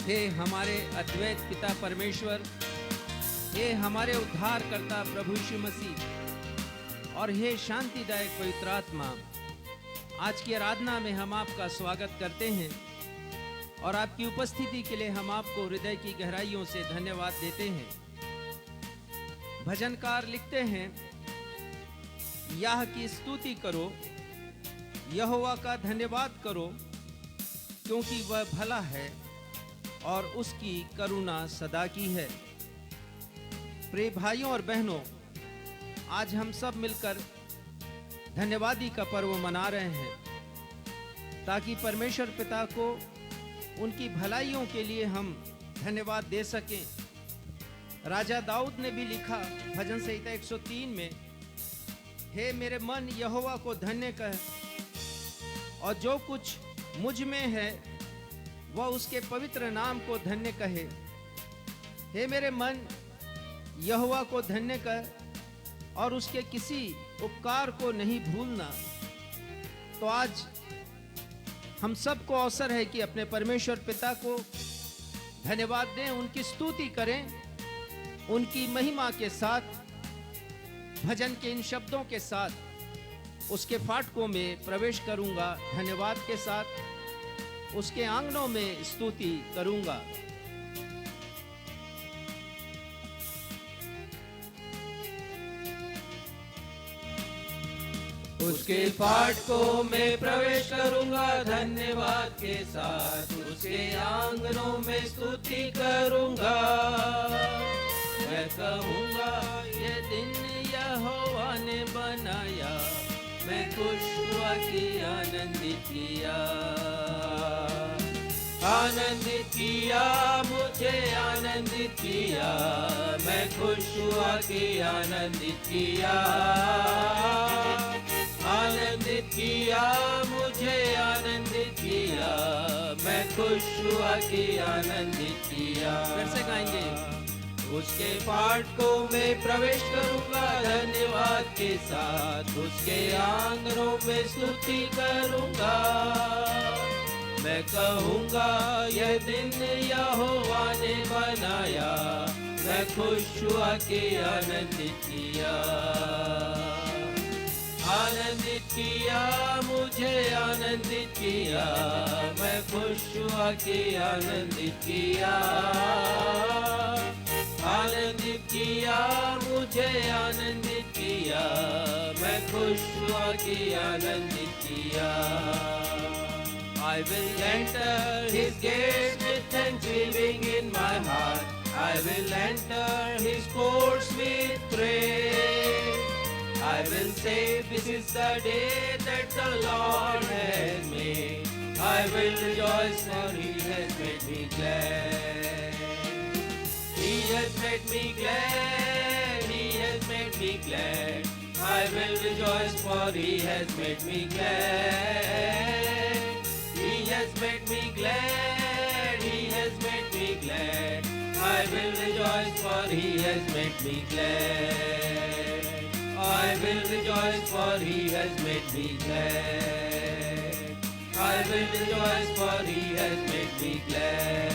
हे हमारे अद्वैत पिता परमेश्वर, हे हमारे उद्धारकर्ता प्रभु यीशु मसीह और हे शांतिदायक पवित्र आत्मा, आज की आराधना में हम आपका स्वागत करते हैं और आपकी उपस्थिति के लिए हम आपको हृदय की गहराइयों से धन्यवाद देते हैं। भजनकार लिखते हैं, यह की स्तुति करो, यहोवा का धन्यवाद करो, क्योंकि वह भला है और उसकी करुणा सदा की है। प्रिय भाइयों और बहनों, आज हम सब मिलकर धन्यवादी का पर्व मना रहे हैं ताकि परमेश्वर पिता को उनकी भलाइयों के लिए हम धन्यवाद दे सकें। राजा दाऊद ने भी लिखा भजन संहिता 103 में, हे मेरे मन यहोवा को धन्य कह और जो कुछ मुझ में है वह उसके पवित्र नाम को धन्य कहे। हे मेरे मन यहोवा को धन्य कह और उसके किसी उपकार को नहीं भूलना। तो आज हम सबको अवसर है कि अपने परमेश्वर पिता को धन्यवाद दें, उनकी स्तुति करें, उनकी महिमा के साथ, भजन के इन शब्दों के साथ उसके फाटकों में प्रवेश करूंगा। धन्यवाद के साथ उसके आंगनों में स्तुति करूंगा। उसके फाटकों में प्रवेश करूंगा धन्यवाद के साथ, उसके आंगनों में स्तुति करूंगा। मैं कहूंगा ये दिन यहोवा ने बनाया, मैं खुश हुआ कि आनंदित किया। आनंदित किया मुझे आनंदित किया, मैं खुश हुआ कि आनंदित किया। आनंदित किया मुझे आनंदित किया, मैं खुश हुआ कि आनंदित किया। फिर से गाएंगे, उसके फाटकों में प्रवेश करूंगा धन्यवाद के साथ, उसके आंगनों में स्तुति करूंगा। मैं कहूंगा यह दिन यहोवा ने बनाया, मैं खुश हुआ कि आनंदित किया। आनंदित किया मुझे आनंदित किया, मैं खुश हुआ कि आनंदित किया। आनंदित किया मुझे आनंदित किया, मैं खुश हुआ कि आनंदित किया। I will enter his gates with thanksgiving in my heart, I will enter his courts with praise. I will say this is the day that the Lord has made, I will rejoice for he has made me glad. He has made me glad, he has made me glad, I will rejoice for he has made me glad. He has made me glad, he has made me glad, I will rejoice for he has made me glad. I will rejoice for he has made me glad. I will rejoice for he has made me glad.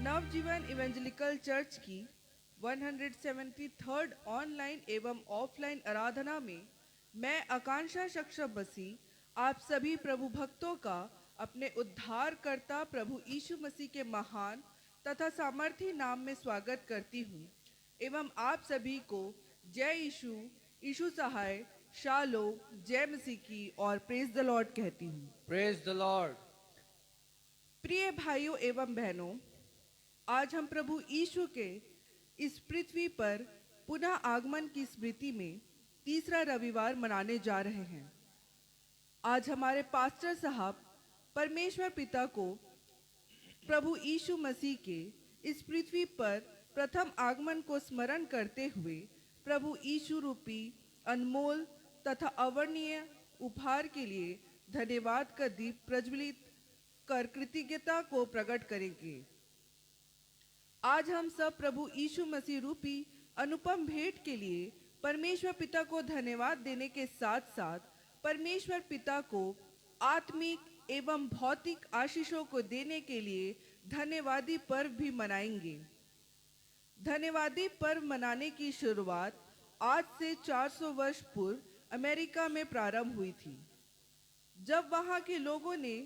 Navjivan evangelical church की 173rd online एवं offline आराधना में मैं आकांक्षा सक्षम मसीह आप सभी प्रभु भक्तों का अपने उद्धारकर्ता प्रभु यीशु मसीह के महान तथा सामर्थी नाम में स्वागत करती हूँ एवं आप सभी को जय यीशु, यीशु सहाय, शालोम, जय मसीह की और प्रेज द लॉर्ड कहती हूँ। Praise the Lord. प्रिय भाइयों एवं बहनों, आज हम प्रभु यीशु के इस पृथ्वी पर पुनः आगमन की स्मृति में तीसरा रविवार मनाने जा रहे हैं। आज हमारे पास्टर साहब परमेश्वर पिता को प्रभु यीशु मसीह के इस पृथ्वी पर प्रथम आगमन को स्मरण करते हुए प्रभु यीशु रूपी अनमोल तथा अवर्णनीय उपहार के लिए धन्यवाद का दीप प्रज्वलित कर कृतज्ञता को प्रकट करेंगे। आज हम सब प्रभु यीशु मसीह रूपी अनुपम भेंट के लिए परमेश्वर पिता को धन्यवाद देने के साथ साथ परमेश्वर पिता को आत्मिक एवं भौतिक आशीषों को देने के लिए धन्यवादी पर्व भी मनाएंगे। धन्यवादी पर्व मनाने की शुरुआत आज से 400 वर्ष पूर्व अमेरिका में प्रारंभ हुई थी, जब वहां के लोगों ने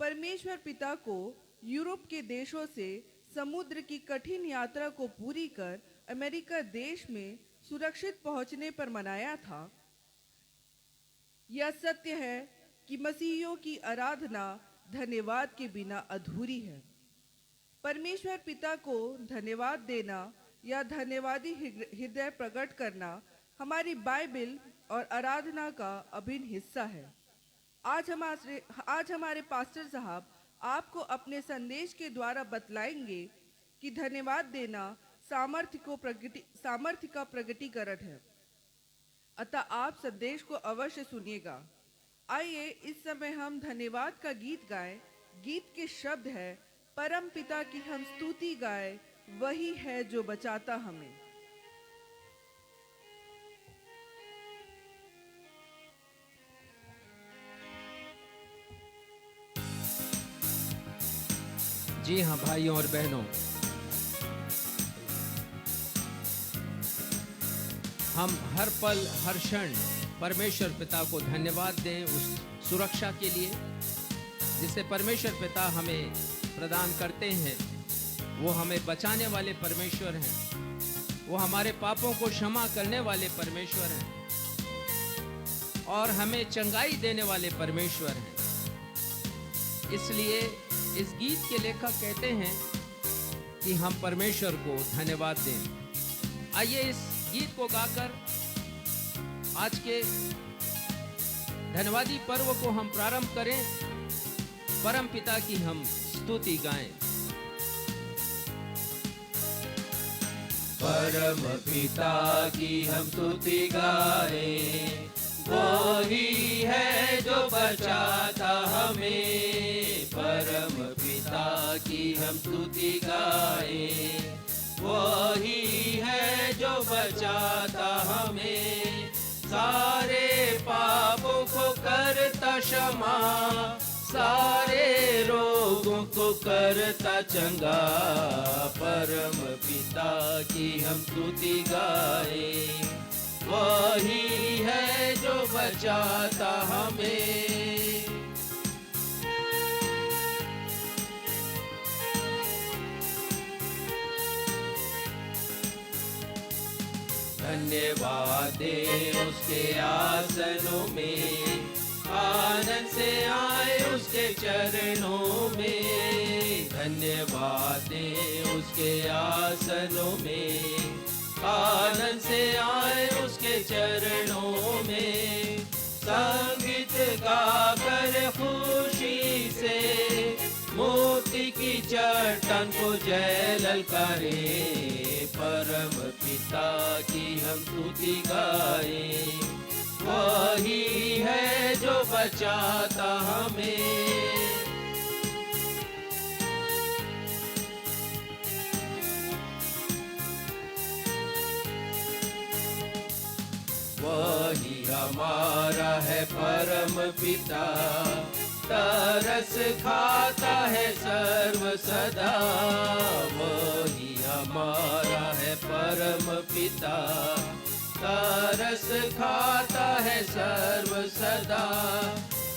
परमेश्वर पिता को यूरोप के देशों से समुद्र की कठिन यात्रा को पूरी कर अमेरिका देश में सुरक्षित पहुंचने पर मनाया था। यह सत्य है कि मसीहियों की आराधना धन्यवाद के बिना अधूरी है। परमेश्वर पिता को धन्यवाद देना या धन्यवादी हृदय प्रकट करना हमारी बाइबल और आराधना का अभिन्न हिस्सा है। आज हमारे पास्टर साहब आपको अपने संदेश के द्वारा बतलाएंगे कि धन्यवाद देना सामर्थ्य का प्रकटीकरण है। अतः आप संदेश को अवश्य सुनिएगा। आइए इस समय हम धन्यवाद का गीत गाएं। गीत के शब्द है, परम पिता की हम स्तुति गाएं, वही है जो बचाता हमें। जी हाँ भाइयों और बहनों, हम हर पल हर क्षण परमेश्वर पिता को धन्यवाद दें उस सुरक्षा के लिए जिसे परमेश्वर पिता हमें प्रदान करते हैं। वो हमें बचाने वाले परमेश्वर हैं, वो हमारे पापों को क्षमा करने वाले परमेश्वर हैं और हमें चंगाई देने वाले परमेश्वर हैं। इसलिए इस गीत के लेखक कहते हैं कि हम परमेश्वर को धन्यवाद दें। आइए इस गीत को गाकर आज के धन्यवादी पर्व को हम प्रारंभ करें। परम पिता की हम स्तुति गाएं। परम पिता की हम स्तुति गाएं, वो ही है जो बचाता हमें। परम पिता की हम स्तुति गाएं, वो ही है जो बचाता हमें। सारे पापों को करता क्षमा, सारे रोगों को करता चंगा। परम पिता की हम स्तुति गाएं, वही है जो बचाता हमें। धन्यवाद दे उसके आसनों में, आनंद से आए उसके चरणों में। धन्यवाद दे उसके आसनों में, आनंद से आए उसके चरणों में। संगीत गाकर खुशी से मुक्ति की चट्टान को जय ललकारे। परम पिता की हम स्तुति गाएं, वही है जो बचाता हमें। वही हमारा है परम पिता, तरस खाता है सर्व सदा। वही हमारा है परम पिता, तरस खाता है सर्व सदा।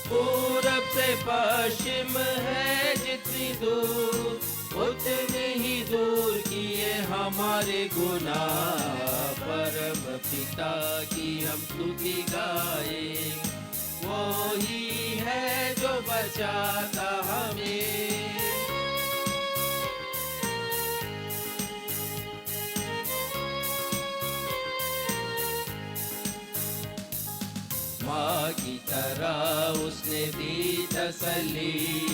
पूरब से पश्चिम है जितनी दूर, उतनी ही दूर किए हमारे गुनाह। परम पिता की हम स्तुति गाएं, वो ही है जो बचाता हमें। माँ की तरह उसने दी तसल्ली,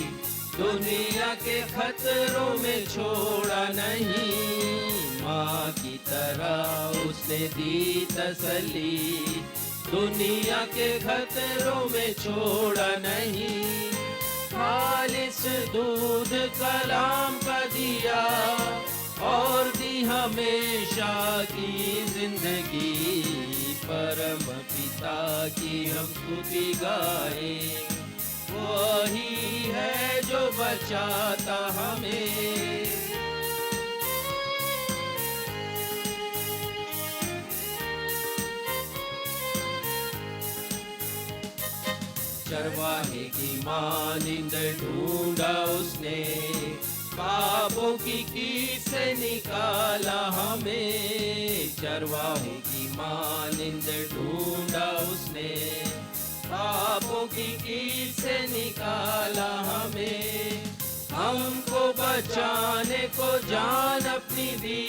दुनिया के खतरों में छोड़ा नहीं। माँ की तरह उसने दी तसल्ली, दुनिया के खतरों में छोड़ा नहीं। खालिस दूध कलाम का दिया और दी हमेशा की जिंदगी। परम पिता की हम स्तुति गाए। वही है जो बचाता हमें। चरवाहे की मानिंद ढूंढा उसने, पापों की कीट से निकाला हमें। चरवाहे की मानिंद ढूंढा उसने, पापों की कीट से निकाला हमें। हमको बचाने को जान अपनी दी,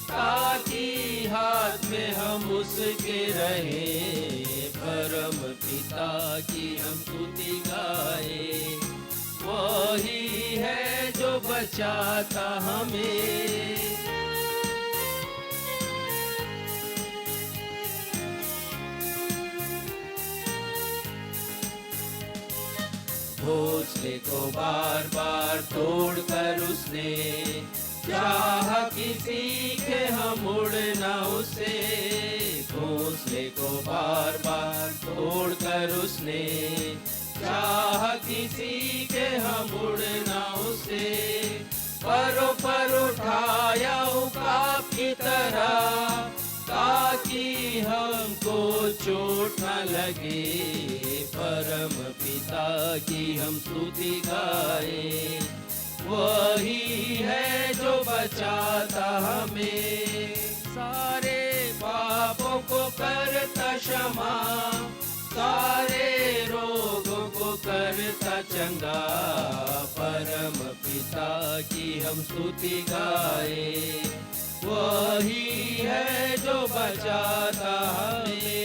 ताकि हाथ में हम उसके रहे। परम पिता की हम स्तुति गाए। वही है जो बचाता हमें। घोंसले को बार बार तोड़कर उसने, चाहा किसी के हम उड़ना उसे। घोंसले को बार बार तोड़कर उसने, चाहा किसी के हम उड़ना उसे। परों पर उठाया उकाब की तरह, ताकि हमको चोट न लगे। परम पिता की हम स्तुति गाए। वही है जो बचाता हमें। सारे पापों को करता क्षमा, सारे रोगों को करता चंगा। परम पिता की हम स्तुति गाए। वही है जो बचाता हमें।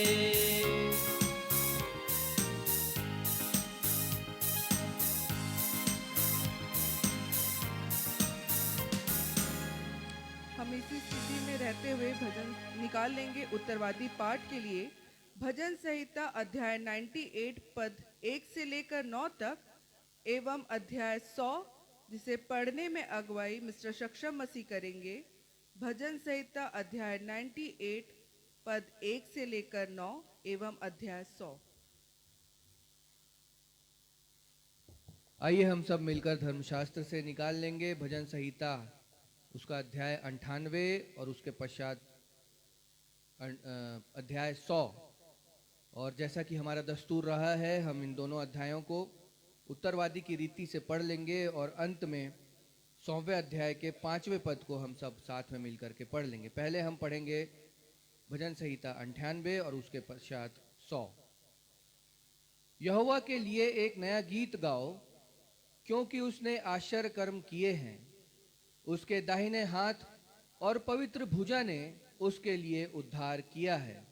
हम इसी स्थिति में रहते हुए भजन निकाल लेंगे उत्तरवादी पाठ के लिए। भजन संहिता अध्याय 98 पद 1 से लेकर 9 तक एवं अध्याय 100 जिसे पढ़ने में अगुवाई मिस्टर सक्षम मसीह करेंगे। भजन संहिता अध्याय 98 पद 1 से लेकर 9 एवं अध्याय 100। आइए हम सब मिलकर धर्मशास्त्र से निकाल लेंगे भजन संहिता उसका अध्याय 98 और उसके पश्चात अध्याय 100। और जैसा कि हमारा दस्तूर रहा है, हम इन दोनों अध्यायों को उत्तरवादी की रीति से पढ़ लेंगे और अंत में 100वें अध्याय के 5वें पद को हम सब साथ में मिलकर के पढ़ लेंगे। पहले हम पढ़ेंगे भजन संहिता 98 और उसके पश्चात 100। यहोवा के लिए एक नया गीत गाओ, क्योंकि उसने आश्चर्य कर्म किए हैं। उसके दाहिने हाथ और पवित्र भुजा ने उसके लिए उद्धार किया है।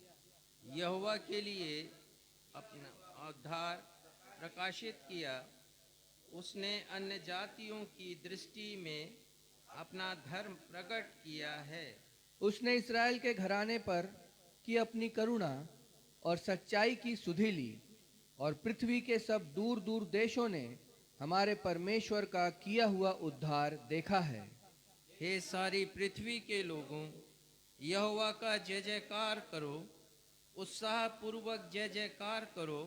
यहोवा के लिए अपना उद्धार प्रकाशित किया। उसने अन्य जातियों की दृष्टि में अपना धर्म प्रकट किया है। उसने इस्राएल के घराने पर की अपनी करुणा और सच्चाई की सुधि ली, और पृथ्वी के सब दूर दूर देशों ने हमारे परमेश्वर का किया हुआ उद्धार देखा है। हे सारी पृथ्वी के लोगों, यहोवा का जय जयकार करो, उत्साह पूर्वक जय जयकार करो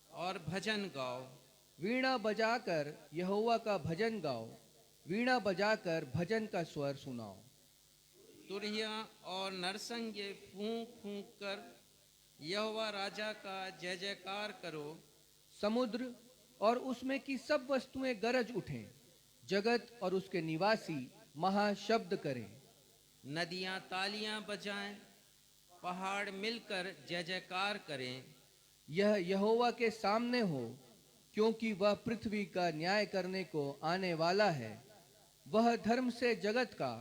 और भजन गाओ। वीणा बजाकर यहोवा का भजन गाओ, वीणा बजाकर भजन का स्वर सुनाओ। तुरहिया और नरसंगे फूंक फूंक कर यहोवा राजा का जय जयकार करो। समुद्र और उसमें की सब वस्तुएं गरज उठें, जगत और उसके निवासी महाशब्द करें। नदियां तालियां बजाएं, पहाड़ मिलकर जय जयकार करें। यह यहोवा के सामने हो, क्योंकि वह पृथ्वी का न्याय करने को आने वाला है। वह धर्म से जगत का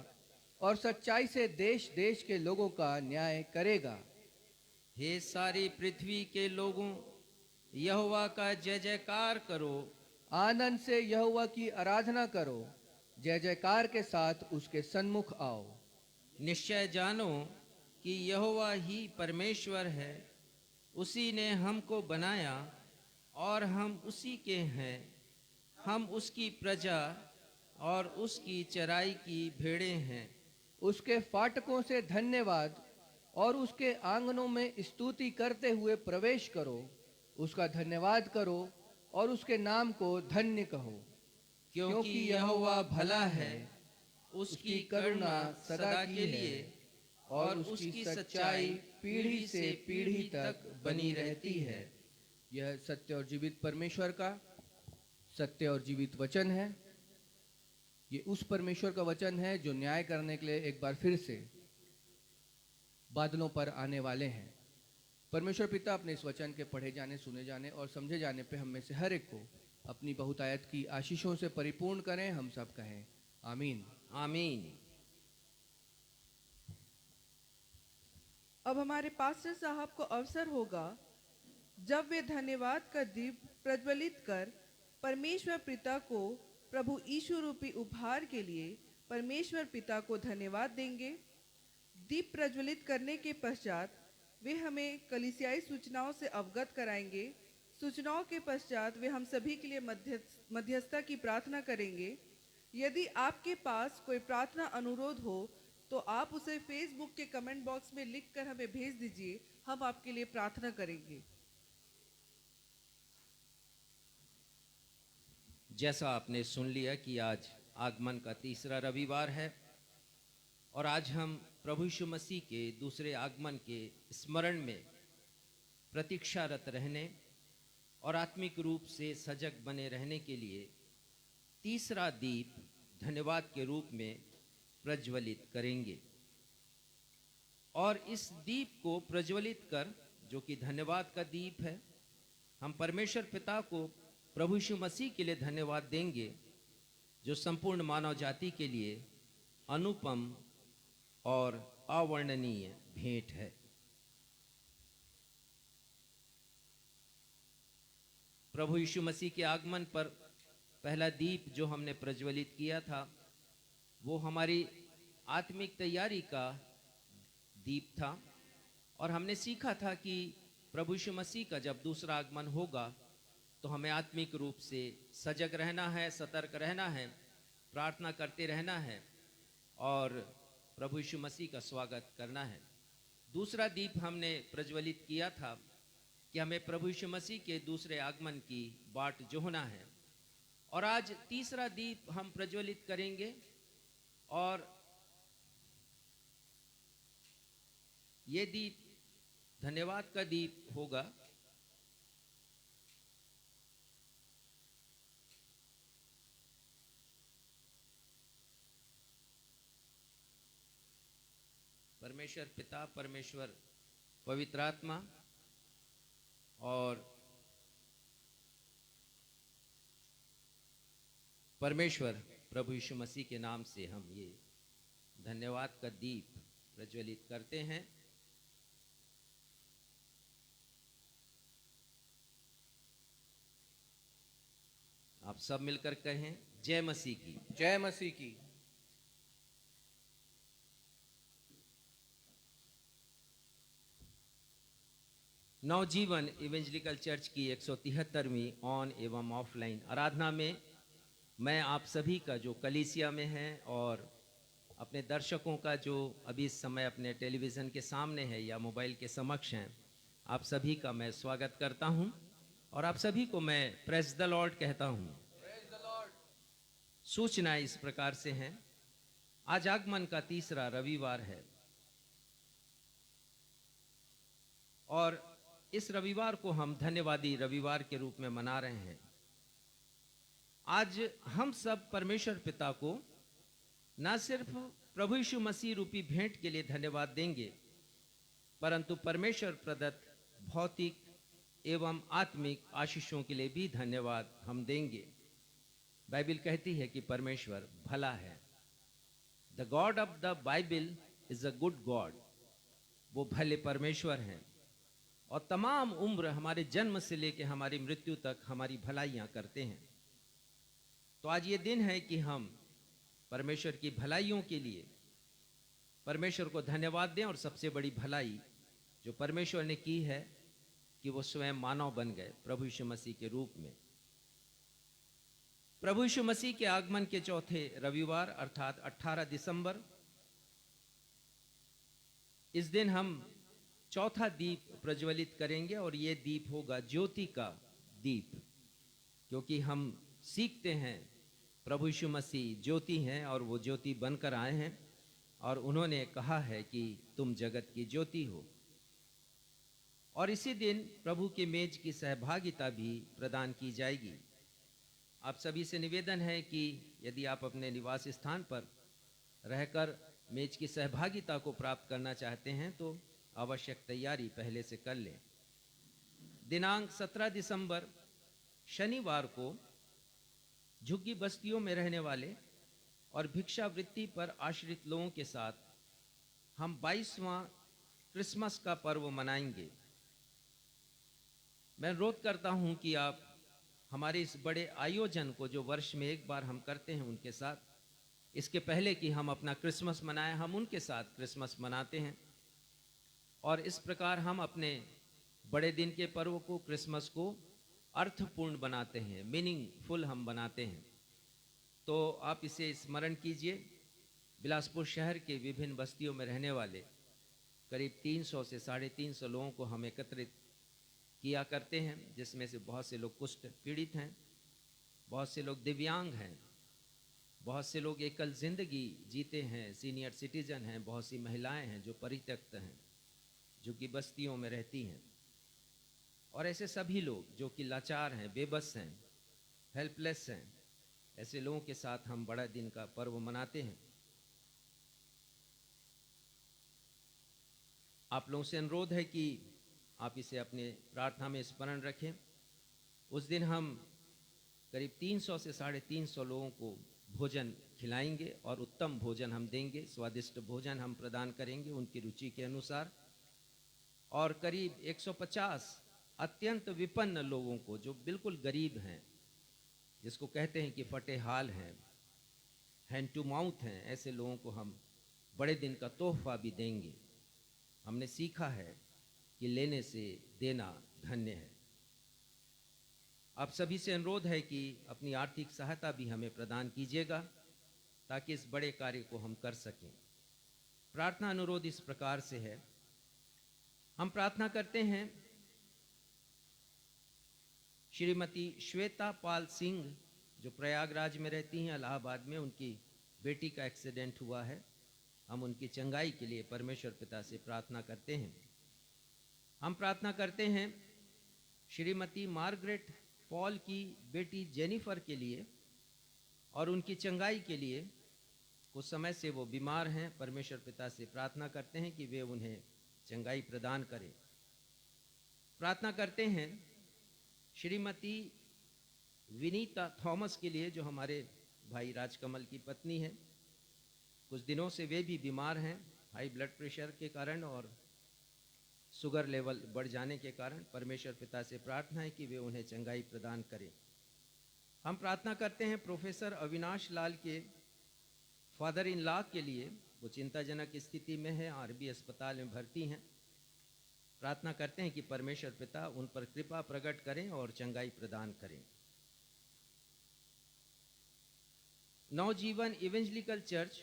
और सच्चाई से देश देश के लोगों का न्याय करेगा। हे सारी पृथ्वी के लोगों, यहोवा का जय जयकार करो। आनंद से यहोवा की आराधना करो, जय जयकार के साथ उसके सन्मुख आओ। निश्चय जानो कि यहोवा ही परमेश्वर है। उसी ने हमको बनाया और हम उसी के हैं। हम उसकी प्रजा और उसकी चराई की भेड़ें हैं। उसके फाटकों से धन्यवाद और उसके आंगनों में स्तुति करते हुए प्रवेश करो, उसका धन्यवाद करो और उसके नाम को धन्य कहो, क्योंकि यहोवा भला है, उसकी करुणा सदा के लिए और उसकी सच्चाई पीढ़ी से पीढ़ी तक बनी रहती है। यह सत्य और जीवित परमेश्वर का सत्य और जीवित वचन है। ये उस परमेश्वर का वचन है जो न्याय करने के लिए एक बार फिर से बादलों पर आने वाले हैं। परमेश्वर पिता अपने इस वचन के पढ़े जाने, सुने जाने और समझे जाने पे हम में से हर एक को अपनी बहुतायत की आशीषों से परिपूर्ण करें। हम सब कहें आमीन। आमीन। अब हमारे पास्टर साहब को अवसर होगा जब वे धन्यवाद का दीप प्रज्वलित कर परमेश्वर पिता को प्रभु यीशु रूपी उपहार के लिए परमेश्वर पिता को धन्यवाद देंगे। दीप प्रज्वलित करने के पश्चात वे हमें कलीसियाई सूचनाओं से अवगत कराएंगे। सूचनाओं के पश्चात वे हम सभी के लिए मध्यस्थता की प्रार्थना करेंगे। यदि आपके पास कोई प्रार्थना अनुरोध हो तो आप उसे फेसबुक के कमेंट बॉक्स में लिखकर हमें भेज दीजिए, हम आपके लिए प्रार्थना करेंगे। जैसा आपने सुन लिया कि आज आगमन का तीसरा रविवार है और आज हम प्रभु यीशु मसीह के दूसरे आगमन के स्मरण में प्रतीक्षारत रहने और आत्मिक रूप से सजग बने रहने के लिए तीसरा दीप धन्यवाद के रूप में प्रज्वलित करेंगे। और इस दीप को प्रज्वलित कर, जो कि धन्यवाद का दीप है, हम परमेश्वर पिता को प्रभु यीशु मसीह के लिए धन्यवाद देंगे, जो संपूर्ण मानव जाति के लिए अनुपम और अवर्णनीय भेंट है। प्रभु यीशु मसीह के आगमन पर पहला दीप जो हमने प्रज्वलित किया था वो हमारी आत्मिक तैयारी का दीप था और हमने सीखा था कि प्रभु यीशु मसीह का जब दूसरा आगमन होगा तो हमें आत्मिक रूप से सजग रहना है, सतर्क रहना है, प्रार्थना करते रहना है और प्रभु यीशु मसीह का स्वागत करना है। दूसरा दीप हमने प्रज्वलित किया था कि हमें प्रभु यीशु मसीह के दूसरे आगमन की बाट जोहना है। और आज तीसरा दीप हम प्रज्वलित करेंगे और ये दीप धन्यवाद का दीप होगा। परमेश्वर पिता, परमेश्वर पवित्र आत्मा और परमेश्वर प्रभु यीशु मसीह के नाम से हम ये धन्यवाद का दीप प्रज्वलित करते हैं। आप सब मिलकर कहें जय मसीह की। जय मसीह की। नवजीवन इवेंजलिकल चर्च की 173वीं ऑन एवं ऑफलाइन आराधना में मैं आप सभी का जो कलीसिया में है और अपने दर्शकों का जो अभी इस समय अपने टेलीविज़न के सामने है या मोबाइल के समक्ष हैं, आप सभी का मैं स्वागत करता हूं और आप सभी को मैं प्रेज द लॉर्ड कहता हूं। सूचना इस प्रकार से हैं। आज आगमन का तीसरा रविवार है और इस रविवार को हम धन्यवादी रविवार के रूप में मना रहे हैं। आज हम सब परमेश्वर पिता को न सिर्फ प्रभु यीशु मसीह रूपी भेंट के लिए धन्यवाद देंगे, परंतु परमेश्वर प्रदत्त भौतिक एवं आत्मिक आशीषों के लिए भी धन्यवाद हम देंगे। बाइबल कहती है कि परमेश्वर भला है। The God of the Bible is a good God. वो भले परमेश्वर हैं और तमाम उम्र हमारे जन्म से लेकर हमारी मृत्यु तक हमारी भलाइयां करते हैं। तो आज ये दिन है कि हम परमेश्वर की भलाइयों के लिए परमेश्वर को धन्यवाद दें। और सबसे बड़ी भलाई जो परमेश्वर ने की है कि वो स्वयं मानव बन गए प्रभु यीशु मसीह के रूप में। प्रभु यीशु मसीह के आगमन के चौथे रविवार अर्थात 18 दिसंबर इस दिन हम चौथा दीप प्रज्वलित करेंगे और ये दीप होगा ज्योति का दीप, क्योंकि हम सीखते हैं प्रभु यीशु मसीह ज्योति हैं और वो ज्योति बनकर आए हैं और उन्होंने कहा है कि तुम जगत की ज्योति हो। और इसी दिन प्रभु के मेज की सहभागिता भी प्रदान की जाएगी। आप सभी से निवेदन है कि यदि आप अपने निवास स्थान पर रहकर मेज की सहभागिता को प्राप्त करना चाहते हैं तो आवश्यक तैयारी पहले से कर लें। दिनांक 17 दिसंबर शनिवार को झुग्गी बस्तियों में रहने वाले और भिक्षावृत्ति पर आश्रित लोगों के साथ हम 22वां क्रिसमस का पर्व मनाएंगे। मैं अनुरोध करता हूं कि आप हमारे इस बड़े आयोजन को जो वर्ष में एक बार हम करते हैं उनके साथ, इसके पहले कि हम अपना क्रिसमस मनाएं, हम उनके साथ क्रिसमस मनाते हैं और इस प्रकार हम अपने बड़े दिन के पर्व को, क्रिसमस को अर्थपूर्ण बनाते हैं, मीनिंगफुल हम बनाते हैं। तो आप इसे स्मरण कीजिए। बिलासपुर शहर के विभिन्न बस्तियों में रहने वाले करीब 300 से 350 लोगों को हम एकत्रित किया करते हैं, जिसमें से बहुत से लोग कुष्ठ पीड़ित हैं, बहुत से लोग दिव्यांग हैं, बहुत से लोग एकल जिंदगी जीते हैं, सीनियर सिटीजन हैं, बहुत सी महिलाएं हैं जो परित्यक्त हैं, जो कि बस्तियों में रहती हैं, और ऐसे सभी लोग जो कि लाचार हैं, बेबस हैं, हेल्पलेस हैं, ऐसे लोगों के साथ हम बड़ा दिन का पर्व मनाते हैं। आप लोगों से अनुरोध है कि आप इसे अपने प्रार्थना में स्मरण रखें। उस दिन हम करीब 300 से 350 लोगों को भोजन खिलाएंगे और उत्तम भोजन हम देंगे, स्वादिष्ट भोजन हम प्रदान करेंगे उनकी रुचि के अनुसार। और करीब 150 अत्यंत विपन्न लोगों को, जो बिल्कुल गरीब हैं, जिसको कहते हैं कि फटे हाल हैं, हैंड टू माउथ हैं, ऐसे लोगों को हम बड़े दिन का तोहफा भी देंगे। हमने सीखा है कि लेने से देना धन्य है। आप सभी से अनुरोध है कि अपनी आर्थिक सहायता भी हमें प्रदान कीजिएगा ताकि इस बड़े कार्य को हम कर सकें। प्रार्थना अनुरोध इस प्रकार से है। हम प्रार्थना करते हैं श्रीमती श्वेता पाल सिंह, जो प्रयागराज में रहती हैं, इलाहाबाद में, उनकी बेटी का एक्सीडेंट हुआ है। हम उनकी चंगाई के लिए परमेश्वर पिता से प्रार्थना करते हैं। हम प्रार्थना करते हैं श्रीमती मार्गरेट पॉल की बेटी जेनिफर के लिए और उनकी चंगाई के लिए। कुछ समय से वो बीमार हैं। परमेश्वर पिता से प्रार्थना करते हैं कि वे उन्हें चंगाई प्रदान करें। प्रार्थना करते हैं श्रीमती विनीता थॉमस के लिए, जो हमारे भाई राजकमल की पत्नी है। कुछ दिनों से वे भी बीमार हैं, हाई ब्लड प्रेशर के कारण और शुगर लेवल बढ़ जाने के कारण। परमेश्वर पिता से प्रार्थना है कि वे उन्हें चंगाई प्रदान करें। हम प्रार्थना करते हैं प्रोफेसर अविनाश लाल के फादर इन लॉ के लिए। वो चिंताजनक स्थिति में है, आरबी अस्पताल में भर्ती हैं। प्रार्थना करते हैं कि परमेश्वर पिता उन पर कृपा प्रकट करें और चंगाई प्रदान करें। नवजीवन इवेंजलिकल चर्च,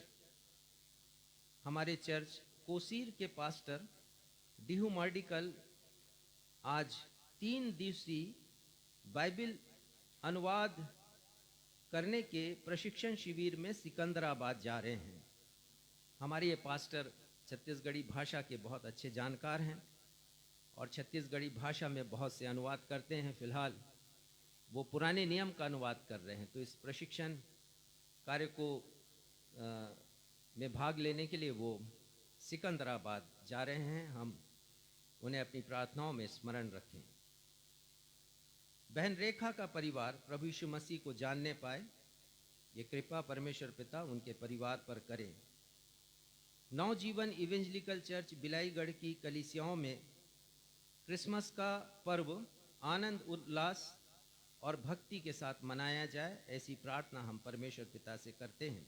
हमारे चर्च कोसीर के पास्टर डीहू मार्डिकल आज 3 दिवसीय बाइबल अनुवाद करने के प्रशिक्षण शिविर में सिकंदराबाद जा रहे हैं। हमारे ये पास्टर छत्तीसगढ़ी भाषा के बहुत अच्छे जानकार हैं और छत्तीसगढ़ी भाषा में बहुत से अनुवाद करते हैं। फिलहाल वो पुराने नियम का अनुवाद कर रहे हैं। तो इस प्रशिक्षण कार्य को में भाग लेने के लिए वो सिकंदराबाद जा रहे हैं। हम उन्हें अपनी प्रार्थनाओं में स्मरण रखें। बहन रेखा का परिवार प्रभु यीशु मसीह को जानने पाए, ये कृपा परमेश्वर पिता उनके परिवार पर करें। नवजीवन इवेंजलिकल चर्च बिलाईगढ़ की कलीसियाओं में क्रिसमस का पर्व आनंद उल्लास और भक्ति के साथ मनाया जाए, ऐसी प्रार्थना हम परमेश्वर पिता से करते हैं।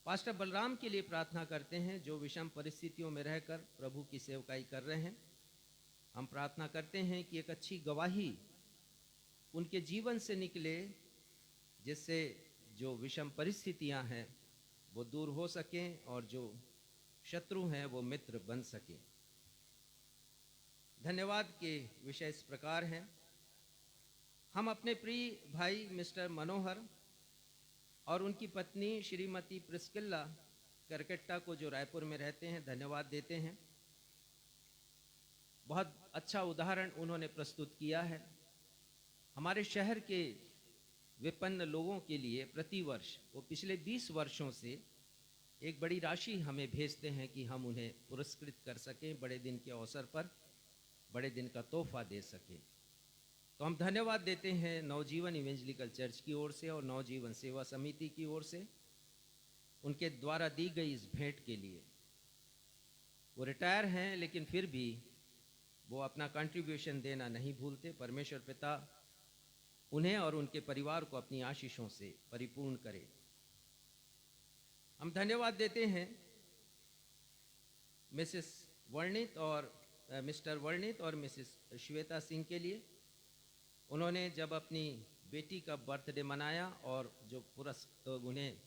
पास्टर बलराम के लिए प्रार्थना करते हैं, जो विषम परिस्थितियों में रहकर प्रभु की सेवकाई कर रहे हैं। हम प्रार्थना करते हैं कि एक अच्छी गवाही उनके जीवन से निकले, जिससे जो विषम परिस्थितियां हैं वो दूर हो सकें और जो शत्रु हैं वो मित्र बन सके। धन्यवाद के विषय इस प्रकार हैं। हम अपने प्रिय भाई मिस्टर मनोहर और उनकी पत्नी श्रीमती प्रिस्किल्ला करकेट्टा को, जो रायपुर में रहते हैं, धन्यवाद देते हैं। बहुत अच्छा उदाहरण उन्होंने प्रस्तुत किया है। हमारे शहर के विपन्न लोगों के लिए प्रतिवर्ष वो पिछले 20 वर्षों से एक बड़ी राशि हमें भेजते हैं कि हम उन्हें पुरस्कृत कर सकें, बड़े दिन के अवसर पर बड़े दिन का तोहफा दे सकें। तो हम धन्यवाद देते हैं नवजीवन इवेंजलिकल चर्च की ओर से और नवजीवन सेवा समिति की ओर से उनके द्वारा दी गई इस भेंट के लिए। वो रिटायर हैं लेकिन फिर भी वो अपना कंट्रीब्यूशन देना नहीं भूलते। परमेश्वर पिता उन्हें और उनके परिवार को अपनी आशीषों से परिपूर्ण करे। हम धन्यवाद देते हैं मिसेस वर्णित और मिस्टर वर्णित और मिसेस श्वेता सिंह के लिए। उन्होंने जब अपनी बेटी का बर्थडे मनाया और जो उन्हें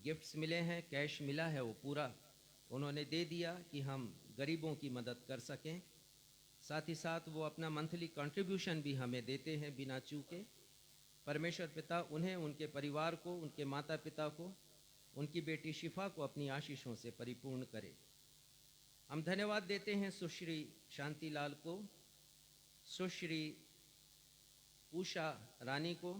गिफ्ट्स मिले हैं, कैश मिला है, वो पूरा उन्होंने दे दिया कि हम गरीबों की मदद कर सकें। साथ ही साथ वो अपना मंथली कंट्रीब्यूशन भी हमें देते हैं बिना चूके। परमेश्वर पिता उन्हें, उनके परिवार को, उनके माता पिता को, उनकी बेटी शिफा को अपनी आशीषों से परिपूर्ण करे। हम धन्यवाद देते हैं सुश्री शांतिलाल को, सुश्री उषा रानी को,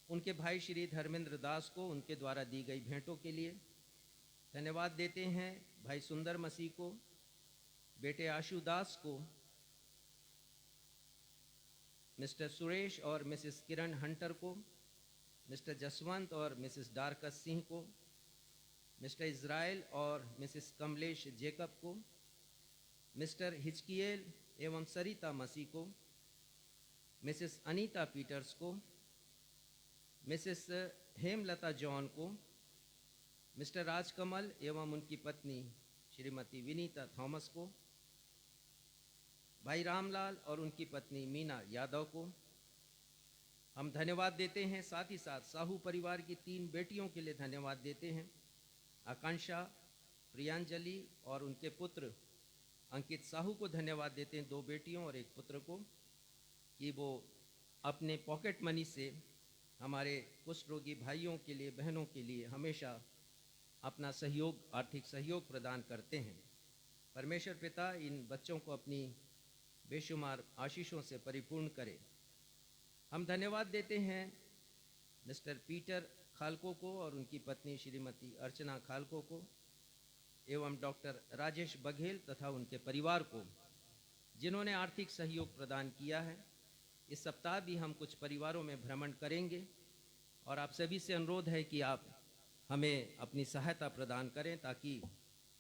उनके भाई श्री धर्मेंद्र दास को उनके द्वारा दी गई भेंटों के लिए। धन्यवाद देते हैं भाई सुंदर मसीह को, बेटे आशु दास को, मिस्टर सुरेश और मिसेस किरण हंटर को, मिस्टर जसवंत और मिसेस डारकस सिंह को, मिस्टर इज़राइल और मिसेस कमलेश जेकब को, मिस्टर हिचकिएल एवं सरिता मसीह को, मिसेस अनीता पीटर्स को, मिसेस हेमलता जॉन को, मिस्टर राजकमल एवं उनकी पत्नी श्रीमती विनीता थॉमस को, भाई रामलाल और उनकी पत्नी मीना यादव को हम धन्यवाद देते हैं। साथ ही साथ साहू परिवार की 3 बेटियों के लिए धन्यवाद देते हैं, आकांक्षा, प्रियांजलि और उनके पुत्र अंकित साहू को धन्यवाद देते हैं, 2 बेटियों और 1 पुत्र को, कि वो अपने पॉकेट मनी से हमारे कुष्ठ रोगी भाइयों के लिए, बहनों के लिए हमेशा अपना सहयोग, आर्थिक सहयोग प्रदान करते हैं। परमेश्वर पिता इन बच्चों को अपनी बेशुमार आशीषों से परिपूर्ण करे। हम धन्यवाद देते हैं मिस्टर पीटर खालको को और उनकी पत्नी श्रीमती अर्चना खालको को एवं डॉक्टर राजेश बघेल तथा उनके परिवार को, जिन्होंने आर्थिक सहयोग प्रदान किया है। इस सप्ताह भी हम कुछ परिवारों में भ्रमण करेंगे और आप सभी से अनुरोध है कि आप हमें अपनी सहायता प्रदान करें ताकि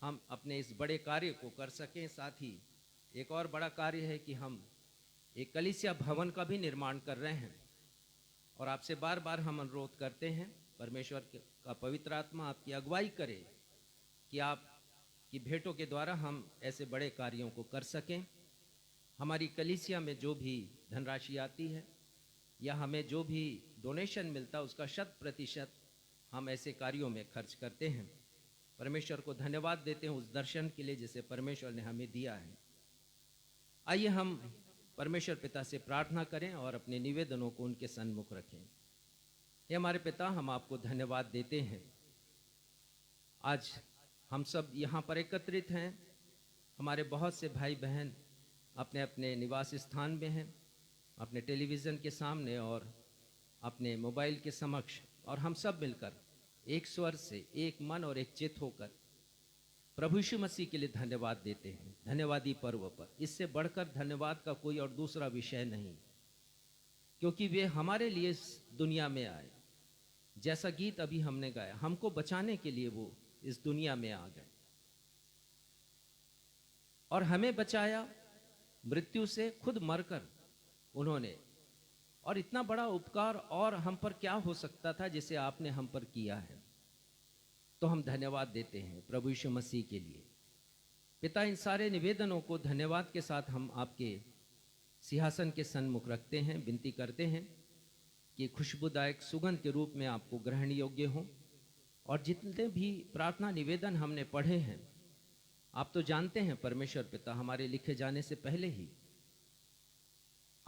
हम अपने इस बड़े कार्य को कर सकें। साथ ही एक और बड़ा कार्य है कि हम एक कलीसिया भवन का भी निर्माण कर रहे हैं और आपसे बार बार हम अनुरोध करते हैं, परमेश्वर का पवित्र आत्मा आपकी अगुवाई करे कि आपकी भेंटों के द्वारा हम ऐसे बड़े कार्यों को कर सकें। हमारी कलीसिया में जो भी धनराशि आती है या हमें जो भी डोनेशन मिलता है उसका 100% हम ऐसे कार्यों में खर्च करते हैं। परमेश्वर को धन्यवाद देते हैं उस दर्शन के लिए जिसे परमेश्वर ने हमें दिया है। आइए हम परमेश्वर पिता से प्रार्थना करें और अपने निवेदनों को उनके सन्मुख रखें। हे हमारे पिता, हम आपको धन्यवाद देते हैं। आज हम सब यहाँ पर एकत्रित हैं। हमारे बहुत से भाई बहन अपने अपने निवास स्थान में हैं, अपने टेलीविज़न के सामने और अपने मोबाइल के समक्ष, और हम सब मिलकर एक स्वर से, एक मन और एक चित्त होकर प्रभु यीशु मसीह के लिए धन्यवाद देते हैं धन्यवादी पर्व पर। इससे बढ़कर धन्यवाद का कोई और दूसरा विषय नहीं, क्योंकि वे हमारे लिए इस दुनिया में आए। जैसा गीत अभी हमने गाया, हमको बचाने के लिए वो इस दुनिया में आ गए और हमें बचाया मृत्यु से, खुद मरकर उन्होंने। और इतना बड़ा उपकार और हम पर क्या हो सकता था जिसे आपने हम पर किया है। तो हम धन्यवाद देते हैं प्रभु यीशु मसीह के लिए। पिता, इन सारे निवेदनों को धन्यवाद के साथ हम आपके सिंहासन के सन्मुख रखते हैं, विनती करते हैं कि खुशबूदायक सुगंध के रूप में आपको ग्रहण योग्य हो। और जितने भी प्रार्थना निवेदन हमने पढ़े हैं आप तो जानते हैं परमेश्वर पिता हमारे लिखे जाने से पहले ही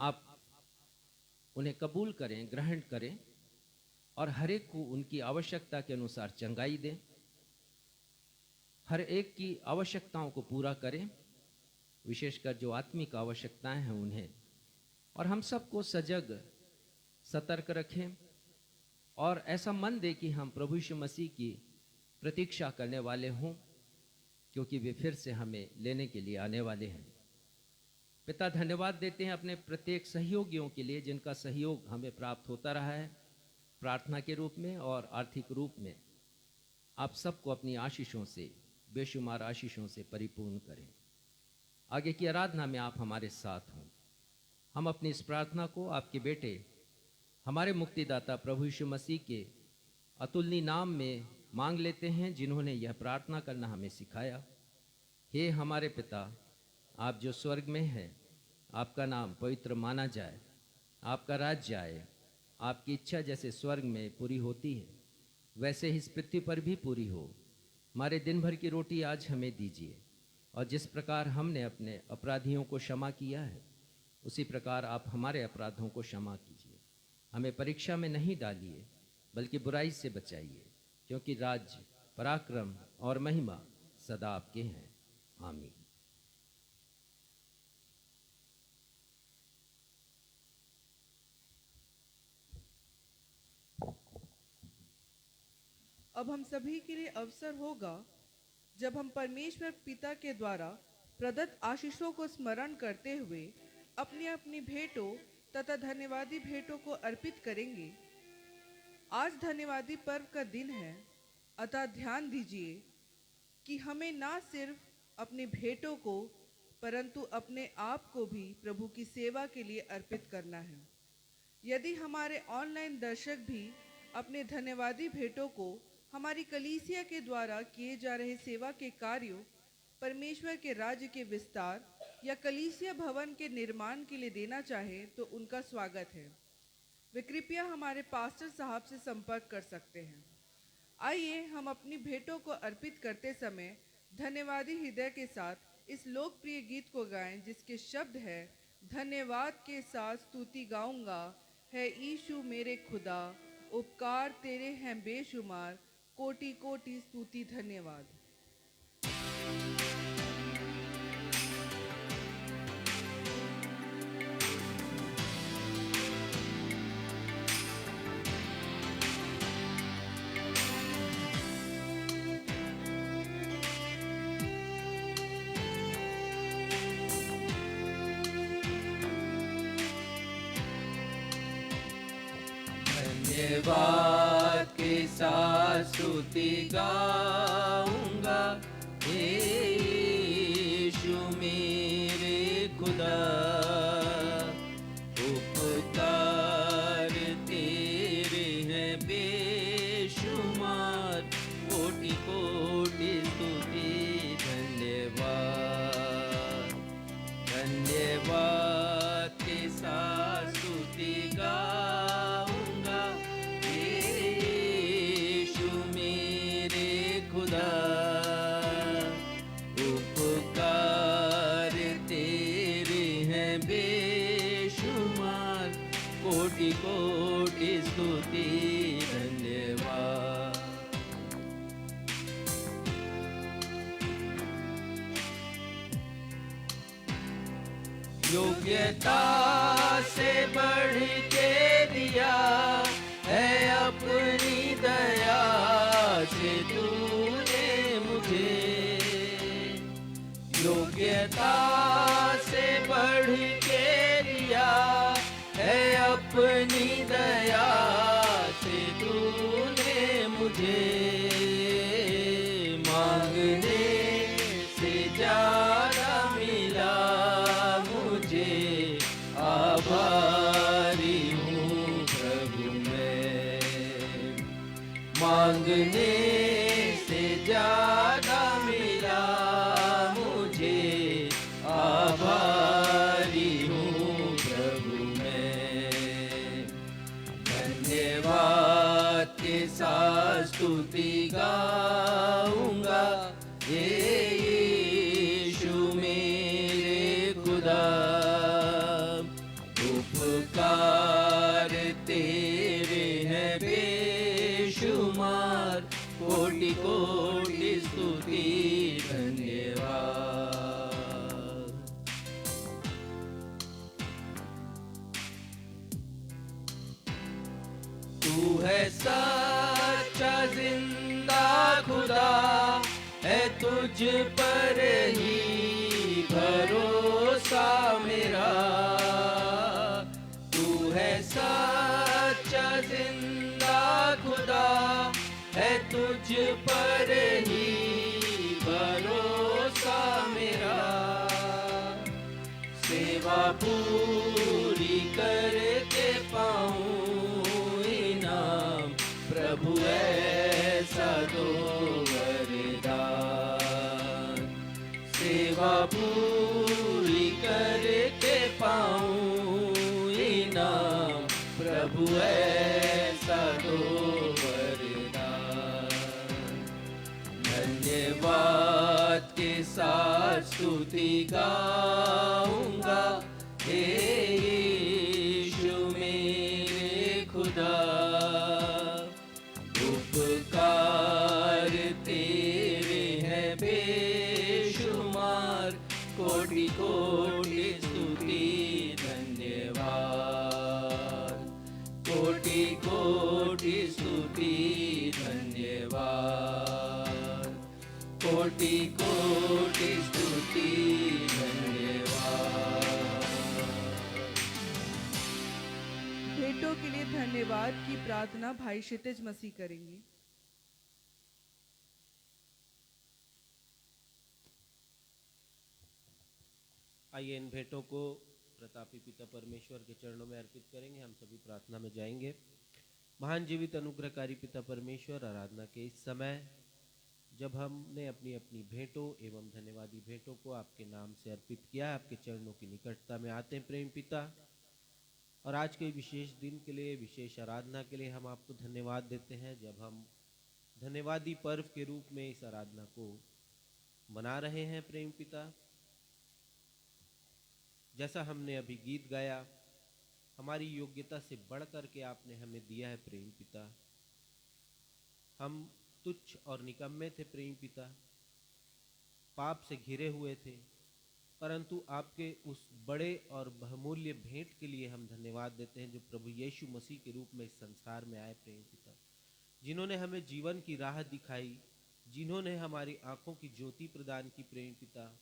आप उन्हें कबूल करें, ग्रहण करें और हर एक को उनकी आवश्यकता के अनुसार चंगाई दें, हर एक की आवश्यकताओं को पूरा करें, विशेषकर जो आत्मिक आवश्यकताएं हैं उन्हें, और हम सबको सजग सतर्क रखें और ऐसा मन दे कि हम प्रभु यीशु मसीह की प्रतीक्षा करने वाले हों, क्योंकि वे फिर से हमें लेने के लिए आने वाले हैं। पिता, धन्यवाद देते हैं अपने प्रत्येक सहयोगियों के लिए जिनका सहयोग हमें प्राप्त होता रहा है, प्रार्थना के रूप में और आर्थिक रूप में। आप सबको अपनी आशीषों से, बेशुमार आशीषों से परिपूर्ण करें। आगे की आराधना में आप हमारे साथ हों। हम अपनी इस प्रार्थना को आपके बेटे, हमारे मुक्तिदाता प्रभु यीशु मसीह के अतुलनीय नाम में मांग लेते हैं, जिन्होंने यह प्रार्थना करना हमें सिखाया। हे हमारे पिता, आप जो स्वर्ग में हैं, आपका नाम पवित्र माना जाए, आपका राज्य आए, आपकी इच्छा जैसे स्वर्ग में पूरी होती है वैसे ही इस पृथ्वी पर भी पूरी हो। हमारे दिन भर की रोटी आज हमें दीजिए, और जिस प्रकार हमने अपने अपराधियों को क्षमा किया है उसी प्रकार आप हमारे अपराधों को क्षमा कीजिए। हमें परीक्षा में नहीं डालिए बल्कि बुराई से बचाइए, क्योंकि राज्य, पराक्रम और महिमा सदा आपके हैं। आमीन। अब हम सभी के लिए अवसर होगा जब हम परमेश्वर पिता के द्वारा प्रदत्त आशीषों को स्मरण करते हुए अपनी अपनी भेंटों तथा धन्यवादी भेंटों को अर्पित करेंगे। आज धन्यवादी पर्व का दिन है, अतः ध्यान दीजिए कि हमें ना सिर्फ अपनी भेंटों को परंतु अपने आप को भी प्रभु की सेवा के लिए अर्पित करना है। यदि हमारे ऑनलाइन दर्शक भी अपने धन्यवादी भेंटों को हमारी कलीसिया के द्वारा किए जा रहे सेवा के कार्यों, परमेश्वर के राज्य के विस्तार या कलीसिया भवन के निर्माण के लिए देना चाहे तो उनका स्वागत है। वे कृपया हमारे पास्टर साहब से संपर्क कर सकते हैं। आइए हम अपनी भेंटों को अर्पित करते समय धन्यवादी हृदय के साथ इस लोकप्रिय गीत को गाएं, जिसके शब्द है, धन्यवाद के साथ स्तुति गाऊंगा, है यीशु मेरे खुदा, उपकार तेरे हैं बेशुमार, कोटि कोटि स्तुति धन्यवाद। धन्यवाद के साथ स्तुति गाऊंगा, हे यीशु मेरे खुदा, उपकार तेरे हैं बेशुमार, कोटि कोटि स्तुति धन्यवाद। धन्यवाद के साथ स्तुति गाऊंगा, उपकार तेरे हैं बेशुमार, कोटि कोटि स्तुति धन्यवाद। योग्यता से बढ़ के दिया है अपनी दया से तूने मुझे, योग्यता से बढ़ के दिया है अपनी दया से तूने मुझे, मांगने से ज्यादा मिला मुझे, आभारी हूँ प्रभु मैं। मांगने से ज्यादा मिला मुझे, आभारी हूँ प्रभु मैं। धन्यवाद के साथ स्तुति गाऊंगा, हे खुदा, उपकार तेरे हैं बेशुमार, कोटि कोटि स्तुति धन्यवाद। तू है सच्चा जिंदा खुदा, है तुझ पर ही भरोसा मेरा। तू है सच्चा जिंदा खुदा, है तुझ पर ही भरोसा मेरा। सेवा पूरी करके पाऊं इनाम, प्रभु ऐसा दो वरदान। सेवा पूरी करके पाऊं इनाम, प्रभु ऐसा दो वरदान। धन्यवाद के साथ स्तुति गाऊंगा, हे यीशु मेरे खुदा। उपकार तेरे हैं बेशुमार, कोटि कोटि स्तुति धन्यवाद। कोटि कोटि स्तुति धन्यवाद। कोटि कोटि स्तुति धन्यवाद। भेंटों के लिए धन्यवाद की प्रार्थना भाई क्षितिज मसीह करेंगे। आइए इन भेंटों को प्रतापी पिता परमेश्वर के चरणों में अर्पित करेंगे। हम सभी प्रार्थना में जाएंगे। महान जीवित अनुग्रहकारी पिता परमेश्वर, आराधना के इस समय जब हमने अपनी अपनी भेंटों एवं धन्यवादी भेंटों को आपके नाम से अर्पित किया, आपके चरणों की निकटता में आते हैं प्रेम पिता। और आज के विशेष दिन के लिए, विशेष आराधना के लिए हम आपको धन्यवाद देते हैं, जब हम धन्यवादी पर्व के रूप में इस आराधना को मना रहे हैं प्रेम पिता। जैसा हमने अभी गीत गाया, हमारी योग्यता से बढ़ कर के आपने हमें दिया है प्रेम पिता। हम तुच्छ और निकम्मे थे प्रेम पिता, पाप से घिरे हुए थे, परंतु आपके उस बड़े और बहुमूल्य भेंट के लिए हम धन्यवाद देते हैं जो प्रभु यीशु मसीह के रूप में इस संसार में आए प्रेम पिता, जिन्होंने हमें जीवन की राह दिखाई, जिन्होंने हमारी आंखों की ज्योति प्रदान की प्रेम पिता,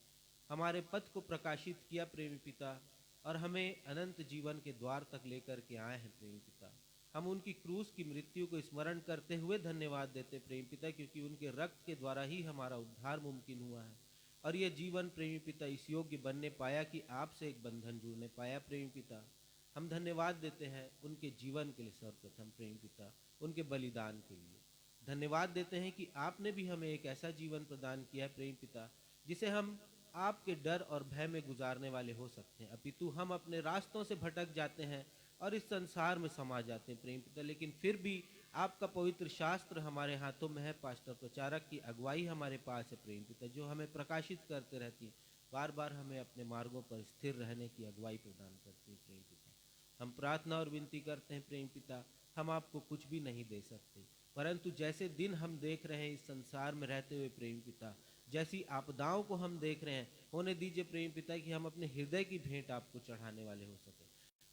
हमारे पथ को प्रकाशित किया प्रेमी पिता, और हमें अनंत जीवन के द्वार तक लेकर के आए हैं प्रेमी पिता। हम उनकी क्रूस की मृत्यु को स्मरण करते हुए धन्यवाद देते प्रेमी पिता, क्योंकि उनके रक्त के द्वारा ही हमारा उद्धार मुमकिन हुआ है। और यह जीवन प्रेमी पिता इस योग्य बनने पाया कि आपसे एक बंधन जुड़ने पाया प्रेमी पिता। हम धन्यवाद देते हैं उनके जीवन के लिए सर्वप्रथम प्रेमी पिता, उनके बलिदान के लिए धन्यवाद देते हैं कि आपने भी हमें एक ऐसा जीवन प्रदान किया है प्रेमी पिता, जिसे हम आपके डर और भय में गुजारने वाले हो सकते हैं। अपितु हम अपने रास्तों से भटक जाते हैं और इस संसार में समा जाते हैं प्रेम पिता, लेकिन फिर भी आपका पवित्र शास्त्र हमारे हाथों में है। पास्टर प्रचारक की अगुवाई हमारे पास है प्रेम पिता, जो हमें प्रकाशित करते रहती है, बार बार हमें अपने मार्गों पर स्थिर रहने की अगुवाई प्रदान करती है प्रेम पिता। हम प्रार्थना और विनती करते हैं प्रेम पिता, हम आपको कुछ भी नहीं दे सकते, परंतु जैसे दिन हम देख रहे हैं इस संसार में रहते हुए प्रेम पिता, जैसी आपदाओं को हम देख रहे हैं, होने दीजिए प्रेम पिता कि हम अपने हृदय की भेंट आपको चढ़ाने वाले हो सके,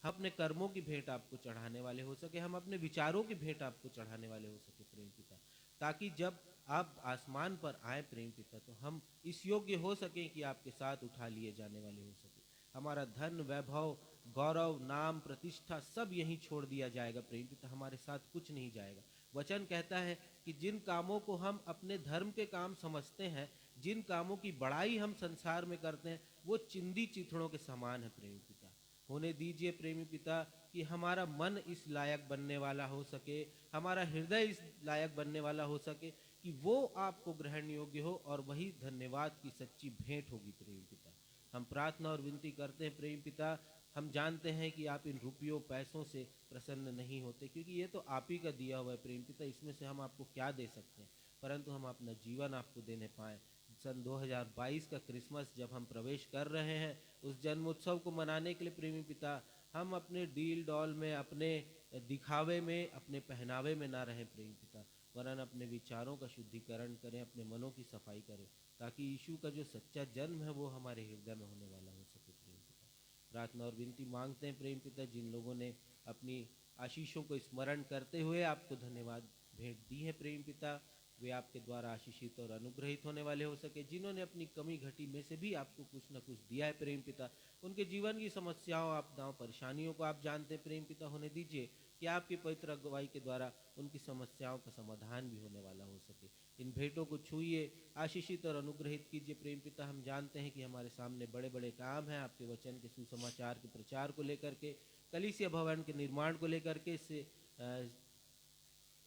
हम अपने कर्मों की भेंट आपको चढ़ाने वाले हो सके, हम अपने विचारों की भेंट आपको चढ़ाने वाले हो सके प्रेम पिता, ताकि जब आप आसमान पर आए प्रेम पिता तो हम इस योग्य हो सकें कि आपके साथ उठा लिए जाने वाले हो सके। हमारा धन, वैभव, गौरव, नाम, प्रतिष्ठा सब यहीं छोड़ दिया जाएगा प्रेम पिता, हमारे साथ कुछ नहीं जाएगा। वचन कहता है कि जिन कामों को हम अपने धर्म के काम समझते हैं, जिन कामों की बड़ाई हम संसार में करते हैं, वो चिंदी चिथड़ों के समान है प्रेमी पिता। होने दीजिए प्रेमी पिता कि हमारा मन इस लायक बनने वाला हो सके, हमारा हृदय इस लायक बनने वाला हो सके कि वो आपको ग्रहण योग्य हो, और वही धन्यवाद की सच्ची भेंट होगी प्रेमी पिता। हम प्रार्थना और विनती करते हैं प्रेमी पिता, हम जानते हैं कि आप इन रुपयों पैसों से प्रसन्न नहीं होते, क्योंकि ये तो आप ही का दिया हुआ है प्रेम पिता, इसमें से हम आपको क्या दे सकते हैं, परंतु हम अपना जीवन आपको देने पाएँ, सन 2022 का क्रिसमस जब हम प्रवेश कर रहे हैं, उस जन्मोत्सव को मनाने के लिए प्रेमी पिता हम अपने डील डॉल में, अपने दिखावे में, अपने पहनावे में ना रहें प्रेमी पिता, वरन अपने विचारों का शुद्धिकरण करें, अपने मनों की सफाई करें, ताकि यीशु का जो सच्चा जन्म है वो हमारे हृदय में होने वाला हो सके प्रेम पिता। प्रार्थना और विनती मांगते हैं प्रेम पिता, जिन लोगों ने अपनी आशीषों को स्मरण करते हुए आपको धन्यवाद भेंट दी है प्रेम पिता, वे आपके द्वारा आशीषित और अनुग्रहित होने वाले हो सके। जिन्होंने अपनी कमी घटी में से भी आपको कुछ न कुछ दिया है प्रेम पिता, उनके जीवन की समस्याओं, आपदाओं, परेशानियों को आप जानते हैं प्रेम पिता, होने दीजिए कि आपकी पवित्र अगुवाई के द्वारा उनकी समस्याओं का समाधान भी होने वाला हो सके। इन भेंटों को छूइए, आशीषित और अनुग्रहित कीजिए प्रेम पिता। हम जानते हैं कि हमारे सामने बड़े बड़े काम हैं, आपके वचन के सुसमाचार के प्रचार को लेकर के, कलीसिया भवन के निर्माण को लेकर के,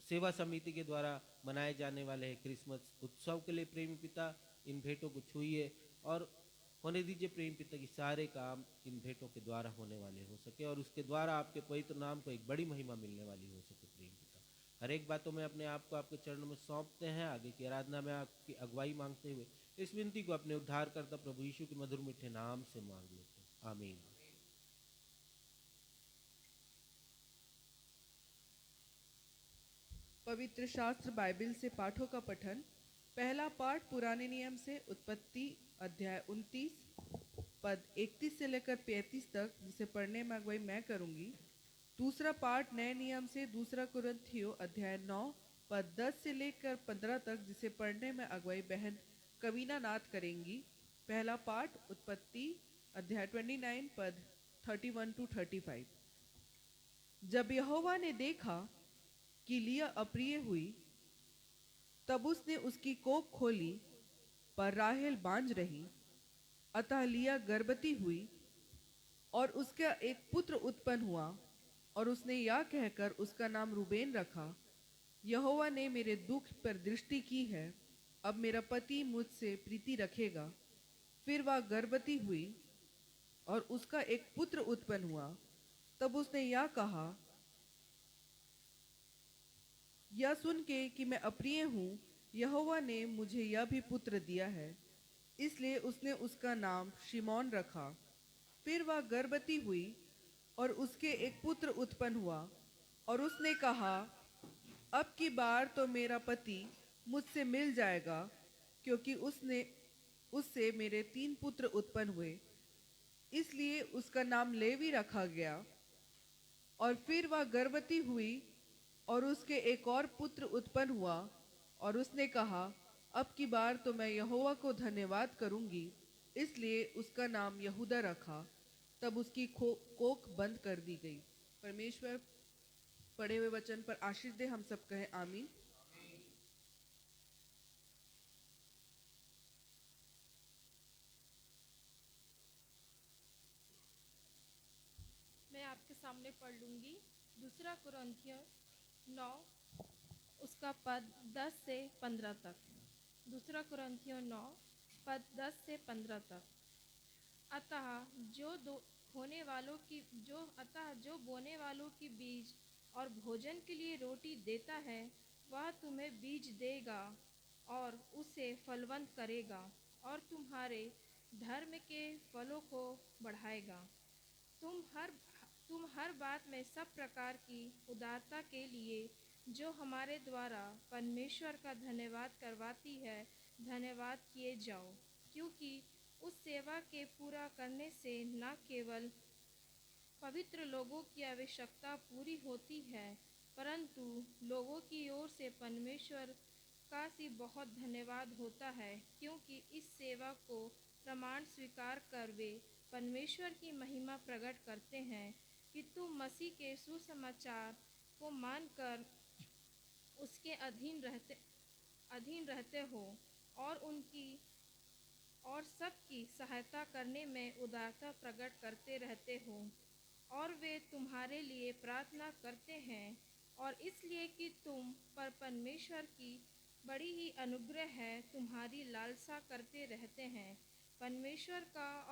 सेवा समिति के द्वारा मनाए जाने वाले क्रिसमस उत्सव के लिए प्रेमी पिता, इन भेंटों को छूइए और होने दीजिए प्रेम पिता की सारे काम इन भेंटों के द्वारा होने वाले हो सके और उसके द्वारा आपके पवित्र नाम को एक बड़ी महिमा मिलने वाली हो सके प्रेम पिता। हर एक बातों में अपने आप को आपके चरणों में सौंपते हैं, आगे की आराधना में आपकी अगुवाई मांगते हुए इस विनती को अपने उद्धारकर्ता प्रभु यीशु के मधुर मीठे नाम से मांग लेते हैं, आमीन। पवित्र शास्त्र बाइबल से पाठों का पठन। पहला पाठ पुराने नियम से उत्पत्ति अध्याय 29 पद 31 से लेकर 35 तक, जिसे पढ़ने में अगुवाई मैं करूंगी। दूसरा पाठ नए नियम से दूसरा कुरिन्थियों अध्याय 9 पद 10 से लेकर 15 तक, जिसे पढ़ने में अगुवाई बहन कवीना नाथ करेंगी। पहला पाठ उत्पत्ति अध्याय 29 पद 31 टू 35। जब यहोवा ने देखा कि लिया अप्रिय हुई, तब उसने उसकी कोख खोली, पर राहेल बांझ रही। अतः लिया गर्भवती हुई और उसका एक पुत्र उत्पन्न हुआ, और उसने यह कहकर उसका नाम रूबेन रखा, यहोवा ने मेरे दुख पर दृष्टि की है, अब मेरा पति मुझसे प्रीति रखेगा। फिर वह गर्भवती हुई और उसका एक पुत्र उत्पन्न हुआ। तब उसने यह कहा, यह सुन के कि मैं अप्रिय हूँ, यहोवा ने मुझे यह भी पुत्र दिया है। इसलिए उसने उसका नाम शिमोन रखा। फिर वह गर्भवती हुई और उसके एक पुत्र उत्पन्न हुआ, और उसने कहा, अब की बार तो मेरा पति मुझसे मिल जाएगा, क्योंकि उससे मेरे 3 पुत्र उत्पन्न हुए। इसलिए उसका नाम लेवी रखा गया। और फिर वह गर्भवती हुई और उसके एक और पुत्र उत्पन्न हुआ, और उसने कहा, अब की बार तो मैं यहोवा को धन्यवाद करूंगी। इसलिए उसका नाम यहूदा रखा। तब उसकी कोख बंद कर दी गई। परमेश्वर पढ़े हुए वचन पर आशीष दे, हम सब कहें आमीन। मैं आपके सामने पढ़ लूंगी। दूसरा कुरिन्थियों 9 उसका पद 10 से 15 तक। दूसरा कुरिन्थियों 9 पद 10 से 15 तक। अतः जो बोने वालों की बीज और भोजन के लिए रोटी देता है, वह तुम्हें बीज देगा और उसे फलवंत करेगा और तुम्हारे धर्म के फलों को बढ़ाएगा। तुम हर बात में सब प्रकार की उदारता के लिए जो हमारे द्वारा परमेश्वर का धन्यवाद करवाती है, धन्यवाद किए जाओ, क्योंकि उस सेवा के पूरा करने से न केवल पवित्र लोगों की आवश्यकता पूरी होती है, परंतु लोगों की ओर से परमेश्वर का भी बहुत धन्यवाद होता है, क्योंकि इस सेवा को प्रमाण स्वीकार कर वे परमेश्वर की महिमा प्रकट करते हैं कि तुम मसीह के सुसमाचार को मानकर उसके अधीन रहते हो और सबकी सहायता करने में उदारता प्रकट करते रहते हो, और वे तुम्हारे लिए प्रार्थना करते हैं, और इसलिए कि तुम पर परमेश्वर की बड़ी ही अनुग्रह है, तुम्हारी लालसा करते रहते हैं। परमेश्वर का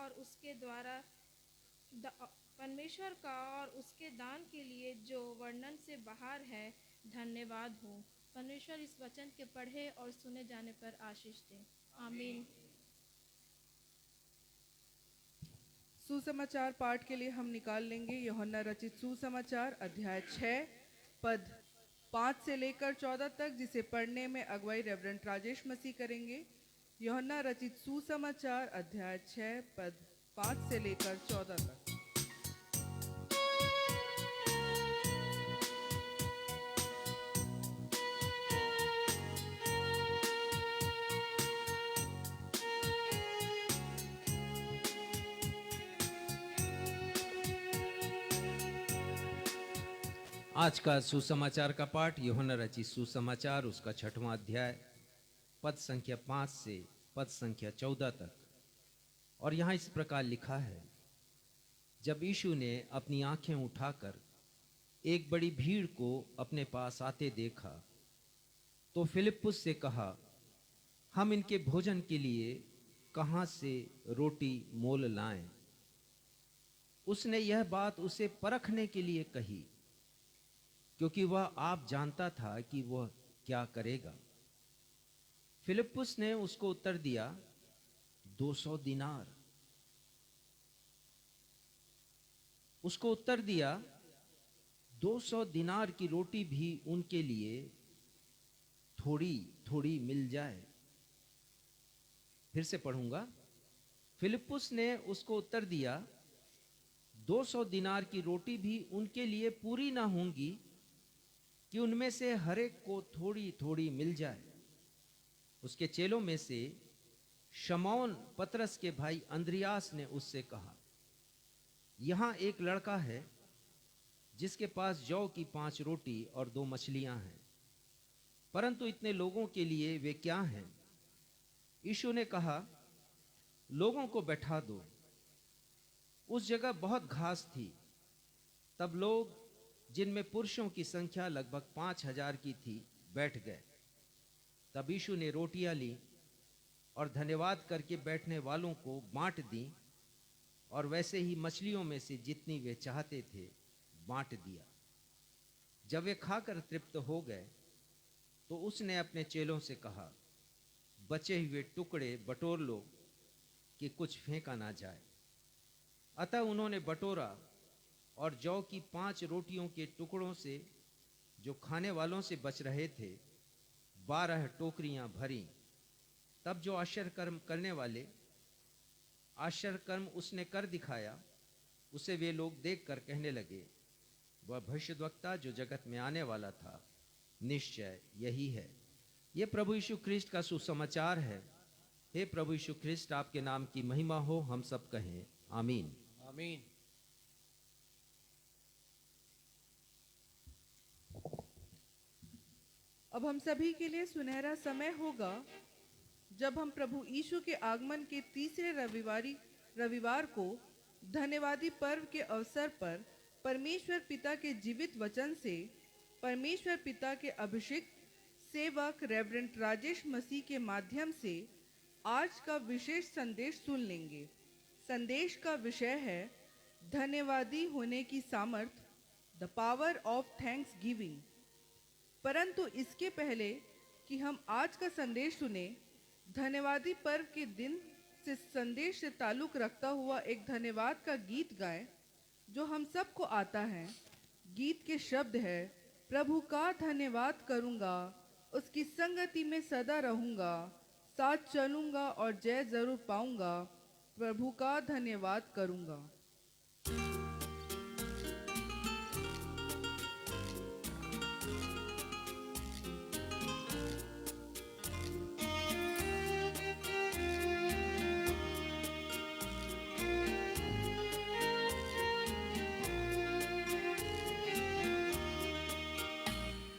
और उसके दान के लिए जो वर्णन से बाहर है, धन्यवाद हो। परमेश्वर इस वचन के पढ़े और सुने जाने पर आशीष दे, आमीन। सुसमाचार पाठ के लिए हम निकाल लेंगे यूहन्ना रचित सुसमाचार अध्याय 6 पद 5 से लेकर 14 तक, जिसे पढ़ने में अगुवाई रेवरेंड राजेश मसीह करेंगे। यूहन्ना रचित सुसमाचार अध्याय 6 पद 5 से लेकर 14 तक। आज का सुसमाचार का पाठ यूहन्ना रचित सुसमाचार उसका 6वां अध्याय पद संख्या 5 से पद संख्या 14 तक। और यहाँ इस प्रकार लिखा है, जब यीशु ने अपनी आंखें उठाकर एक बड़ी भीड़ को अपने पास आते देखा तो फिलिप्पुस से कहा, हम इनके भोजन के लिए कहाँ से रोटी मोल लाएं। उसने यह बात उसे परखने के लिए कही, क्योंकि वह आप जानता था कि वह क्या करेगा। फिलिप्पुस ने उसको उत्तर दिया, 200 दिनार। उसको उत्तर दिया, 200 दिनार की रोटी भी उनके लिए थोड़ी थोड़ी मिल जाए। फिर से पढ़ूंगा। फिलिप्पुस ने उसको उत्तर दिया, 200 दिनार की रोटी भी उनके लिए पूरी ना होंगी कि उनमें से हर एक को थोड़ी थोड़ी मिल जाए। उसके चेलों में से शमौन पतरस के भाई अंद्रियास ने उससे कहा, यहाँ एक लड़का है जिसके पास जौ की 5 रोटी और 2 मछलियां हैं, परंतु इतने लोगों के लिए वे क्या हैं? यीशु ने कहा, लोगों को बैठा दो। उस जगह बहुत घास थी। तब लोग, जिनमें पुरुषों की संख्या लगभग 5000 की थी, बैठ गए। तब यीशु ने रोटियां ली और धन्यवाद करके बैठने वालों को बांट दी, और वैसे ही मछलियों में से जितनी वे चाहते थे बांट दिया। जब वे खाकर तृप्त हो गए तो उसने अपने चेलों से कहा, बचे हुए टुकड़े बटोर लो कि कुछ फेंका ना जाए। अतः उन्होंने बटोरा और जौ की 5 रोटियों के टुकड़ों से जो खाने वालों से बच रहे थे 12 टोकरियां भरी। तब जो आश्चर्यकर्म करने वाले आश्चर्यकर्म उसने कर दिखाया, उसे वे लोग देखकर कहने लगे, वह भविष्यद्वक्ता जो जगत में आने वाला था निश्चय यही है। यह प्रभु यीशु ख्रिस्ट का सुसमाचार है। हे प्रभु यीशु ख्रिस्ट, आपके नाम की महिमा हो, हम सब कहें आमीन। आमीन। अब हम सभी के लिए सुनहरा समय होगा जब हम प्रभु यीशु के आगमन के तीसरे रविवार को धन्यवादी पर्व के अवसर पर परमेश्वर पिता के जीवित वचन से परमेश्वर पिता के अभिषिक्त सेवक रेवरेंड राजेश मसीह के माध्यम से आज का विशेष संदेश सुन लेंगे। संदेश का विषय है धन्यवादी होने की सामर्थ, the power of thanks giving. परंतु इसके पहले कि हम आज का संदेश सुने, धन्यवादी पर्व के दिन से संदेश से ताल्लुक रखता हुआ एक धन्यवाद का गीत गाएं जो हम सबको आता है। गीत के शब्द है, प्रभु का धन्यवाद करूंगा, उसकी संगति में सदा रहूंगा, साथ चलूंगा और जय जरूर पाऊंगा, प्रभु का धन्यवाद करूंगा।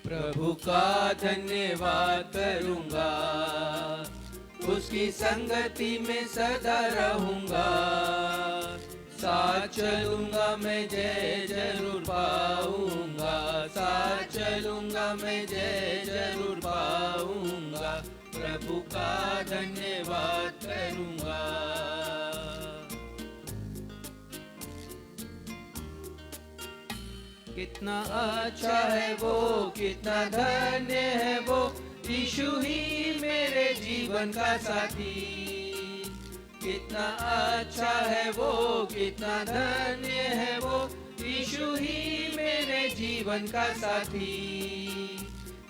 प्रभु का धन्यवाद करूंगा, उसकी संगति में सदा रहूंगा, साथ चलूंगा मैं जय जरूर पाऊंगा, साथ चलूंगा मैं जय जरूर पाऊंगा, प्रभु का धन्यवाद करूंगा। कितना अच्छा है वो, कितना धन्य है वो, यीशु ही मेरे जीवन का साथी। कितना अच्छा है वो, कितना धन्य है वो, यीशु ही मेरे जीवन का साथी।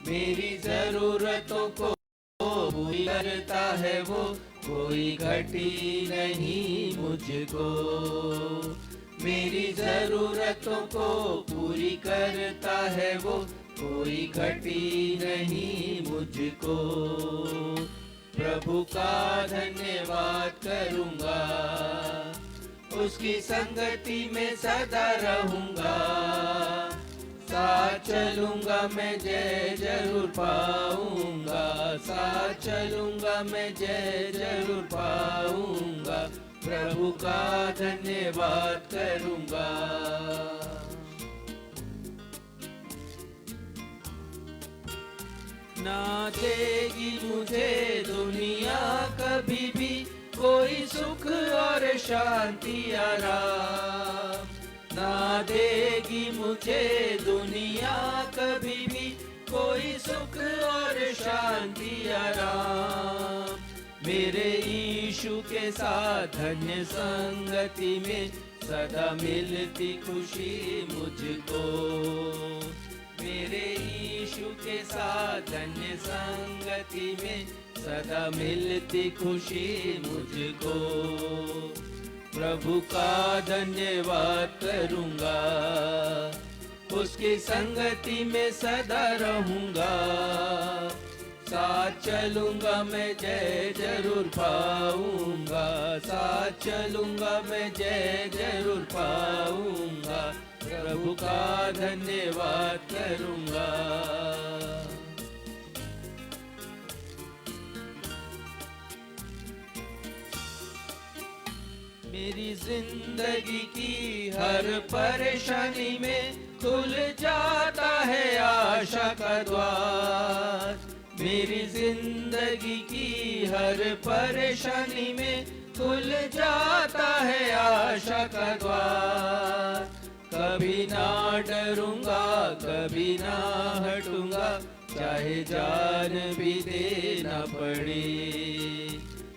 मेरी जरूरतों को पूरी करता है वो, कोई घटी नहीं मुझको। मेरी जरूरतों को पूरी करता है वो, कोई घटी नहीं मुझको। प्रभु का धन्यवाद करूंगा, उसकी संगति में सदा रहूंगा। साथ चलूंगा मैं जय जरूर पाऊंगा, साथ चलूंगा मैं जय जरूर पाऊंगा। प्रभु का धन्यवाद करूंगा। ना देगी मुझे दुनिया कभी भी कोई सुख और शांति आराम। ना देगी मुझे दुनिया कभी भी कोई सुख और शांति आराम। मेरे यीशु के साथ धन्य संगति में सदा मिलती खुशी मुझको। मेरे यीशु के साथ धन्य संगति में सदा मिलती खुशी मुझको। प्रभु का धन्यवाद करूंगा, उसकी संगति में सदा रहूंगा। साथ चलूंगा मैं जय जरूर पाऊंगा, साथ चलूंगा मैं जय जरूर पाऊंगा। प्रभु का धन्यवाद करूंगा। मेरी जिंदगी की हर परेशानी में खुल जाता है आशा का द्वार। मेरी जिंदगी की हर परेशानी में खुल जाता है आशा का द्वार। कभी ना डरूंगा, कभी ना हटूंगा, चाहे जान भी देना पड़े।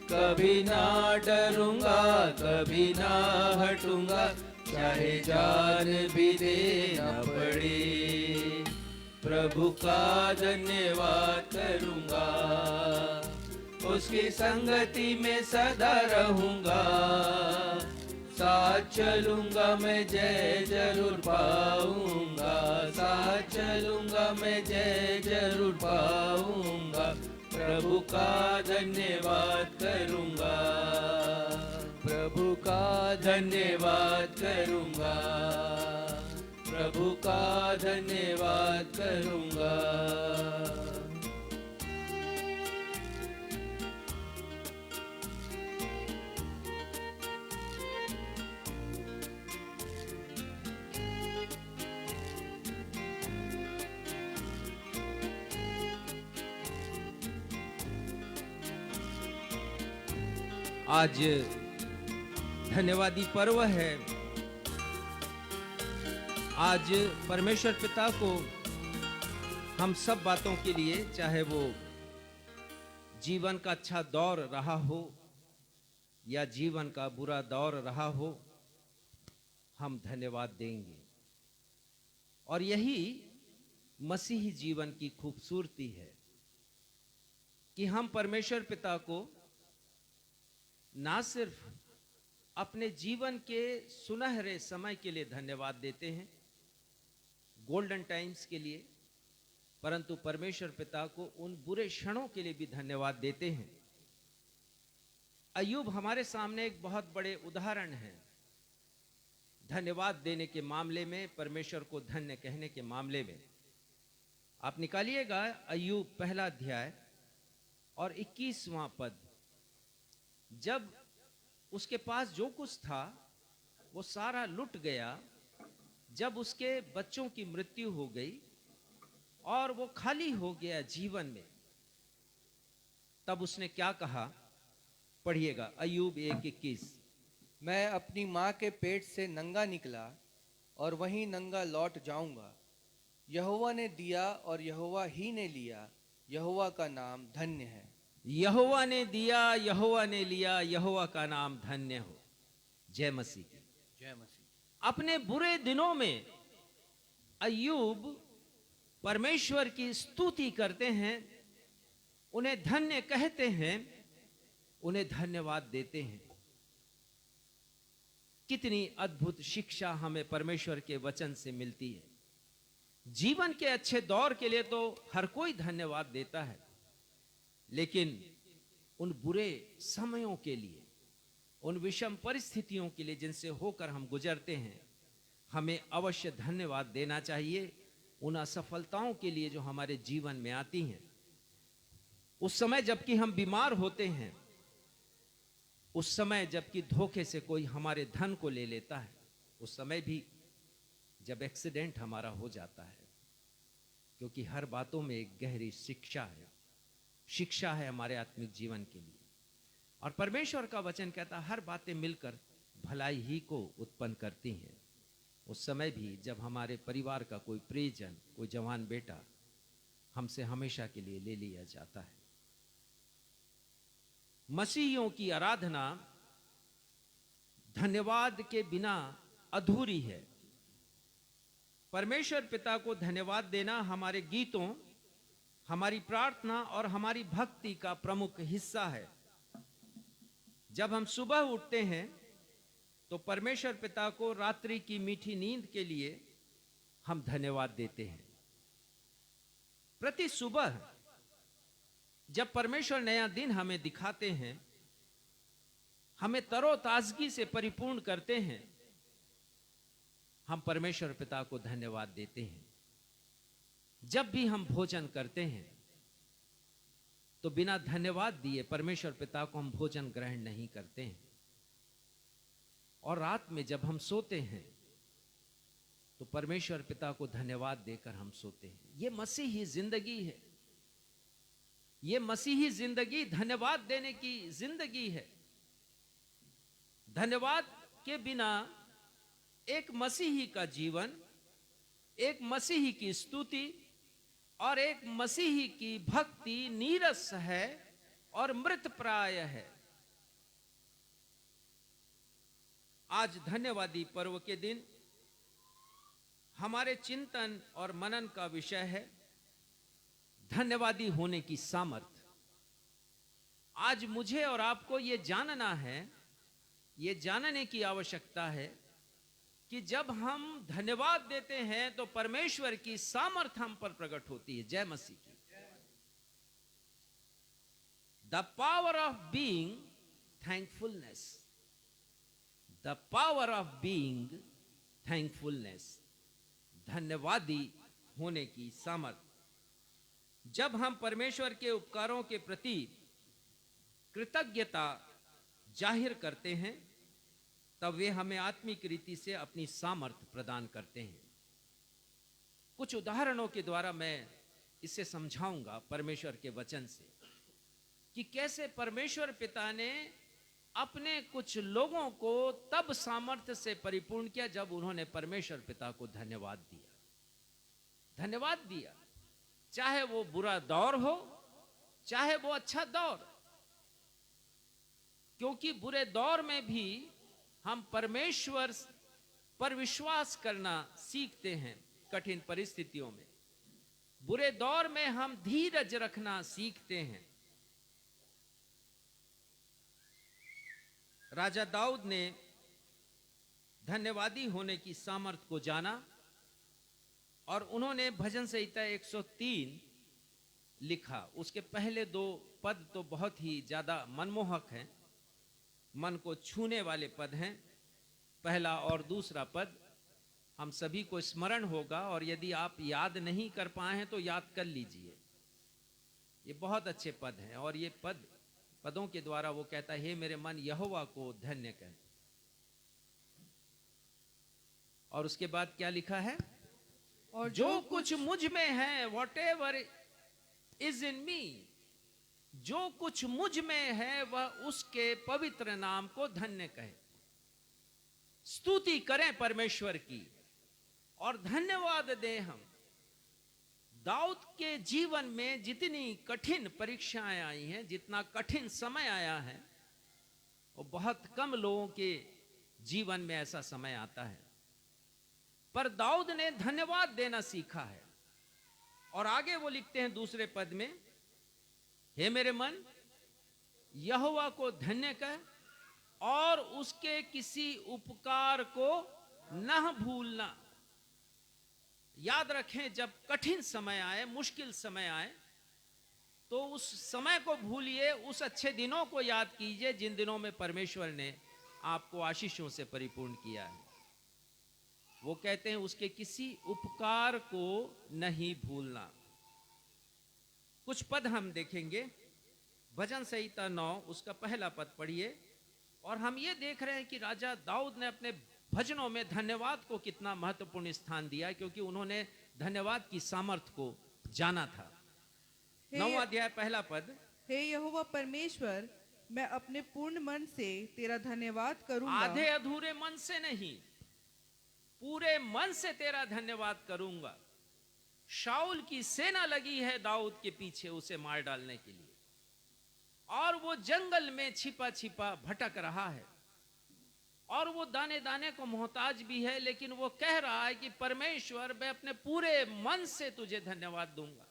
कभी ना डरूंगा, कभी ना हटूंगा, चाहे जान भी देना पड़े। प्रभु का धन्यवाद करूंगा, उसकी संगति में सदा रहूंगा। साथ चलूंगा मैं जय जरूर पाऊंगा, साथ चलूंगा मैं जय जरूर पाऊंगा। प्रभु का धन्यवाद करूंगा, प्रभु का धन्यवाद करूंगा, प्रभु का धन्यवाद करूंगा। आज धन्यवादी पर्व है। आज परमेश्वर पिता को हम सब बातों के लिए, चाहे वो जीवन का अच्छा दौर रहा हो या जीवन का बुरा दौर रहा हो, हम धन्यवाद देंगे। और यही मसीही जीवन की खूबसूरती है कि हम परमेश्वर पिता को ना सिर्फ अपने जीवन के सुनहरे समय के लिए धन्यवाद देते हैं, गोल्डन टाइम्स के लिए, परंतु परमेश्वर पिता को उन बुरे क्षणों के लिए भी धन्यवाद देते हैं। अय्यूब हमारे सामने एक बहुत बड़े उदाहरण है धन्यवाद देने के मामले में, परमेश्वर को धन्य कहने के मामले में। आप निकालिएगा अय्यूब पहला अध्याय और 21वां पद। जब उसके पास जो कुछ था वो सारा लुट गया, जब उसके बच्चों की मृत्यु हो गई और वो खाली हो गया जीवन में, तब उसने क्या कहा? पढ़िएगा अय्यूब 1:21। मैं अपनी माँ के पेट से नंगा निकला और वहीं नंगा लौट जाऊंगा। यहोवा ने दिया और यहोवा ही ने लिया, यहोवा का नाम धन्य है। यहोवा ने दिया, यहोवा ने लिया, यहोवा का नाम धन्य हो। जय मसीह की। जय मसीह। अपने बुरे दिनों में अय्यूब परमेश्वर की स्तुति करते हैं, उन्हें धन्य कहते हैं, उन्हें धन्यवाद देते हैं। कितनी अद्भुत शिक्षा हमें परमेश्वर के वचन से मिलती है। जीवन के अच्छे दौर के लिए तो हर कोई धन्यवाद देता है, लेकिन उन बुरे समयों के लिए, उन विषम परिस्थितियों के लिए जिनसे होकर हम गुजरते हैं, हमें अवश्य धन्यवाद देना चाहिए। उन असफलताओं के लिए जो हमारे जीवन में आती हैं, उस समय जबकि हम बीमार होते हैं, उस समय जबकि धोखे से कोई हमारे धन को ले लेता है, उस समय भी जब एक्सीडेंट हमारा हो जाता है, क्योंकि हर बातों में एक गहरी शिक्षा है। शिक्षा है हमारे आत्मिक जीवन के लिए। और परमेश्वर का वचन कहता है हर बातें मिलकर भलाई ही को उत्पन्न करती हैं। उस समय भी जब हमारे परिवार का कोई प्रियजन, कोई जवान बेटा हमसे हमेशा के लिए ले लिया जाता है। मसीहियों की आराधना धन्यवाद के बिना अधूरी है। परमेश्वर पिता को धन्यवाद देना हमारे गीतों, हमारी प्रार्थना और हमारी भक्ति का प्रमुख हिस्सा है। जब हम सुबह उठते हैं तो परमेश्वर पिता को रात्रि की मीठी नींद के लिए हम धन्यवाद देते हैं। प्रति सुबह जब परमेश्वर नया दिन हमें दिखाते हैं, हमें तरोताजगी से परिपूर्ण करते हैं, हम परमेश्वर पिता को धन्यवाद देते हैं। जब भी हम भोजन करते हैं तो बिना धन्यवाद दिए परमेश्वर पिता को हम भोजन ग्रहण नहीं करते हैं। और रात में जब हम सोते हैं तो परमेश्वर पिता को धन्यवाद देकर हम सोते हैं। यह मसीही जिंदगी है। यह मसीही जिंदगी धन्यवाद देने की जिंदगी है। धन्यवाद के बिना एक मसीही का जीवन, एक मसीही की स्तुति और एक मसीही की भक्ति नीरस है और मृतप्राय है। आज धन्यवादी पर्व के दिन हमारे चिंतन और मनन का विषय है धन्यवादी होने की सामर्थ। आज मुझे और आपको यह जानना है, यह जानने की आवश्यकता है कि जब हम धन्यवाद देते हैं तो परमेश्वर की सामर्थ हम पर प्रकट होती है। जय मसीह की। The power of being thankfulness. The power of being thankfulness. धन्यवादी होने की सामर्थ। जब हम परमेश्वर के उपकारों के प्रति कृतज्ञता जाहिर करते हैं तब वे हमें आत्मिक रीति से अपनी सामर्थ प्रदान करते हैं। कुछ उदाहरणों के द्वारा मैं इसे समझाऊंगा परमेश्वर के वचन से कि कैसे परमेश्वर पिता ने अपने कुछ लोगों को तब सामर्थ्य से परिपूर्ण किया जब उन्होंने परमेश्वर पिता को धन्यवाद दिया। धन्यवाद दिया, चाहे वो बुरा दौर हो, चाहे वो अच्छा दौर। क्योंकि बुरे दौर में भी हम परमेश्वर पर विश्वास करना सीखते हैं। कठिन परिस्थितियों में, बुरे दौर में हम धीरज रखना सीखते हैं। राजा दाऊद ने धन्यवादी होने की सामर्थ को जाना और उन्होंने भजन संहिता 103 लिखा। उसके पहले 2 पद तो बहुत ही ज्यादा मनमोहक हैं, मन को छूने वाले पद हैं। पहला और दूसरा पद हम सभी को स्मरण होगा, और यदि आप याद नहीं कर पाए हैं तो याद कर लीजिए। ये बहुत अच्छे पद हैं और ये पदों के द्वारा वो कहता है, हे मेरे मन यहोवा को धन्य कह। और उसके बाद क्या लिखा है? और जो कुछ मुझ में है, वॉट एवर इज इन मी, जो कुछ मुझ में है वह उसके पवित्र नाम को धन्य कहे। स्तुति करें परमेश्वर की और धन्यवाद दें हम। दाऊद के जीवन में जितनी कठिन परीक्षाएं आई हैं, जितना कठिन समय आया है, वो बहुत कम लोगों के जीवन में ऐसा समय आता है। पर दाऊद ने धन्यवाद देना सीखा है। और आगे वो लिखते हैं दूसरे पद में, हे मेरे मन, यहोवा को धन्य कह और उसके किसी उपकार को न भूलना। याद रखें, जब कठिन समय आए, मुश्किल समय आए, तो उस समय को भूलिए, उस अच्छे दिनों को याद कीजिए जिन दिनों में परमेश्वर ने आपको आशीषों से परिपूर्ण किया है। वो कहते हैं उसके किसी उपकार को नहीं भूलना। कुछ पद हम देखेंगे। भजन संहिता 9 उसका पहला पद पढ़िए। और हम ये देख रहे हैं कि राजा दाऊद ने अपने भजनों में धन्यवाद को कितना महत्वपूर्ण स्थान दिया, क्योंकि उन्होंने धन्यवाद की सामर्थ्य को जाना था। 9वां अध्याय पहला पद, हे यहोवा परमेश्वर, मैं अपने पूर्ण मन से तेरा धन्यवाद करूंगा। आधे अधूरे मन से नहीं, पूरे मन से तेरा धन्यवाद करूंगा। शाऊल की सेना लगी है दाऊद के पीछे उसे मार डालने के लिए, और वो जंगल में छिपा छिपा भटक रहा है, और वो दाने दाने को मोहताज भी है, लेकिन वो कह रहा है कि परमेश्वर, मैं अपने पूरे मन से तुझे धन्यवाद दूंगा।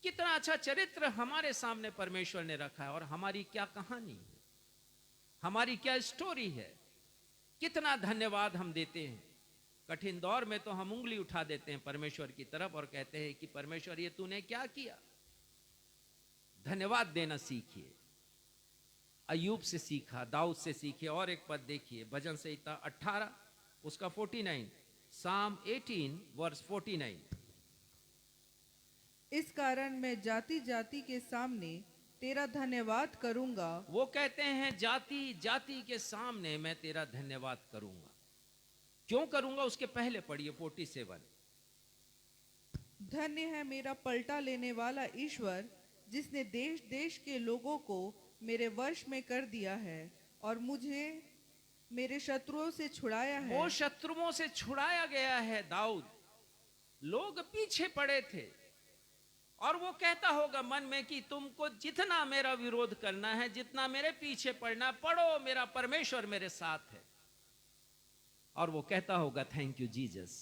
कितना अच्छा चरित्र हमारे सामने परमेश्वर ने रखा है, और हमारी क्या कहानी है, हमारी क्या स्टोरी है। कितना धन्यवाद हम देते हैं। कठिन दौर में तो हम उंगली उठा देते हैं परमेश्वर की तरफ और कहते हैं कि परमेश्वर, ये तूने क्या किया। धन्यवाद देना सीखिए। अय्यूब से सीखा, दाऊद से सीखिए। और एक पद देखिए, भजन संहिता 18 उसका 49, साम 18 वर्स 49। इस कारण मैं जाति जाति के सामने तेरा धन्यवाद करूंगा। वो कहते हैं जाति जाति के सामने मैं तेरा धन्यवाद करूंगा। क्यों करूंगा, उसके पहले पढ़िए 47। धन्य है मेरा पलटा लेने वाला ईश्वर, जिसने देश देश के लोगों को मेरे वश में कर दिया है और मुझे मेरे शत्रुओं से छुड़ाया है। वो शत्रुओं से छुड़ाया गया है दाऊद। लोग पीछे पड़े थे, और वो कहता होगा मन में कि तुमको जितना मेरा विरोध करना है, जितना मेरे पीछे पड़ना, पड़ो, मेरा परमेश्वर मेरे साथ है। और वो कहता होगा, thank you Jesus,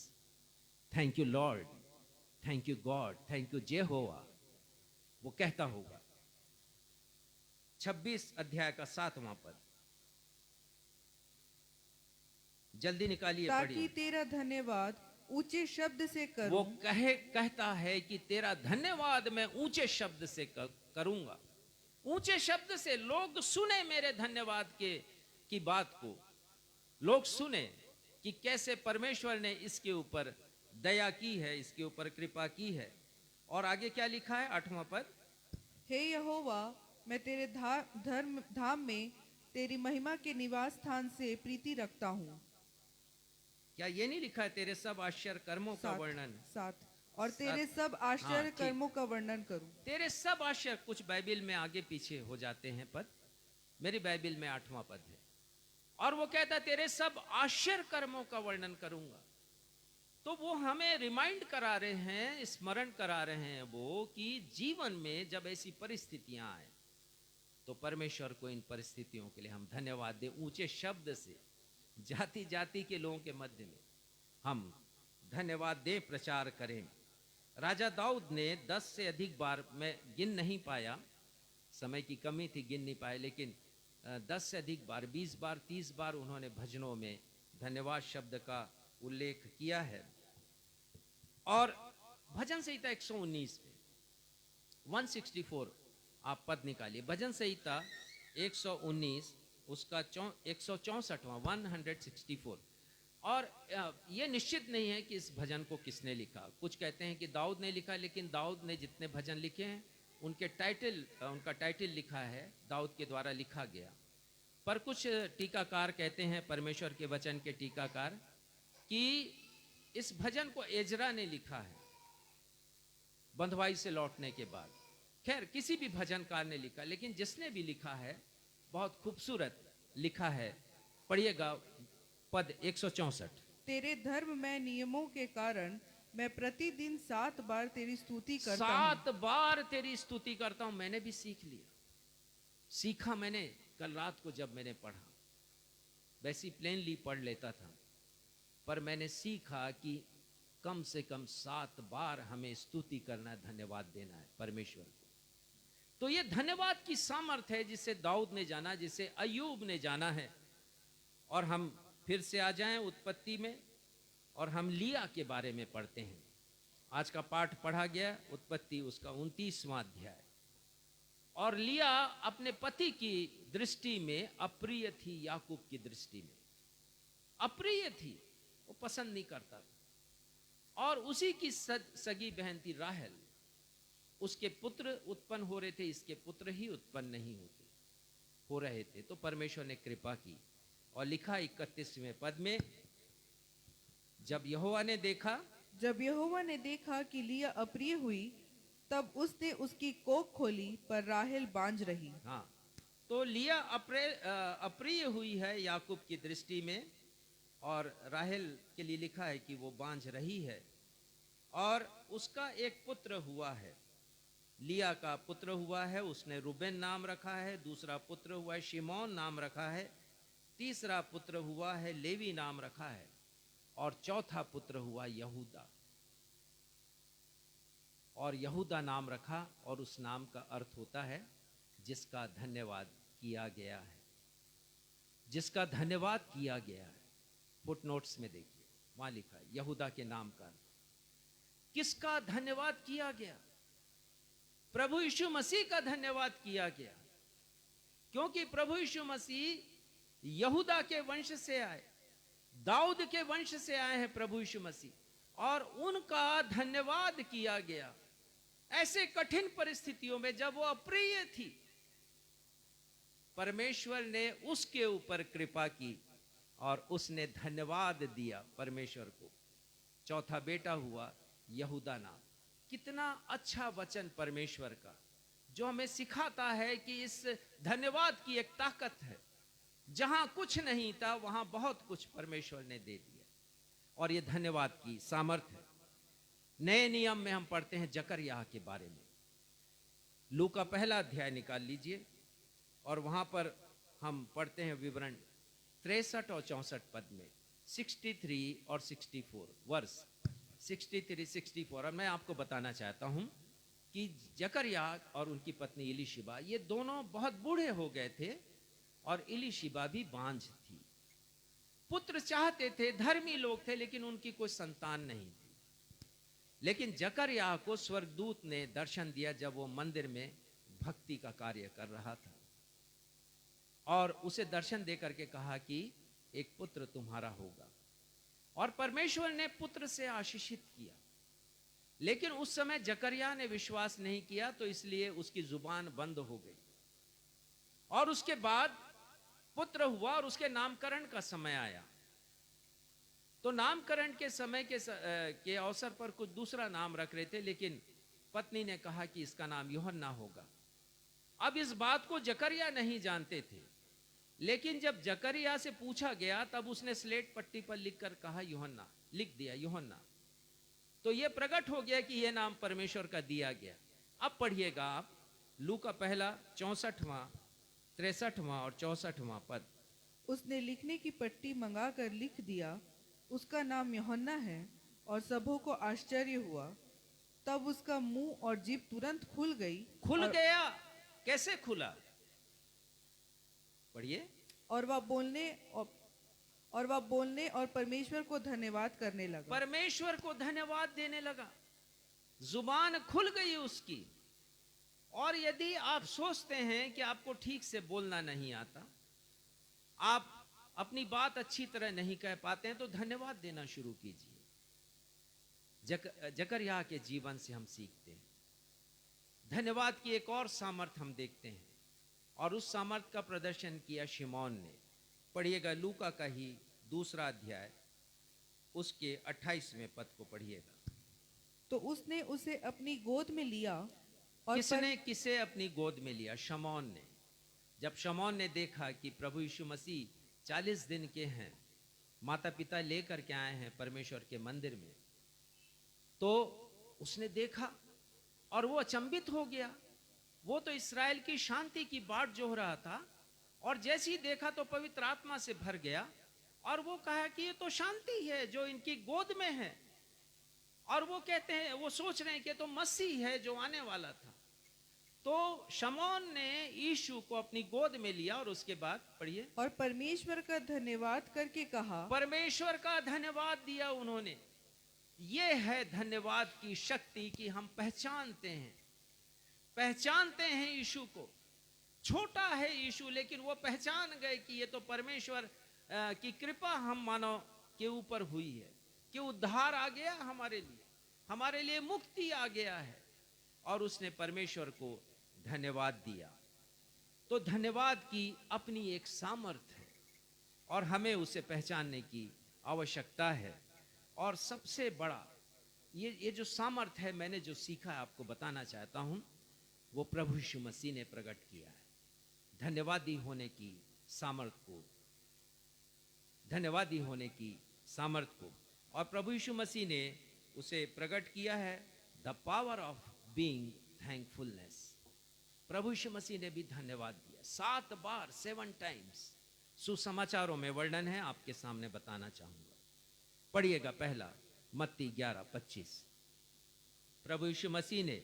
thank you Lord, thank you God, thank you जेहोवा। वो कहता होगा। 26 अध्याय का 7वां पद, जल्दी निकालिए, ताकि पढ़िए। तेरा धन्यवाद ऊंचे शब्द से वो करूं। कहता है कि तेरा धन्यवाद मैं ऊंचे शब्द से करूंगा। ऊंचे शब्द से लोग सुने मेरे धन्यवाद की बात को। लोग सुने कि कैसे परमेश्वर ने इसके ऊपर दया की है, इसके ऊपर कृपा की है। और आगे क्या लिखा है 8वां पद, हे यहोवा, मैं तेरे धर्म धाम में तेरी महिमा के निवास स्थान से प्रीति रखता हूँ। क्या ये नहीं लिखा है तेरे सब आश्चर्य कर्मों का वर्णन? 7 और तेरे सब आश्चर्य ठीक। कर्मों का वर्णन करूं। तेरे सब आश्चर्य, कुछ बाइबिल में आगे पीछे हो जाते हैं पद, मेरी बाइबिल में 8वां पद है। और वो कहता तेरे सब आश्चर्य कर्मों का वर्णन करूंगा। तो वो हमें रिमाइंड करा रहे हैं, स्मरण करा रहे हैं वो, कि जीवन में जब ऐसी परिस्थितियां आए तो परमेश्वर को इन परिस्थितियों के लिए हम धन्यवाद दें। ऊंचे शब्द से जाति जाति के लोगों के मध्य में हम धन्यवाद दें, प्रचार करें। राजा दाऊद ने 10 से अधिक बार, मैं गिन नहीं पाया, समय की कमी थी, गिन नहीं पाए, लेकिन 10 से अधिक बार, 20 बार, 30 बार उन्होंने भजनों में धन्यवाद शब्द का उल्लेख किया है। और भजन संहिता 119 में 164 आप पद निकालिए। भजन संहिता 119 उसका 164वां 164। और ये निश्चित नहीं है कि इस भजन को किसने लिखा। कुछ कहते हैं कि दाऊद ने लिखा, लेकिन दाऊद ने जितने भजन लिखे हैं उनका टाइटल लिखा है दाऊद के द्वारा लिखा गया। पर कुछ टीकाकार कहते हैं, परमेश्वर के वचन के टीकाकार, कि इस भजन को एजरा ने लिखा है बंधुआई से लौटने के बाद। खैर, किसी भी भजनकार ने लिखा, लेकिन जिसने भी लिखा है बहुत खूबसूरत लिखा है। पढ़िएगा पद 164। तेरे धर्ममय नियमों के कारण मैं प्रतिदिन 7 बार तेरी स्तुति करता हूँ। 7 बार तेरी स्तुति करता हूं। मैंने भी सीख लिया, सीखा मैंने कल रात को जब मैंने पढ़ा। वैसी प्लेनली पढ़ लेता था, पर मैंने सीखा कि कम से कम 7 बार हमें स्तुति करना है, धन्यवाद देना है परमेश्वर को। तो ये धन्यवाद की सामर्थ्य है जिसे दाऊद ने जाना, जिसे अय्यूब ने जाना है। और हम फिर से आ जाएं उत्पत्ति में और हम लिया के बारे में पढ़ते हैं। आज का पाठ पढ़ा गया उत्पत्ति उसका 29वां अध्याय। और लिया अपने पति की दृष्टि में अप्रिय थी, याकूब की दृष्टि में अप्रिय थी, वो पसंद नहीं करता था। और उसी की सगी बहन थी राहेल, उसके पुत्र उत्पन्न हो रहे थे, इसके पुत्र ही उत्पन्न नहीं हो रहे थे। तो परमेश्वर ने कृपा की और लिखा 31वें पद में, जब यहोवा ने देखा कि लिया अप्रिय हुई, तब उसने उसकी कोख खोली, पर राहेल बांझ रही। हाँ, तो लिया अप्रिय हुई है याकूब की दृष्टि में, और राहेल के लिए लिखा है कि वो बांझ रही है। और उसका एक पुत्र हुआ है, लिया का पुत्र हुआ है, उसने रूबेन नाम रखा है। दूसरा पुत्र हुआ है शिमोन नाम रखा है। तीसरा पुत्र हुआ है लेवी नाम रखा है। और चौथा पुत्र हुआ यहूदा, और यहूदा नाम रखा। और उस नाम का अर्थ होता है जिसका धन्यवाद किया गया है, जिसका धन्यवाद किया गया है। फुटनोट्स में देखिए, वहां लिखा है यहूदा के नाम का अर्थ, किसका धन्यवाद किया गया? प्रभु यीशु मसीह का धन्यवाद किया गया, क्योंकि प्रभु यीशु मसीह यहूदा के वंश से आए, दाऊद के वंश से आए हैं प्रभु यीशु मसीह, और उनका धन्यवाद किया गया ऐसे कठिन परिस्थितियों में जब वो अप्रिय थी। परमेश्वर ने उसके ऊपर कृपा की और उसने धन्यवाद दिया परमेश्वर को। चौथा बेटा हुआ यहूदा नाम। कितना अच्छा वचन परमेश्वर का, जो हमें सिखाता है कि इस धन्यवाद की एक ताकत है। जहां कुछ नहीं था वहां बहुत कुछ परमेश्वर ने दे दिया, और यह धन्यवाद की सामर्थ्य है। नए नियम में हम पढ़ते हैं जकरयाह के बारे में। लू का पहला अध्याय निकाल लीजिए, और वहां पर हम पढ़ते हैं विवरण 63 और 64 पद में, 63 और 64 वर्ष 63-64। और मैं आपको बताना चाहता हूं कि जकरयाह और उनकी पत्नी इलीशिबा, ये दोनों बहुत बूढ़े हो गए थे, और इलीशिबा भी बांझ थी। पुत्र चाहते थे, धर्मी लोग थे, लेकिन उनकी कोई संतान नहीं थी। लेकिन जकरयाह को स्वर्गदूत ने दर्शन दिया जब वो मंदिर में भक्ति का कार्य कर रहा था, और उसे दर्शन देकर के कहा कि एक पुत्र तुम्हारा होगा। और परमेश्वर ने पुत्र से आशीषित किया। लेकिन उस समय जकरयाह ने विश्वास नहीं किया, तो इसलिए उसकी जुबान बंद हो गई। और उसके बाद पुत्र हुआ और उसके नामकरण का समय आया। तो नामकरण के समय के अवसर पर कुछ दूसरा नाम रख रहे थे, लेकिन पत्नी ने कहा कि इसका नाम यूहन्ना होगा। अब इस बात को जकरयाह नहीं जानते थे, लेकिन जब जकरयाह से पूछा गया तब उसने स्लेट पट्टी पर लिखकर कहा यूहन्ना, लिख दिया यूहन्ना। तो यह प्रकट हो गया कि यह नाम परमेश्वर का दिया गया। अब पढ़िएगा आप लू का पहला 64वां, 63वां और 64वां पद। उसने लिखने की पट्टी मंगाकर लिख दिया, उसका नाम यूहन्ना है, और सबों को आश्चर्य हुआ। तब उसका मुंह और जीभ तुरंत खुल गया। कैसे खुला? पढ़िए। और वह बोलने और परमेश्वर को धन्यवाद करने लगा। परमेश्वर को धन्यवाद देने लगा, जुबान खुल गई उसकी। और यदि आप सोचते हैं कि आपको ठीक से बोलना नहीं आता, आप अपनी बात अच्छी तरह नहीं कह पाते हैं, तो धन्यवाद देना शुरू कीजिए। जकरयाह के जीवन से हम सीखते हैं धन्यवाद की एक और सामर्थ्य हम देखते हैं, और उस सामर्थ्य का प्रदर्शन किया शिमोन ने। पढ़िएगा लूका का ही दूसरा अध्याय, उसके 28वें पद को पढ़िएगा। तो उसने उसे अपनी गोद में लिया। और किसे अपनी गोद में लिया? शमौन ने। जब शमौन ने देखा कि प्रभु यीशु मसीह 40 दिन के हैं, माता पिता लेकर के आए हैं परमेश्वर के मंदिर में, तो उसने देखा और वो अचंभित हो गया। वो तो इस्राएल की शांति की बाट जोह रहा था, और जैसे ही देखा तो पवित्र आत्मा से भर गया और वो कहा कि ये तो शांति है जो इनकी गोद में है। और वो कहते हैं, वो सोच रहे हैं कि तो मसीह है जो आने वाला था। तो शमौन ने यीशु को अपनी गोद में लिया और उसके बाद पढ़िए, और परमेश्वर का धन्यवाद करके कहा, परमेश्वर का धन्यवाद दिया उन्होंने। ये है धन्यवाद की शक्ति कि हम पहचानते हैं यीशु को। छोटा है यीशु, लेकिन वो पहचान गए कि ये तो परमेश्वर की कृपा हम मानव के ऊपर हुई है, कि उद्धार आ गया हमारे लिए मुक्ति आ गया है। और उसने परमेश्वर को धन्यवाद दिया। तो धन्यवाद की अपनी एक सामर्थ्य है और हमें उसे पहचानने की आवश्यकता है। और सबसे बड़ा ये जो सामर्थ्य है, मैंने जो सीखा है आपको बताना चाहता हूं, वो प्रभु यीशु मसीह ने प्रकट किया है। धन्यवादी होने की सामर्थ्य को, धन्यवादी होने की सामर्थ्य को, और प्रभु यीशु मसीह ने उसे प्रकट किया है। The power of being thankfulness. प्रभु यीशु मसीह ने भी धन्यवाद दिया 7 बार, 7 टाइम्स। सुसमाचारों में वर्णन है, आपके सामने बताना चाहूंगा। पढ़िएगा पहला मत्ती 11:25। प्रभु यीशु मसीह ने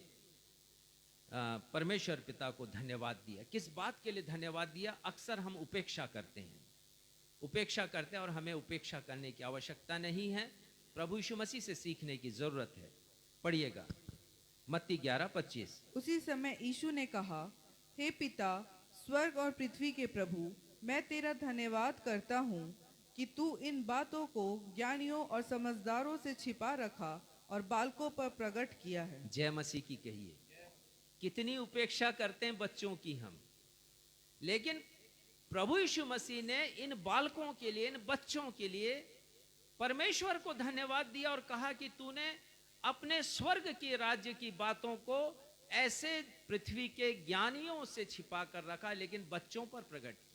परमेश्वर पिता को धन्यवाद दिया। किस बात के लिए धन्यवाद दिया? अक्सर हम उपेक्षा करते हैं और हमें उपेक्षा करने की आवश्यकता नहीं है। प्रभु यीशु मसीह से सीखने की जरूरत है। पढ़िएगा मत्ती 11:25। उसी समय यीशु ने कहा, हे पिता, स्वर्ग और पृथ्वी के प्रभु, मैं तेरा धन्यवाद करता हूँ कि तू इन बातों को ज्ञानियों और समझदारों से छिपा रखा और बालकों पर प्रकट किया है। जय मसीह की कहिए। कितनी उपेक्षा करते हैं बच्चों की हम, लेकिन प्रभु यीशु मसीह ने इन बालकों के लिए, इन बच्चों के लिए परमेश्वर को धन्यवाद दिया और कहा कि तूने अपने स्वर्ग के राज्य की बातों को ऐसे पृथ्वी के ज्ञानियों से छिपा कर रखा, लेकिन बच्चों पर प्रकट किया।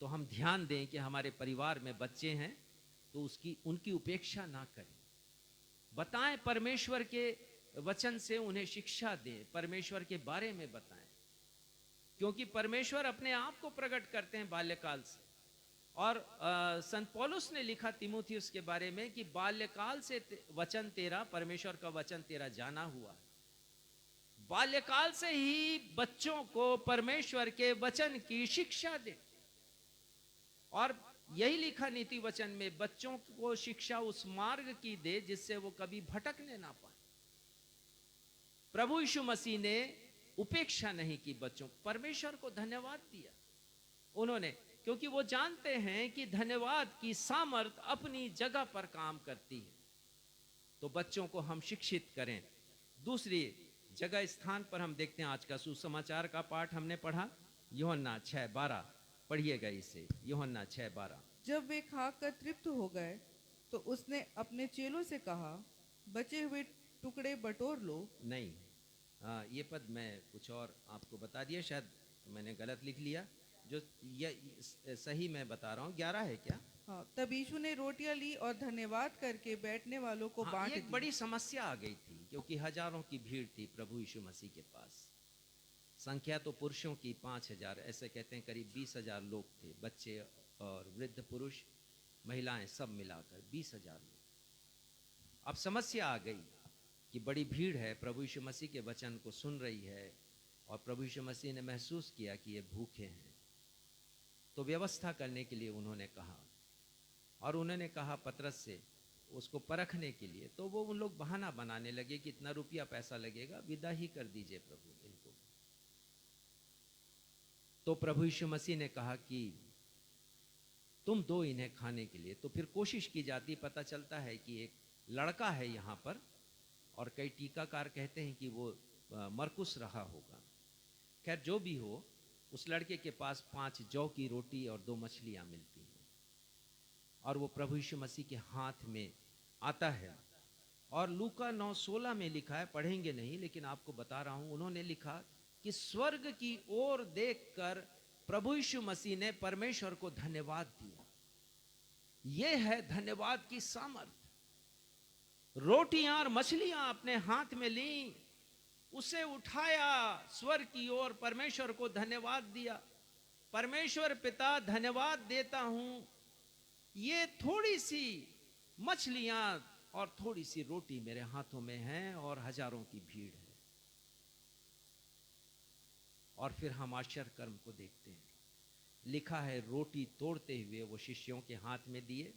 तो हम ध्यान दें कि हमारे परिवार में बच्चे हैं तो उनकी उपेक्षा ना करें। बताएं, परमेश्वर के वचन से उन्हें शिक्षा दें, परमेश्वर के बारे में बताएं, क्योंकि परमेश्वर अपने आप को प्रकट करते हैं बाल्यकाल से। और संत पौलुस ने लिखा तीमुथियुस के बारे में कि बाल्यकाल से वचन तेरा, परमेश्वर का वचन तेरा जाना हुआ है। बाल्यकाल से ही बच्चों को परमेश्वर के वचन की शिक्षा दे। और यही लिखा नीति वचन में, बच्चों को शिक्षा उस मार्ग की दे जिससे वो कभी भटकने ना पाए। प्रभु यीशु मसीह ने उपेक्षा नहीं की बच्चों, परमेश्वर को धन्यवाद दिया उन्होंने, क्योंकि वो जानते हैं कि धन्यवाद की सामर्थ अपनी जगह पर काम करती है। तो बच्चों को हम शिक्षित करें। दूसरी जगह स्थान पर हम देखते हैं, आज का सुसमाचार का पाठ हमने पढ़ा यूहन्ना 6:12। पढ़िएगा इसे, यूहन्ना 6:12। जब वे खाकर तृप्त हो गए तो उसने अपने चेलों से कहा, बचे हुए टुकड़े बटोर लो। नहीं, ये पद मैं कुछ और आपको बता दिया, शायद मैंने गलत लिख लिया। जो ये सही मैं बता रहा हूँ, 11 है क्या? हाँ, तब यीशु ने रोटियां ली और धन्यवाद करके बैठने वालों को बांट एक दी। बड़ी समस्या आ गई थी, क्योंकि हजारों की भीड़ थी प्रभु यीशु मसीह के पास। संख्या तो पुरुषों की 5,000, ऐसे कहते हैं करीब 20,000 लोग थे, बच्चे और वृद्ध पुरुष, महिलाएं सब मिलाकर 20,000 लोग। अब समस्या आ गई कि बड़ी भीड़ है, प्रभु यीशु मसीह के वचन को सुन रही है, और प्रभु यीशु मसीह ने महसूस किया कि ये भूखे हैं। तो व्यवस्था करने के लिए उन्होंने कहा, और उन्होंने कहा पतरस से उसको परखने के लिए। तो वो उन लोग बहाना बनाने लगे कि इतना रुपया पैसा लगेगा, विदा ही कर दीजिए प्रभु इनको। तो प्रभु यीशु मसीह ने कहा कि तुम दो इन्हें खाने के लिए। तो फिर कोशिश की जाती, पता चलता है कि एक लड़का है यहाँ पर, और कई टीकाकार कहते हैं कि वो मरकुस रहा होगा। खैर जो भी हो, उस लड़के के पास 5 जौ की रोटी और 2 मछलियां मिलती हैं, और वो प्रभु यीशु मसीह के हाथ में आता है। और लूका 9:16 में लिखा है, पढ़ेंगे नहीं लेकिन आपको बता रहा हूं, उन्होंने लिखा कि स्वर्ग की ओर देखकर प्रभु यीशु मसीह ने परमेश्वर को धन्यवाद दिया। यह है धन्यवाद की सामर्थ। रोटियां और मछलियां अपने हाथ में ली, उसे उठाया स्वर्ग की ओर, परमेश्वर को धन्यवाद दिया। परमेश्वर पिता, धन्यवाद देता हूं, ये थोड़ी सी मछलियां और थोड़ी सी रोटी मेरे हाथों में है और हजारों की भीड़ है। और फिर हम आश्चर्य कर्म को देखते हैं। लिखा है, रोटी तोड़ते हुए वो शिष्यों के हाथ में दिए,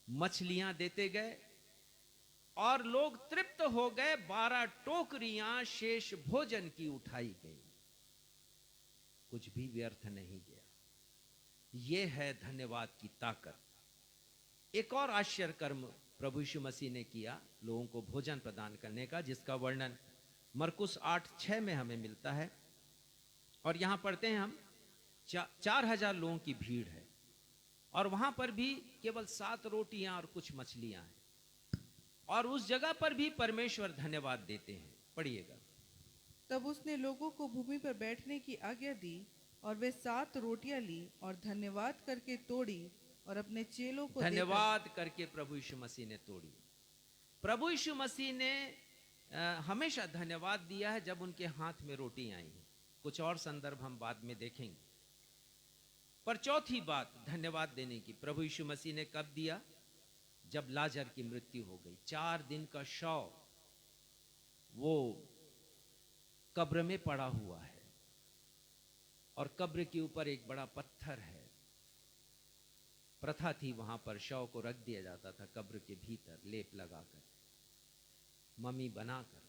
मछलियां देते गए और लोग तृप्त हो गए। 12 टोकरियां शेष भोजन की उठाई गई, कुछ भी व्यर्थ नहीं गया। यह है धन्यवाद की ताकत। एक और आश्चर्य कर्म प्रभु यीशु मसीह ने किया लोगों को भोजन प्रदान करने का, जिसका वर्णन मरकुस 8:6 में हमें मिलता है। और यहां पढ़ते हैं हम, 4000 लोगों की भीड़ है और वहां पर भी केवल 7 रोटियां और कुछ मछलियां हैं, और उस जगह पर भी परमेश्वर धन्यवाद देते हैं। पढ़िएगा। तब उसने लोगों को भूमि पर बैठने की आज्ञा दी और वे 7 रोटियां ली और धन्यवाद करके तोड़ी और अपने चेलों को धन्यवाद करके प्रभु यीशु मसीह ने तोड़ी। प्रभु यीशु मसीह ने हमेशा धन्यवाद दिया है जब उनके हाथ में रोटी आई है। कुछ और संदर्भ हम बाद में देखेंगे। पर चौथी बात धन्यवाद देने की, प्रभु यीशु मसीह ने कब दिया? जब लाजर की मृत्यु हो गई। 4 दिन का शव वो कब्र में पड़ा हुआ है और कब्र के ऊपर एक बड़ा पत्थर है। प्रथा थी वहां पर शव को रख दिया जाता था कब्र के भीतर, लेप लगाकर, मम्मी बनाकर।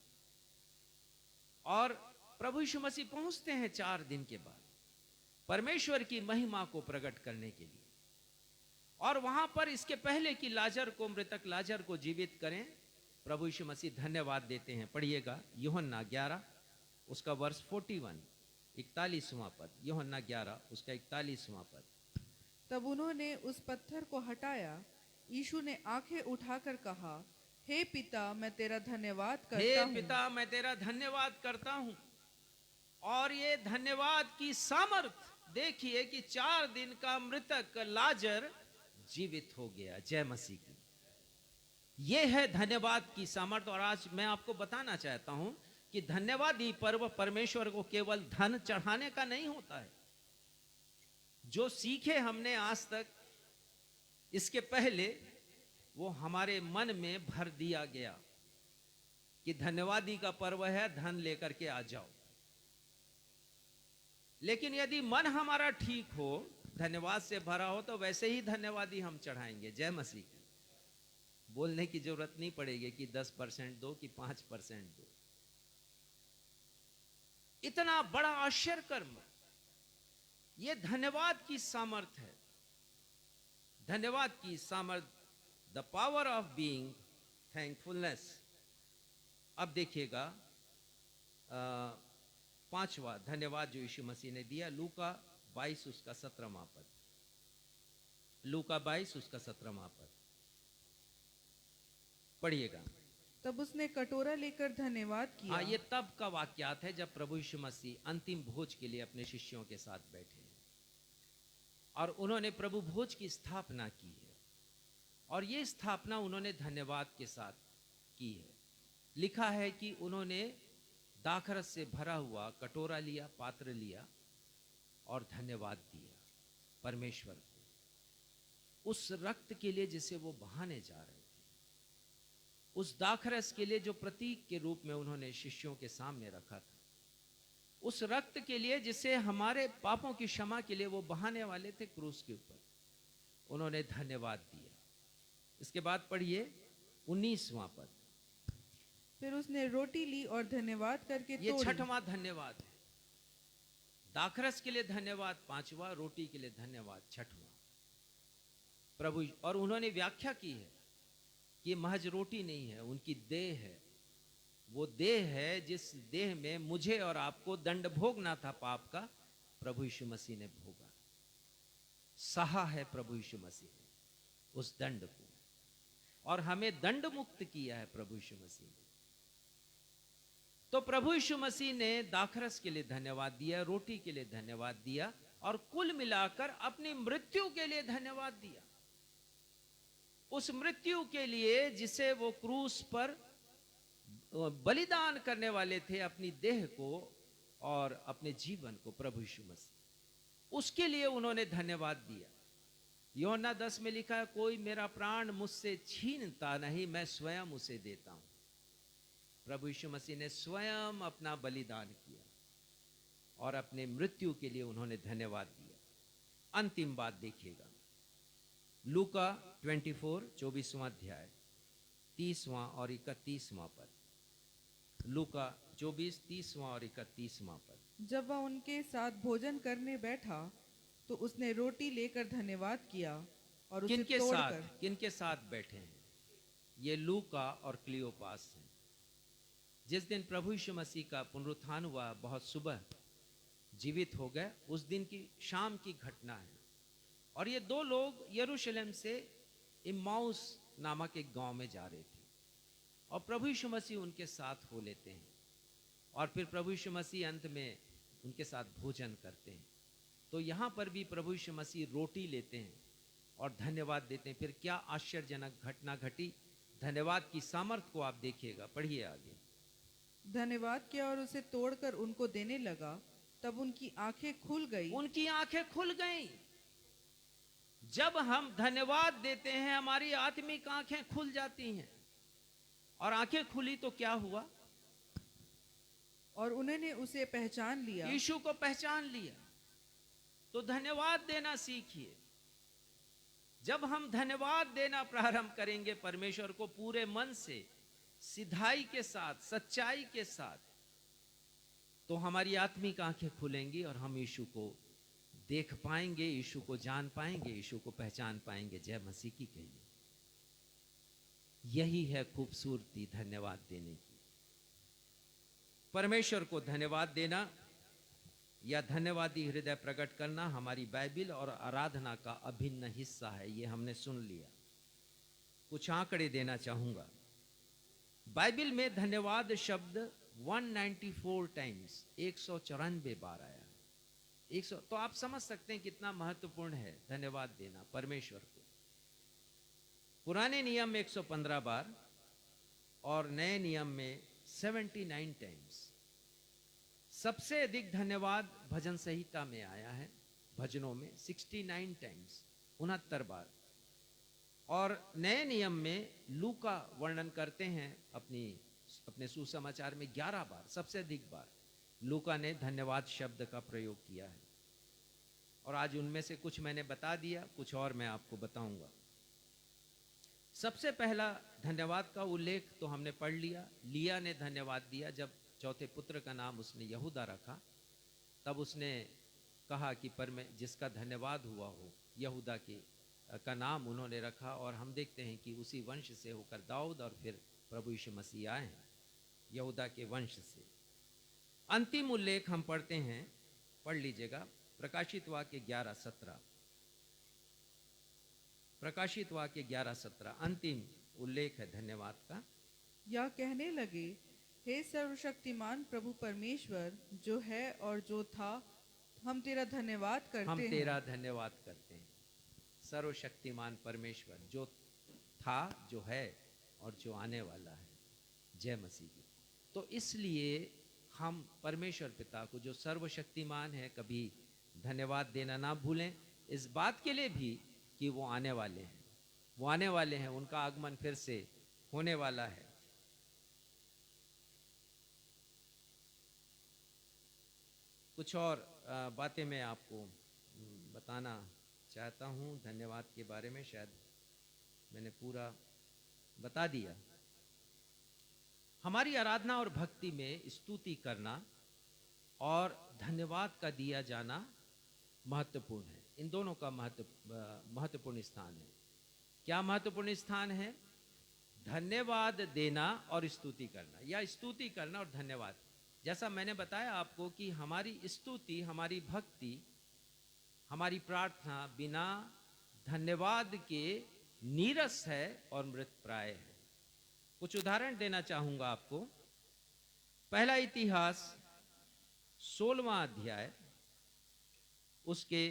और प्रभु यीशु मसीह पहुंचते हैं 4 दिन के बाद परमेश्वर की महिमा को प्रकट करने के लिए। और वहां पर इसके पहले कि लाजर को, मृतक लाजर को जीवित करें, प्रभु यीशु मसीह धन्यवाद देते हैं। पढ़िएगा यूहन्ना 11 उसका वर्ष 41, 41वां पद। यूहन्ना 11 उसका 41वां पद। तब उन्होंने उस पत्थर को हटाया। यीशु ने आंखें उठाकर कहा, हे पिता, मैं तेरा धन्यवाद करता हूँ। हे पिता, मैं तेरा धन्यवाद करता हूं। और ये धन्यवाद की सामर्थ देखिए कि 4 दिन का मृतक लाजर जीवित हो गया। जय मसीह की। यह है धन्यवाद की सामर्थ। और आज मैं आपको बताना चाहता हूं कि धन्यवादी पर्व परमेश्वर को केवल धन चढ़ाने का नहीं होता है। जो सीखे हमने आज तक, इसके पहले वो हमारे मन में भर दिया गया कि धन्यवादी का पर्व है, धन लेकर के आ जाओ। लेकिन यदि मन हमारा ठीक हो, धन्यवाद से भरा हो, तो वैसे ही धन्यवादी हम चढ़ाएंगे। जय मसीह की। बोलने की जरूरत नहीं पड़ेगी कि 10% दो कि 5% दो। इतना बड़ा आश्चर्य कर्म, यह धन्यवाद की सामर्थ्य है। धन्यवाद की सामर्थ्य, the power of being thankfulness. अब देखिएगा 5वां धन्यवाद जो यीशु मसीह ने दिया, लूका 22 उसका 17वां पद। लूका 22 उसका 17वां पद पढ़िएगा। तब उसने कटोरा लेकर धन्यवाद किया। ये तब का वाक्यात है जब प्रभु यीशु मसीह अंतिम भोज के लिए अपने शिष्यों के साथ बैठे और उन्होंने प्रभु भोज की स्थापना की है। और ये स्थापना उन्होंने धन्यवाद के साथ की है। लिखा है कि उन्होंने दाखरस से भरा हुआ कटोरा लिया, पात्र लिया और धन्यवाद दिया परमेश्वर को उस रक्त के लिए जिसे वो बहाने जा रहे थे, उस दाखरस के लिए जो प्रतीक के रूप में उन्होंने शिष्यों के सामने रखा था, उस रक्त के लिए जिसे हमारे पापों की क्षमा के लिए वो बहाने वाले थे क्रूस के ऊपर, उन्होंने धन्यवाद दिया। इसके बाद पढ़िए 19वां पद। फिर उसने रोटी ली और धन्यवाद करके ये तोड़ी। 6वां धन्यवाद है। दाखरस के लिए धन्यवाद 5वां, रोटी के लिए धन्यवाद 6वां। प्रभु, और उन्होंने व्याख्या की है कि महज रोटी नहीं है, उनकी देह है। वो देह है जिस देह में मुझे और आपको दंड भोगना था पाप का, प्रभु यीशु मसीह ने भोगा, सहा है प्रभु यीशु मसीह ने उस दंड को, और हमें दंड मुक्त किया है प्रभु यीशु मसीह ने। तो प्रभु यीशु मसीह ने दाखरस के लिए धन्यवाद दिया, रोटी के लिए धन्यवाद दिया, और कुल मिलाकर अपनी मृत्यु के लिए धन्यवाद दिया। उस मृत्यु के लिए जिसे वो क्रूस पर बलिदान करने वाले थे, अपनी देह को और अपने जीवन को, प्रभु यीशु मसीह, उसके लिए उन्होंने धन्यवाद दिया। यूहन्ना 10 में लिखा है, कोई मेरा प्राण मुझसे छीनता नहीं, मैं स्वयं उसे देता हूं। प्रभु यीशु मसीह ने स्वयं अपना बलिदान किया और अपने मृत्यु के लिए उन्होंने धन्यवाद दिया। अंतिम बात देखिएगा, लूका 24 24वां अध्याय 30वां और 31वां पद। लूका 24 30वां और 31वां पद। जब वह उनके साथ भोजन करने बैठा तो उसने रोटी लेकर धन्यवाद किया और उसे तोड़कर। किनके साथ बैठे हैं? ये लूका और क्लियोपास हैं। जिस दिन प्रभु यीशु मसीह का पुनरुत्थान हुआ, बहुत सुबह जीवित हो गए, उस दिन की शाम की घटना है। और ये दो लोग यरूशलेम से इम्माउस नामक एक गांव में जा रहे थे और प्रभु यीशु मसीह उनके साथ हो लेते हैं और फिर प्रभु यीशु मसीह अंत में उनके साथ भोजन करते हैं। तो यहाँ पर भी प्रभु यीशु मसीह रोटी लेते हैं और धन्यवाद देते हैं। फिर क्या आश्चर्यजनक घटना घटी, धन्यवाद की सामर्थ्य को आप देखिएगा, पढ़िए आगे। धन्यवाद किया और उसे तोड़कर उनको देने लगा, तब उनकी आंखें खुल गई। उनकी आंखें खुल गईं। जब हम धन्यवाद देते हैं, हमारी आत्मिक आंखें खुल जाती हैं। और आंखें खुली तो क्या हुआ? और उन्होंने उसे पहचान लिया, यीशु को पहचान लिया। तो धन्यवाद देना सीखिए। जब हम धन्यवाद देना प्रारंभ करेंगे परमेश्वर को पूरे मन से, सिधाई के साथ, सच्चाई के साथ, तो हमारी आत्मिक आंखें खुलेंगी और हम यीशु को देख पाएंगे, यीशु को जान पाएंगे, यीशु को पहचान पाएंगे। जय मसीह की कहिए। यही है खूबसूरती धन्यवाद देने की। परमेश्वर को धन्यवाद देना या धन्यवादी हृदय प्रकट करना हमारी बाइबिल और आराधना का अभिन्न हिस्सा है। ये हमने सुन लिया। कुछ आंकड़े देना चाहूंगा। बाइबिल में धन्यवाद शब्द 194 टाइम्स, 194 बार आया है। 100, तो आप समझ सकते हैं कितना महत्वपूर्ण है धन्यवाद देना परमेश्वर को। पुराने नियम में 115 बार और नए नियम में 79 टाइम्स। सबसे अधिक धन्यवाद भजन संहिता में आया है, भजनों में 69 टाइम्स, 69 बार। और नए नियम में लूका वर्णन करते हैं अपने सुसमाचार में 11 बार, सबसे अधिक बार लूका ने धन्यवाद शब्द का प्रयोग किया है। और आज उनमें से कुछ मैंने बता दिया, कुछ और मैं आपको बताऊंगा। सबसे पहला धन्यवाद का उल्लेख तो हमने पढ़ लिया। लिया ने धन्यवाद दिया जब चौथे पुत्र का नाम उसने यहूदा रखा, तब उसने कहा कि जिसका धन्यवाद हुआ हो, यहूदा का नाम उन्होंने रखा। और हम देखते हैं कि उसी वंश से होकर दाऊद और फिर प्रभु यीशु मसीह आए हैं, यहूदा के वंश से। अंतिम उल्लेख हम पढ़ते हैं, पढ़ लीजिएगा, प्रकाशित वाक्य 11:17। प्रकाशित वाक्य 11:17 अंतिम उल्लेख है धन्यवाद का। यह कहने लगे, हे सर्वशक्तिमान प्रभु परमेश्वर जो है और जो था, हम तेरा धन्यवाद करते हैं। हम तेरा धन्यवाद करते हैं। सर्वशक्तिमान परमेश्वर जो था, जो है और जो आने वाला है। जय मसीह की। तो इसलिए हम परमेश्वर पिता को जो सर्वशक्तिमान है, कभी धन्यवाद देना ना भूलें। इस बात के लिए भी कि वो आने वाले हैं, वो आने वाले हैं, उनका आगमन फिर से होने वाला है। कुछ और बातें मैं आपको बताना चाहता हूँ धन्यवाद के बारे में। शायद मैंने पूरा बता दिया। हमारी आराधना और भक्ति में स्तुति करना और धन्यवाद का दिया जाना महत्वपूर्ण है। इन दोनों का महत्वपूर्ण स्थान है। क्या महत्वपूर्ण स्थान है? धन्यवाद देना और स्तुति करना, या स्तुति करना और धन्यवाद। जैसा मैंने बताया आपको कि हमारी स्तुति, हमारी भक्ति, हमारी प्रार्थना बिना धन्यवाद के नीरस है और मृतप्राय है। कुछ उदाहरण देना चाहूंगा आपको। पहला इतिहास 16वां अध्याय, उसके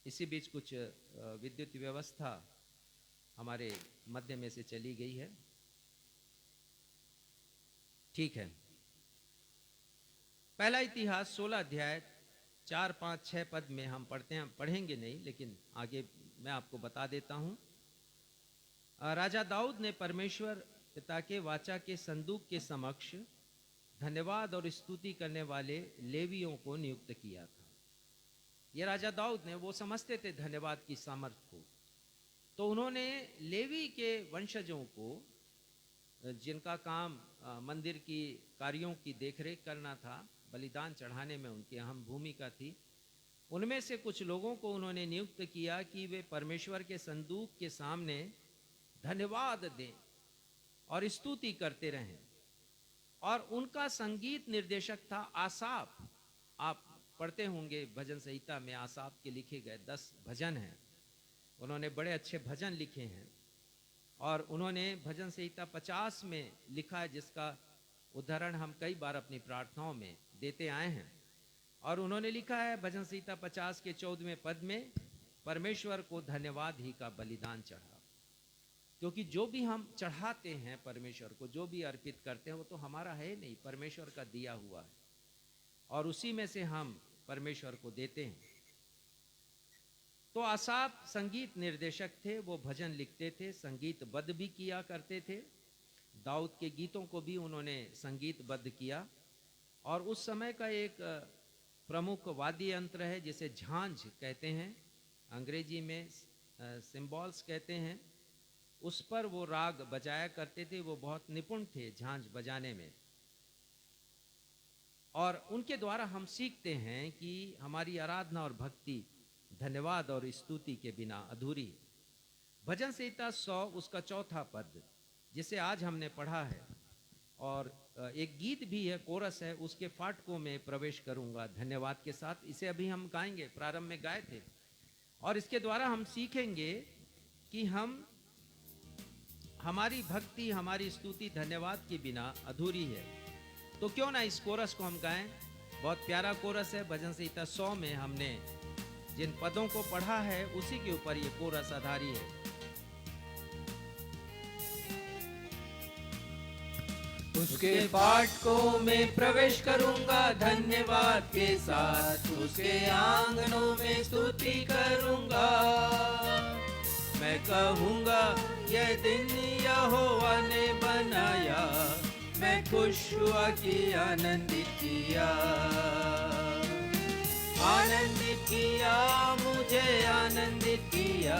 इसी बीच कुछ विद्युत व्यवस्था हमारे मध्य में से चली गई है। ठीक है। पहला इतिहास 16 अध्याय 4, 5, 6 पद में हम पढ़ते हैं। पढ़ेंगे नहीं, लेकिन आगे मैं आपको बता देता हूं। राजा दाऊद ने परमेश्वर पिता के वाचा के संदूक के समक्ष धन्यवाद और स्तुति करने वाले लेवियों को नियुक्त किया था। ये राजा दाऊद ने, वो समझते थे धन्यवाद की सामर्थ्य को, तो उन्होंने लेवी के वंशजों को, जिनका काम मंदिर की कार्यों की देखरेख करना था, बलिदान चढ़ाने में उनकी अहम भूमिका थी, उनमें से कुछ लोगों को उन्होंने नियुक्त किया कि वे परमेश्वर के संदूक के सामने धन्यवाद दें और स्तुति करते रहें। और उनका संगीत निर्देशक था आसाफ। आप पढ़ते होंगे भजन संहिता में आसाफ के लिखे गए 10 भजन हैं। उन्होंने बड़े अच्छे भजन लिखे हैं और उन्होंने भजन संहिता 50 में लिखा है, जिसका उदाहरण हम कई बार अपनी प्रार्थनाओं में देते आए हैं। और उन्होंने लिखा है भजन संहिता 50 के 14वें पद में, परमेश्वर को धन्यवाद ही का बलिदान चढ़ा। क्योंकि जो भी हम चढ़ाते हैं परमेश्वर को, जो भी अर्पित करते हैं, वो तो हमारा है नहीं, परमेश्वर का दिया हुआ है, और उसी में से हम परमेश्वर को देते हैं। तो आसाफ संगीत निर्देशक थे, वो भजन लिखते थे, संगीतबद्ध भी किया करते थे। दाऊद के गीतों को भी उन्होंने संगीतबद्ध किया। और उस समय का एक प्रमुख वाद्य यंत्र है जिसे झांझ कहते हैं, अंग्रेजी में सिम्बॉल्स कहते हैं, उस पर वो राग बजाया करते थे। वो बहुत निपुण थे झांझ बजाने में। और उनके द्वारा हम सीखते हैं कि हमारी आराधना और भक्ति धन्यवाद और स्तुति के बिना अधूरी है। भजन संहिता 100 उसका 4था पद, जिसे आज हमने पढ़ा है, और एक गीत भी है, कोरस है, उसके फाटकों में प्रवेश करूंगा धन्यवाद के साथ। इसे अभी हम गाएंगे, प्रारंभ में गाए थे। और इसके द्वारा हम सीखेंगे कि हमारी भक्ति, हमारी स्तुति धन्यवाद के बिना अधूरी है। तो क्यों ना इस कोरस को हम गाएं। बहुत प्यारा कोरस है। भजन संहिता 100 में हमने जिन पदों को पढ़ा है उसी के ऊपर ये कोरस आधारी है। उसके फाटकों में प्रवेश करूंगा धन्यवाद के साथ, उसके आंगनों में स्तुति करूंगा। मैं कहूंगा यह दिन यहोवा ने बनाया, मैं खुश हुआ कि आनंदित किया। आनंदित किया, मुझे आनंदित किया,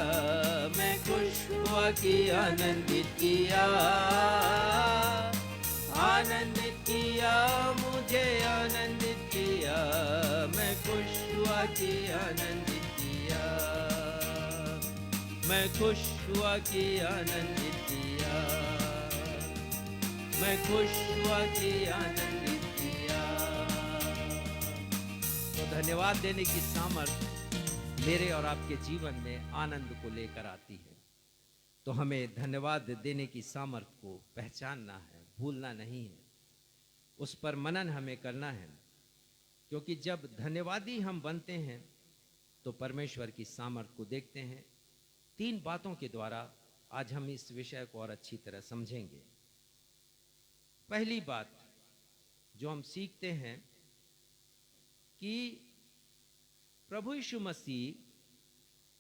मैं खुश हुआ कि आनंदित किया। आनंदित किया, मुझे आनंदित किया, मैं खुश हुआ कि आनंदित किया। मैं खुश हुआ कि आनंदित किया, मैं खुश हुआ कि आनंदित किया। तो धन्यवाद देने की सामर्थ मेरे और आपके जीवन में आनंद को लेकर आती है। तो हमें धन्यवाद देने की सामर्थ को पहचानना है, भूलना नहीं है, उस पर मनन हमें करना है। क्योंकि जब धन्यवादी हम बनते हैं तो परमेश्वर की सामर्थ को देखते हैं। 3 बातों के द्वारा आज हम इस विषय को और अच्छी तरह समझेंगे। पहली बात जो हम सीखते हैं कि प्रभु यीशु मसीह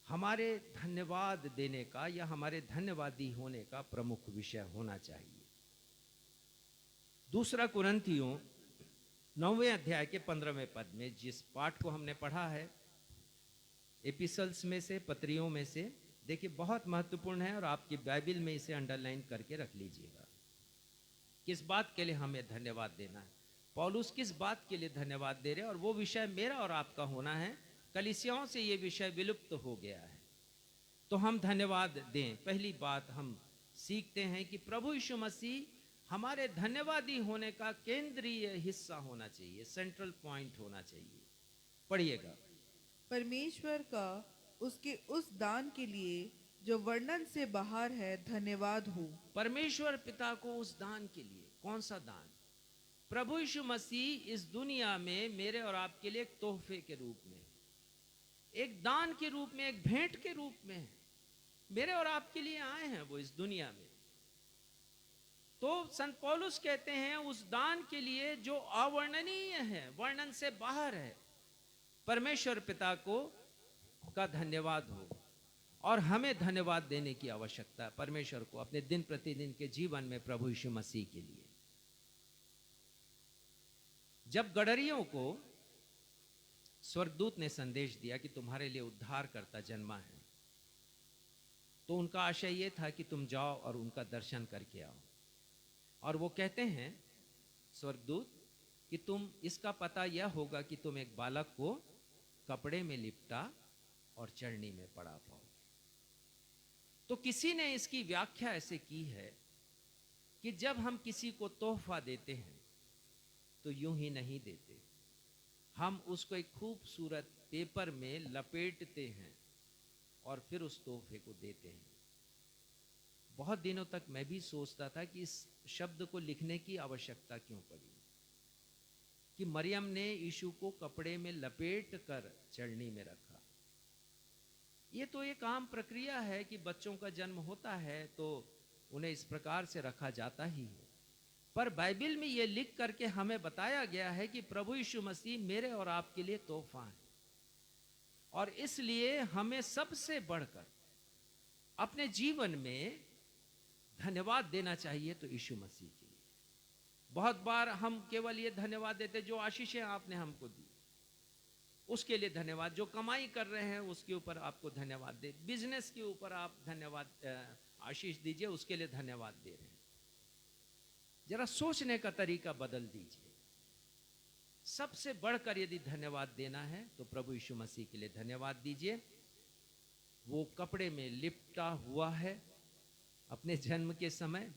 हमारे धन्यवाद देने का या हमारे धन्यवादी होने का प्रमुख विषय होना चाहिए। दूसरा कुरिन्थियों 9वें अध्याय के 15वें पद में जिस पाठ को हमने पढ़ा है एपिसल्स में से, पत्रियों में से, देखिए बहुत महत्वपूर्ण है और आपकी बाइबल में इसे अंडरलाइन करके रख लीजिएगा। किस बात के लिए हमें धन्यवाद देना है, पौलुस किस बात के लिए धन्यवाद दे रहे हैं, और वो विषय मेरा और आपका होना है। कलीसियाओं से ये विषय विलुप्त हो गया है, तो हम धन्यवाद दें। पहली बात हम सीखते हैं कि प्रभु यीशु मसीह हमारे धन्यवादी होने का केंद्रीय हिस्सा होना चाहिए, सेंट्रल पॉइंट होना चाहिए। पढ़िएगा। परमेश्वर का उसके उस दान के लिए जो वर्णन से बाहर है धन्यवाद हो। परमेश्वर पिता को उस दान के लिए, कौन सा दान? प्रभु यीशु मसीह इस दुनिया में मेरे और आपके लिए एक तोहफे के रूप में, एक दान के रूप में, एक भेंट के रूप में है। मेरे और आपके लिए आए हैं वो इस दुनिया में। तो संत पौलुस कहते हैं उस दान के लिए जो अवर्णनीय है, वर्णन से बाहर है, परमेश्वर पिता को का धन्यवाद हो। और हमें धन्यवाद देने की आवश्यकता है परमेश्वर को अपने दिन प्रतिदिन के जीवन में प्रभु यीशु मसीह के लिए। जब गडरियों को स्वर्गदूत ने संदेश दिया कि तुम्हारे लिए उद्धारकर्ता जन्मा है, तो उनका आशय यह था कि तुम जाओ और उनका दर्शन करके आओ। और वो कहते हैं स्वर्गदूत कि तुम इसका पता यह होगा कि तुम एक बालक को कपड़े में लिपटा और चरनी में पड़ा पाओ। तो किसी ने इसकी व्याख्या ऐसे की है कि जब हम किसी को तोहफा देते हैं तो यूं ही नहीं देते, हम उसको एक खूबसूरत पेपर में लपेटते हैं और फिर उस तोहफे को देते हैं। बहुत दिनों तक मैं भी सोचता था कि इस शब्द को लिखने की आवश्यकता क्यों पड़ी कि मरियम ने यीशु को कपड़े में लपेट कर चरनी में रखा। ये तो एक आम प्रक्रिया है कि बच्चों का जन्म होता है तो उन्हें इस प्रकार से रखा जाता ही है। पर बाइबल में ये लिख करके हमें बताया गया है कि प्रभु यीशु मसीह मेरे और आपके लिए तोहफा है, और इसलिए हमें सबसे बढ़कर अपने जीवन में धन्यवाद देना चाहिए तो यीशु मसीह के लिए। बहुत बार हम केवल ये धन्यवाद देते जो आशीषें आपने हमको दी उसके लिए धन्यवाद, जो कमाई कर रहे हैं उसके ऊपर आपको धन्यवाद दे, बिजनेस के ऊपर आप धन्यवाद आशीष दीजिए उसके लिए धन्यवाद दे रहे हैं। जरा सोचने का तरीका बदल दीजिए। सबसे बढ़कर यदि धन्यवाद देना है तो प्रभु यीशु मसीह के लिए धन्यवाद दीजिए। वो कपड़े में लिपटा हुआ है अपने जन्म के समय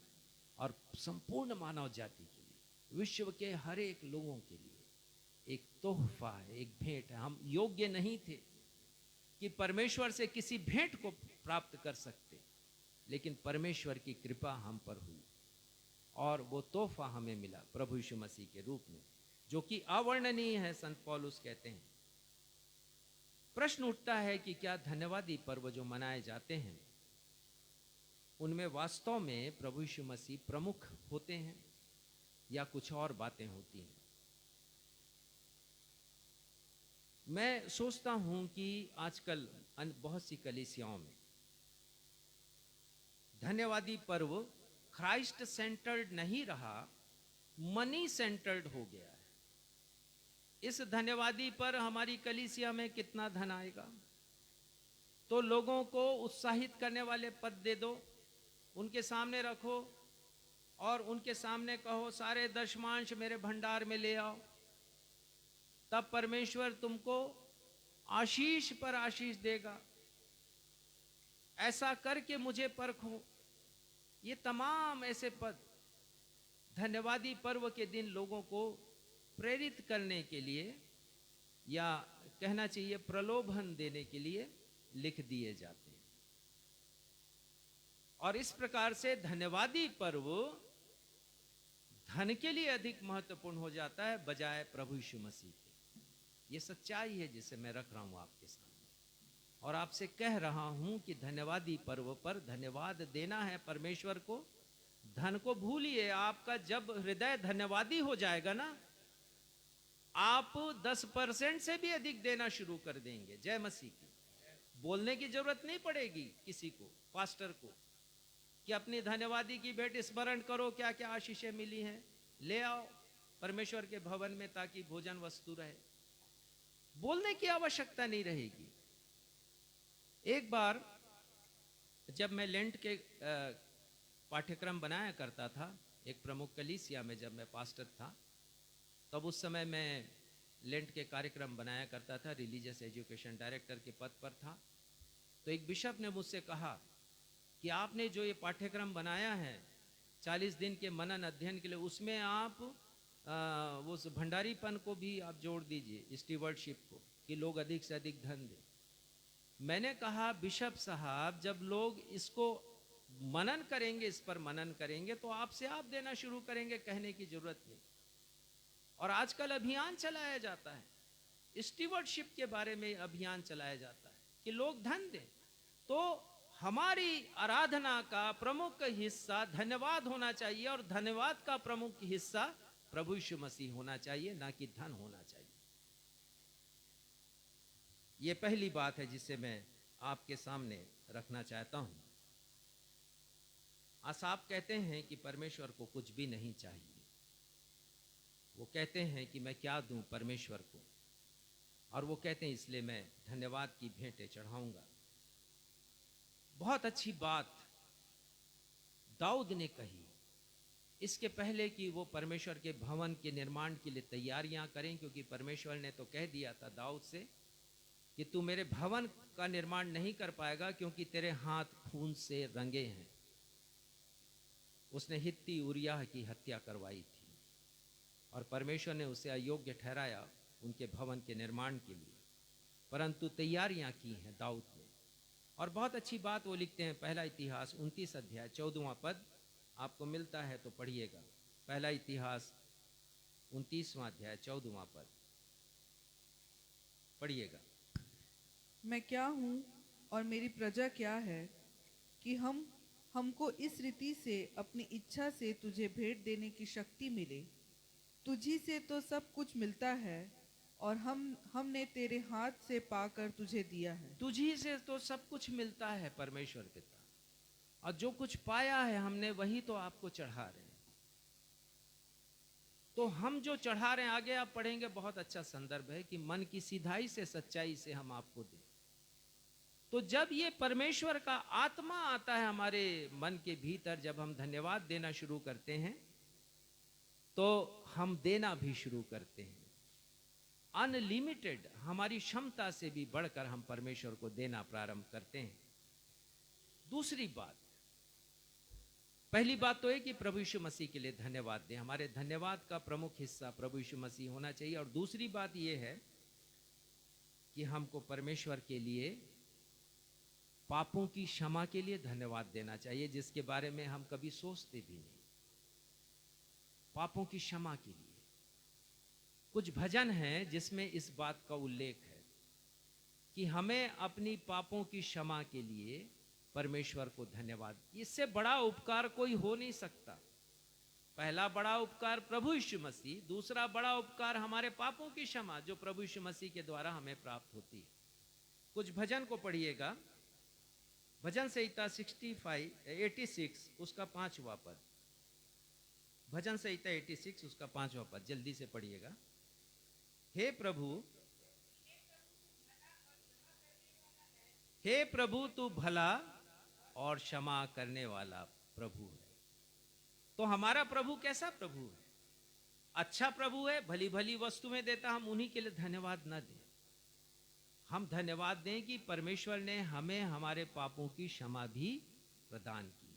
और संपूर्ण मानव जाति के लिए, विश्व के हर एक लोगों के लिए एक तोहफा है, एक भेंट है। हम योग्य नहीं थे कि परमेश्वर से किसी भेंट को प्राप्त कर सकते, लेकिन परमेश्वर की कृपा हम पर हुई और वो तोहफा हमें मिला प्रभु यीशु मसीह के रूप में, जो कि अवर्णनीय है। संत पौलुस कहते हैं। प्रश्न उठता है कि क्या धन्यवादी पर्व जो मनाए जाते हैं उनमें वास्तव में प्रभु यीशु मसीह प्रमुख होते हैं या कुछ और बातें होती हैं? मैं सोचता हूं कि आजकल बहुत सी कलीसियाओं में धन्यवादी पर्व क्राइस्ट सेंटर्ड नहीं रहा, मनी सेंटर्ड हो गया है। इस धन्यवादी पर हमारी कलीसिया में कितना धन आएगा, तो लोगों को उत्साहित करने वाले पद दे दो, उनके सामने रखो और उनके सामने कहो सारे दशमांश मेरे भंडार में ले आओ, तब परमेश्वर तुमको आशीष पर आशीष देगा। ऐसा करके मुझे परखो। ये तमाम ऐसे पद धन्यवादी पर्व के दिन लोगों को प्रेरित करने के लिए या कहना चाहिए प्रलोभन देने के लिए लिख दिए जाते हैं। और इस प्रकार से धन्यवादी पर्व धन के लिए अधिक महत्वपूर्ण हो जाता है बजाय प्रभु यीशु मसीह के। ये सच्चाई है जिसे मैं रख रहा हूं आपके सामने और आपसे कह रहा हूं कि धन्यवादी पर्व पर धन्यवाद देना है परमेश्वर को। धन को भूलिए। आपका जब हृदय धन्यवादी हो जाएगा ना, आप 10% से भी अधिक देना शुरू कर देंगे। जय मसीह की। बोलने की जरूरत नहीं पड़ेगी किसी को, पास्टर को, कि अपनी धन्यवादी की भेंट स्मरण करो, क्या क्या आशीषें मिली हैं, ले आओ परमेश्वर के भवन में ताकि भोजन वस्तु रहे। बोलने की आवश्यकता नहीं रहेगी। एक बार जब मैं लेंट के पाठ्यक्रम बनाया करता था एक प्रमुख कलीसिया में, जब मैं पास्टर था तब उस समय मैं लेंट के कार्यक्रम बनाया करता था, रिलीजियस एजुकेशन डायरेक्टर के पद पर था। तो एक बिशप ने मुझसे कहा कि आपने जो ये पाठ्यक्रम बनाया है 40 दिन के मनन अध्ययन के लिए, उसमें आप उस भंडारीपन को भी आप जोड़ दीजिए, स्टीवर्डशिप को, कि लोग अधिक से अधिक धन दें। मैंने कहा बिशप साहब, जब लोग इसको मनन करेंगे, इस पर मनन करेंगे, तो आपसे आप देना शुरू करेंगे, कहने की जरूरत नहीं। और आजकल अभियान चलाया जाता है स्टीवर्डशिप के बारे में अभियान चलाया जाता है कि लोग धन दें। तो हमारी आराधना का प्रमुख हिस्सा धन्यवाद होना चाहिए, और धन्यवाद का प्रमुख हिस्सा प्रभु यीशु मसीह होना चाहिए, ना कि धन होना चाहिए। यह पहली बात है जिसे मैं आपके सामने रखना चाहता हूं। आसाफ कहते हैं कि परमेश्वर को कुछ भी नहीं चाहिए। वो कहते हैं कि मैं क्या दूं परमेश्वर को, और वो कहते हैं इसलिए मैं धन्यवाद की भेंटें चढ़ाऊंगा। बहुत अच्छी बात दाऊद ने कही, इसके पहले कि वो परमेश्वर के भवन के निर्माण के लिए तैयारियां करें, क्योंकि परमेश्वर ने तो कह दिया था दाऊद से कि तू मेरे भवन का निर्माण नहीं कर पाएगा, क्योंकि तेरे हाथ खून से रंगे हैं। उसने हित्ती उरिय्याह की हत्या करवाई थी, और परमेश्वर ने उसे अयोग्य ठहराया उनके भवन के निर्माण के लिए, परंतु तैयारियां की हैं दाऊद ने। और बहुत अच्छी बात वो लिखते हैं, पहला इतिहास 29 अध्याय 14वां पद, आपको मिलता है तो पढ़िएगा। पहला इतिहास 29वां अध्याय 14वां पद पढ़िएगा। मैं क्या हूँ और मेरी प्रजा क्या है कि हमको इस रीति से अपनी इच्छा से तुझे भेंट देने की शक्ति मिले। तुझी से तो सब कुछ मिलता है, और हमने तेरे हाथ से पाकर तुझे दिया है। तुझी से तो सब कुछ मिलता है परमेश्वर पिता, और जो कुछ पाया है हमने वही तो आपको चढ़ा रहे हैं। तो हम जो चढ़ा रहे हैं, आगे आप पढ़ेंगे, बहुत अच्छा संदर्भ है कि मन की सीधाई से सच्चाई से हम आपको दें। तो जब ये परमेश्वर का आत्मा आता है हमारे मन के भीतर, जब हम धन्यवाद देना शुरू करते हैं, तो हम देना भी शुरू करते हैं। अनलिमिटेड, हमारी क्षमता से भी बढ़कर हम परमेश्वर को देना प्रारंभ करते हैं। दूसरी बात, पहली बात तो है कि प्रभु यीशु मसीह के लिए धन्यवाद दें। हमारे धन्यवाद का प्रमुख हिस्सा प्रभु यीशु मसीह होना चाहिए। और दूसरी बात यह है कि हमको परमेश्वर के लिए पापों की क्षमा के लिए धन्यवाद देना चाहिए, जिसके बारे में हम कभी सोचते भी नहीं। पापों की क्षमा के लिए कुछ भजन हैं जिसमें इस बात का उल्लेख है कि हमें अपनी पापों की क्षमा के लिए परमेश्वर को धन्यवाद, इससे बड़ा उपकार कोई हो नहीं सकता। पहला बड़ा उपकार प्रभु यीशु मसीह, दूसरा बड़ा उपकार हमारे पापों की क्षमा जो प्रभु यीशु मसीह के द्वारा हमें प्राप्त होती है। कुछ भजन को पढ़िएगा, भजन संहिता 86 उसका 5वां पद। भजन संहिता 86 उसका 5वां पद, जल्दी से पढ़िएगा। हे प्रभु तू भला और क्षमा करने वाला प्रभु है। तो हमारा प्रभु कैसा प्रभु है? अच्छा प्रभु है, भली भली वस्तुएं देता। हम उन्हीं के लिए धन्यवाद न दें, हम धन्यवाद दें कि परमेश्वर ने हमें हमारे पापों की क्षमा भी प्रदान की।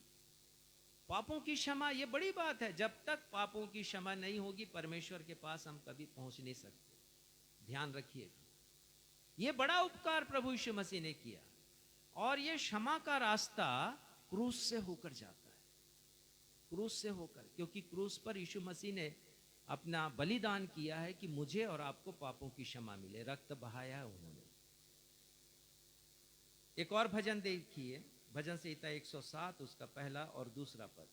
पापों की क्षमा ये बड़ी बात है। जब तक पापों की क्षमा नहीं होगी परमेश्वर के पास हम कभी पहुंच नहीं सकते। ध्यान रखिएगा, ये बड़ा उपकार प्रभु यीशु मसीह ने किया, और ये क्षमा का रास्ता क्रूस से होकर जाता है, क्रूस से होकर, क्योंकि क्रूस पर यीशु मसीह ने अपना बलिदान किया है कि मुझे और आपको पापों की क्षमा मिले, रक्त बहाया है उन्होंने। एक और भजन देखिए, भजन संहिता 107 उसका पहला और दूसरा पद।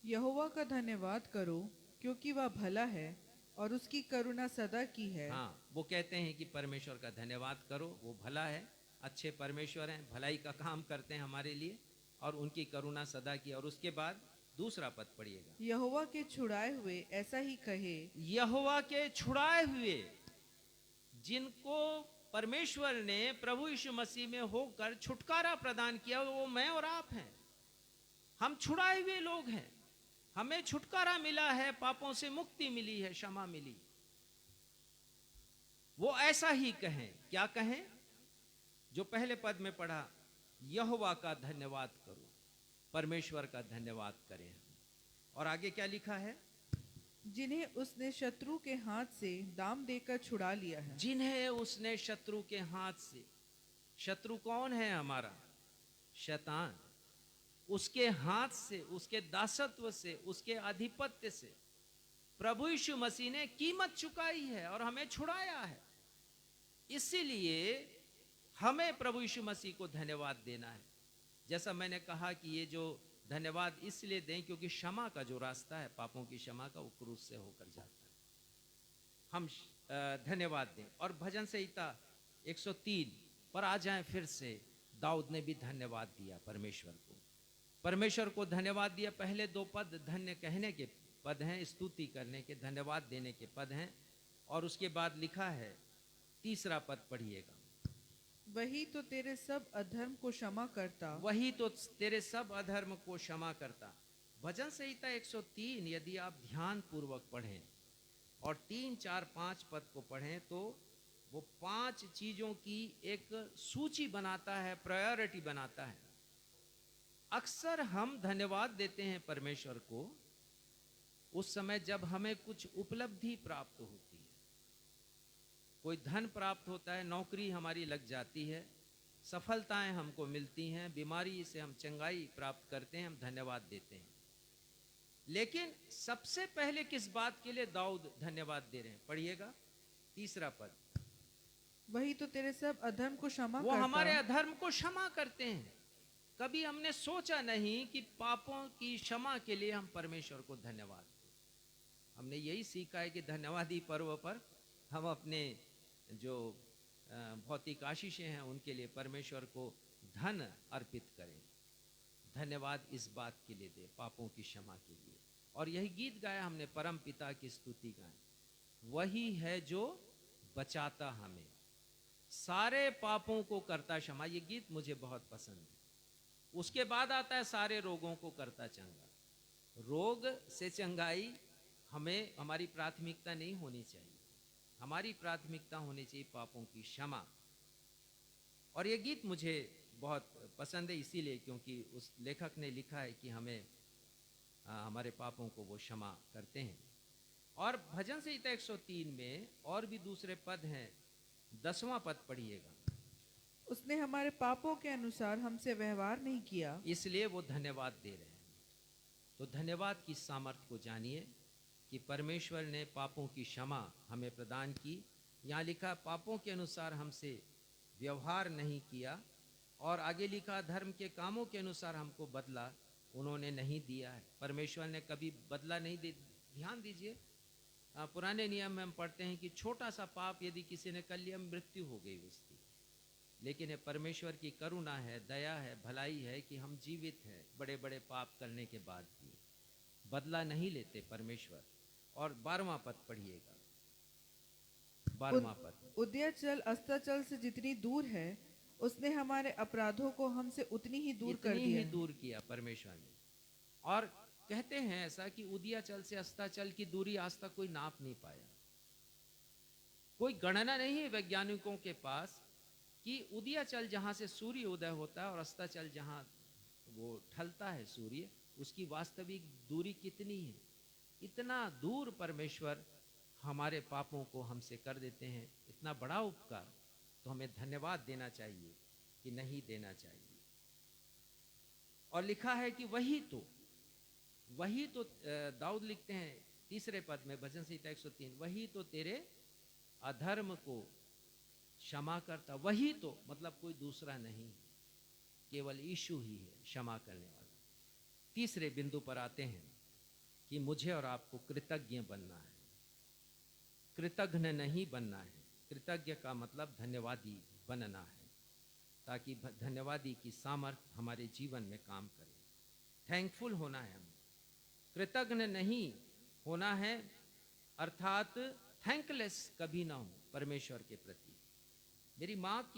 यहोवा का धन्यवाद करो, क्योंकि वह भला है और उसकी करुणा सदा की है। हाँ, वो कहते हैं कि परमेश्वर का धन्यवाद करो, वो भला है, अच्छे परमेश्वर हैं, भलाई का काम करते हैं हमारे लिए, और उनकी करुणा सदा की। और उसके बाद दूसरा पद पढ़िएगा। यहोवा के छुड़ाए हुए ऐसा ही कहे, यहोवा के छुड़ाए हुए, जिनको परमेश्वर ने प्रभु यीशु मसीह में होकर छुटकारा प्रदान किया, वो मैं और आप हैं। हम छुड़ाए हुए लोग हैं, हमें छुटकारा मिला है, पापों से मुक्ति मिली है, क्षमा मिली। वो ऐसा ही कहें। क्या कहें? जो पहले पद में पढ़ा, यहोवा का धन्यवाद करो, परमेश्वर का धन्यवाद करें। और आगे क्या लिखा है? जिन्हें उसने शत्रु के हाथ से दाम देकर छुड़ा लिया है। जिन्हें उसने शत्रु के हाथ से, शत्रु कौन है? हमारा शैतान। उसके हाथ से, उसके दासत्व से, उसके आधिपत्य से प्रभु यीशु मसीह ने कीमत चुकाई है और हमें छुड़ाया है। इसीलिए हमें प्रभु यीशु मसीह को धन्यवाद देना है। जैसा मैंने कहा कि ये जो धन्यवाद इसलिए दें क्योंकि क्षमा का जो रास्ता है, पापों की क्षमा का, वो क्रूस से होकर जाता है। हम धन्यवाद दें। और भजन संहिता 103 पर आ जाएं फिर से। दाऊद ने भी धन्यवाद दिया परमेश्वर को। परमेश्वर को धन्यवाद दिया। पहले दो पद धन्य कहने के पद हैं, स्तुति करने के, धन्यवाद देने के पद हैं। और उसके बाद लिखा है, तीसरा पद पढ़िएगा। वही तो तेरे सब अधर्म को क्षमा करता। वही तो तेरे सब अधर्म को क्षमा करता। भजन संहिता 103 यदि आप ध्यान पूर्वक पढ़ें और 3, 4, 5 पद को पढ़ें तो वो 5 चीजों की एक सूची बनाता है, प्रायोरिटी बनाता है। अक्सर हम धन्यवाद देते हैं परमेश्वर को उस समय जब हमें कुछ उपलब्धि प्राप्त होती है, कोई धन प्राप्त होता है, नौकरी हमारी लग जाती है, सफलताएं हमको मिलती हैं, बीमारी से हम चंगाई प्राप्त करते हैं, हम धन्यवाद देते हैं। लेकिन सबसे पहले किस बात के लिए दाऊद धन्यवाद दे रहे हैं? पढ़िएगा तीसरा पद। वही तो तेरे सब अधर्म को क्षमा वो करता। हमारे अधर्म को क्षमा करते हैं। कभी हमने सोचा नहीं कि पापों की क्षमा के लिए हम परमेश्वर को धन्यवाद दें। हमने यही सीखा है कि धन्यवादी पर्व पर हम अपने जो भौतिक आशीषें हैं उनके लिए परमेश्वर को धन अर्पित करें। धन्यवाद इस बात के लिए दे, पापों की क्षमा के लिए। और यही गीत गाया हमने, परम पिता की स्तुति गाएं। वही है जो बचाता हमें, सारे पापों को करता क्षमा। ये गीत मुझे बहुत पसंद है। उसके बाद आता है, सारे रोगों को करता चंगा। रोग से चंगाई हमें, हमारी प्राथमिकता नहीं होनी चाहिए। हमारी प्राथमिकता होनी चाहिए पापों की क्षमा। और ये गीत मुझे बहुत पसंद है इसीलिए क्योंकि उस लेखक ने लिखा है कि हमें हमारे पापों को वो क्षमा करते हैं। और भजन संहिता 103 में और भी दूसरे पद हैं। 10वां पद पढ़िएगा। उसने हमारे पापों के अनुसार हमसे व्यवहार नहीं किया, इसलिए वो धन्यवाद दे रहे हैं। तो धन्यवाद की सामर्थ्य को जानिए कि परमेश्वर ने पापों की क्षमा हमें प्रदान की। यहाँ लिखा, पापों के अनुसार हमसे व्यवहार नहीं किया। और आगे लिखा, धर्म के कामों के अनुसार हमको बदला उन्होंने नहीं दिया है। परमेश्वर ने कभी बदला नहीं दे। ध्यान दीजिए, पुराने नियम में हम पढ़ते हैं कि छोटा सा पाप यदि किसी ने कर लिया, मृत्यु हो गई उसकी। लेकिन ये परमेश्वर की करुणा है, दया है, भलाई है कि हम जीवित हैं बड़े बड़े पाप करने के बाद भी। बदला नहीं लेते परमेश्वर। और 12वां पद पढ़िएगा। 12वां पद। उदयाचल अस्ताचल से जितनी दूर है, उसने हमारे अपराधों को हमसे उतनी ही दूर कर इतनी दिया ही है। दूर किया परमेश्वर ने। और कहते हैं ऐसा कि उदयाचल से अस्ताचल की दूरी आज तक कोई नाप नहीं पाया। कोई गणना नहीं है वैज्ञानिकों के पास कि उदयाचल जहां से सूर्य उदय होता है और अस्ताचल जहां वो ढलता है सूर्य, उसकी वास्तविक दूरी कितनी है। इतना दूर परमेश्वर हमारे पापों को हमसे कर देते हैं। इतना बड़ा उपकार, तो हमें धन्यवाद देना चाहिए कि नहीं देना चाहिए। और लिखा है कि वही तो दाऊद लिखते हैं तीसरे पद में भजन संहिता 103, वही तो तेरे अधर्म को क्षमा करता। वही तो मतलब कोई दूसरा नहीं, केवल यीशु ही है क्षमा करने वाला। तीसरे बिंदु पर आते हैं कि मुझे और आपको कृतज्ञ बनना है, कृतज्ञ नहीं बनना है। कृतज्ञ का मतलब धन्यवादी बनना है, ताकि धन्यवादी की सामर्थ्य हमारे जीवन में काम करे। थैंकफुल होना है हमें, कृतज्ञ नहीं होना है, अर्थात थैंकलेस कभी ना हो परमेश्वर के प्रति। मेरी माँ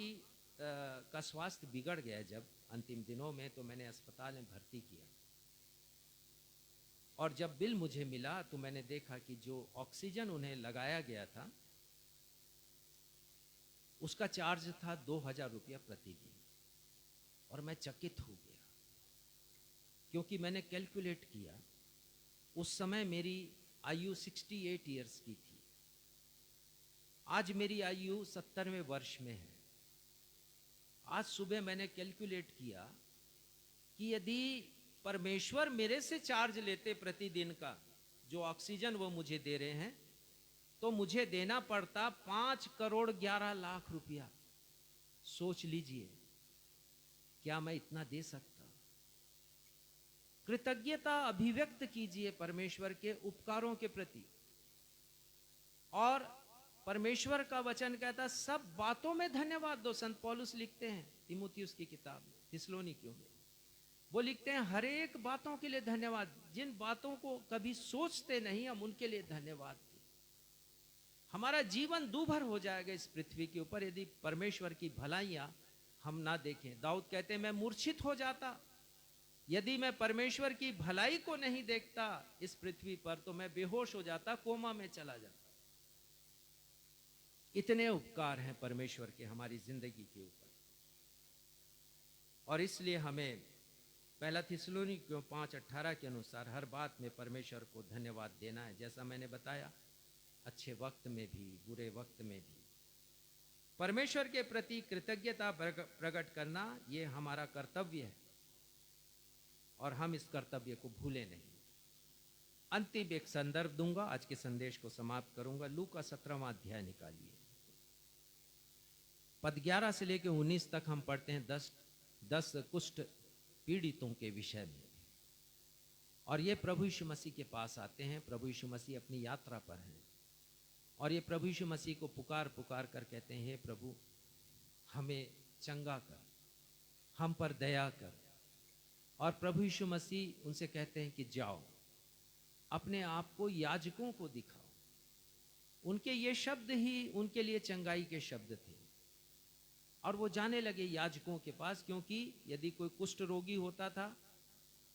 का स्वास्थ्य बिगड़ गया जब अंतिम दिनों में, तो मैंने अस्पताल में भर्ती किया। और जब बिल मुझे मिला तो मैंने देखा कि जो ऑक्सीजन उन्हें लगाया गया था उसका चार्ज था 2000 रुपया प्रतिदिन। और मैं चकित हो गया क्योंकि मैंने कैलकुलेट किया, उस समय मेरी आयु 68 इयर्स की थी, आज मेरी आयु 70वें वर्ष में है। आज सुबह मैंने कैलकुलेट किया कि यदि परमेश्वर मेरे से चार्ज लेते प्रतिदिन का, जो ऑक्सीजन वो मुझे दे रहे हैं, तो मुझे देना पड़ता 5,11,00,000 रुपया। सोच लीजिए, क्या मैं इतना दे सकता? कृतज्ञता अभिव्यक्त कीजिए परमेश्वर के उपकारों के प्रति। और परमेश्वर का वचन कहता सब बातों में धन्यवाद दो। संत पौलुस लिखते हैं तीमुथियुस की किताब में, थिस्सलुनीकियों में, वो लिखते हैं हर एक बातों के लिए धन्यवाद। जिन बातों को कभी सोचते नहीं, हम उनके लिए धन्यवाद दें। हमारा जीवन दूभर हो जाएगा इस पृथ्वी के ऊपर यदि परमेश्वर की भलाइयां हम ना देखें। दाऊद कहते हैं मैं मूर्छित हो जाता यदि मैं परमेश्वर की भलाई को नहीं देखता इस पृथ्वी पर, तो मैं बेहोश हो जाता, कोमा में चला जाता। इतने उपकार हैं परमेश्वर के हमारी जिंदगी के ऊपर। और इसलिए हमें पहला थिस्सलुनीकियों 5:18 के अनुसार हर बात में परमेश्वर को धन्यवाद देना है। जैसा मैंने बताया, अच्छे वक्त में भी, बुरे वक्त में भी परमेश्वर के प्रति कृतज्ञता प्रकट करना ये हमारा कर्तव्य है, और हम इस कर्तव्य को भूले नहीं। अंतिम एक संदर्भ दूंगा, आज के संदेश को समाप्त करूंगा। लूका 17वां अध्याय निकालिए, पद 11 से लेकर 19 तक हम पढ़ते हैं 10 कुष्ठ पीड़ितों के विषय में। और ये प्रभु यीशु मसीह के पास आते हैं। प्रभु यीशु मसीह अपनी यात्रा पर हैं, और ये प्रभु यीशु मसीह को पुकार पुकार कर कहते हैं, हे प्रभु हमें चंगा कर, हम पर दया कर। और प्रभु यीशु मसीह उनसे कहते हैं कि जाओ, अपने आप को याजकों को दिखाओ। उनके ये शब्द ही उनके लिए चंगाई के शब्द थे। और वो जाने लगे याजकों के पास, क्योंकि यदि कोई कुष्ठ रोगी होता था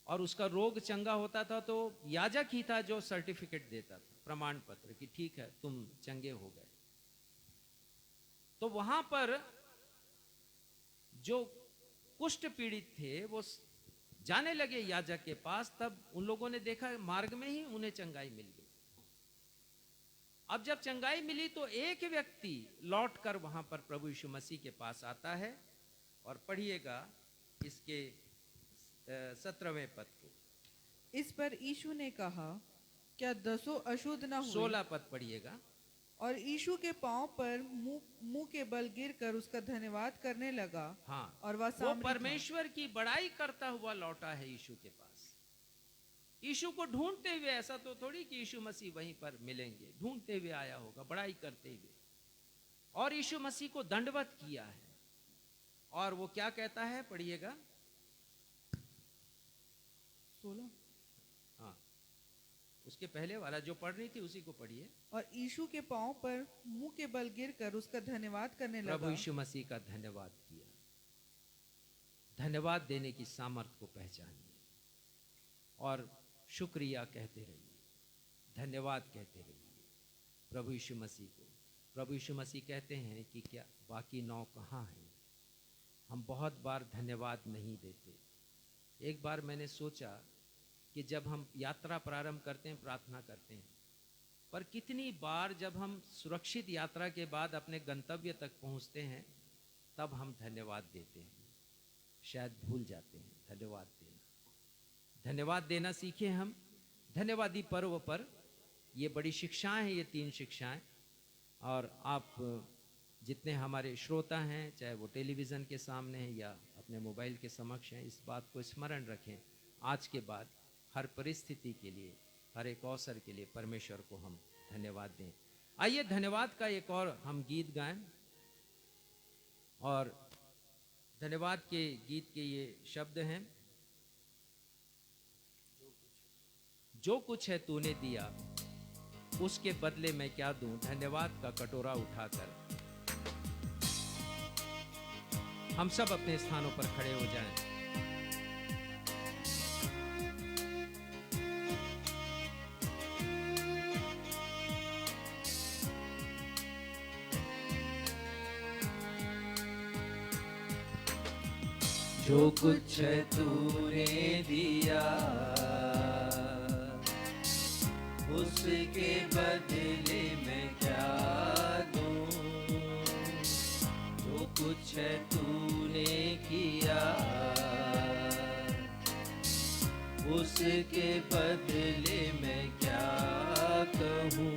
और उसका रोग चंगा होता था, तो याजक ही था जो सर्टिफिकेट देता था, प्रमाण पत्र, कि ठीक है तुम चंगे हो गए। तो वहां पर जो कुष्ठ पीड़ित थे वो जाने लगे याजक के पास। तब उन लोगों ने देखा मार्ग में ही उन्हें चंगाई मिल गई। अब जब चंगाई मिली तो एक व्यक्ति लौटकर वहां पर प्रभु यीशु मसीह के पास आता है। और पढ़िएगा इसके 17वें पद को। इस पर यीशु ने कहा, क्या 10 अशुद्ध न हुए? 16 पद पढ़िएगा। और यीशु के पांव पर मुंह के बल गिरकर उसका धन्यवाद करने लगा। हाँ, और वह वो परमेश्वर की बड़ाई करता हुआ लौटा है यीशु के पास। यीशु को ढूंढते हुए, ऐसा तो थोड़ी कि यीशु मसीह वहीं पर मिलेंगे, ढूंढते हुए आया होगा, बड़ाई करते हुए। और यीशु मसीह को दंडवत किया है। और वो क्या कहता है, पढ़िएगा 16। हाँ, उसके पहले वाला जो पढ़ रही थी उसी को पढ़िए। और यीशु के पांव पर मुंह के बल गिरकर उसका धन्यवाद करने लगा। प्रभु यीशु मसीह का धन्यवाद किया। धन्यवाद देने की सामर्थ्य को पहचानिए और शुक्रिया कहते रहिए, धन्यवाद कहते रहिए प्रभु यीशु मसीह को। प्रभु यीशु मसीह कहते हैं कि क्या बाकी 9 कहाँ हैं? हम बहुत बार धन्यवाद नहीं देते। एक बार मैंने सोचा कि जब हम यात्रा प्रारंभ करते हैं, प्रार्थना करते हैं, पर कितनी बार जब हम सुरक्षित यात्रा के बाद अपने गंतव्य तक पहुंचते हैं, तब हम धन्यवाद देते हैं, शायद भूल जाते हैं धन्यवाद देना। धन्यवाद देना सीखें हम धन्यवादी पर्व पर। ये बड़ी शिक्षाएं हैं, ये 3 शिक्षाएं। और आप जितने हमारे श्रोता हैं, चाहे वो टेलीविज़न के सामने हैं या अपने मोबाइल के समक्ष हैं, इस बात को स्मरण रखें। आज के बाद हर परिस्थिति के लिए, हर एक अवसर के लिए परमेश्वर को हम धन्यवाद दें। आइए धन्यवाद का एक और हम गीत गाएं। और धन्यवाद के गीत के ये शब्द हैं, जो कुछ है तूने दिया उसके बदले मैं क्या दूं, धन्यवाद का कटोरा उठाकर। हम सब अपने स्थानों पर खड़े हो जाएं। जो कुछ है तूने दिया उसके बदले मैं क्या दूं, जो कुछ है तूने किया उसके बदले मैं क्या कहूँ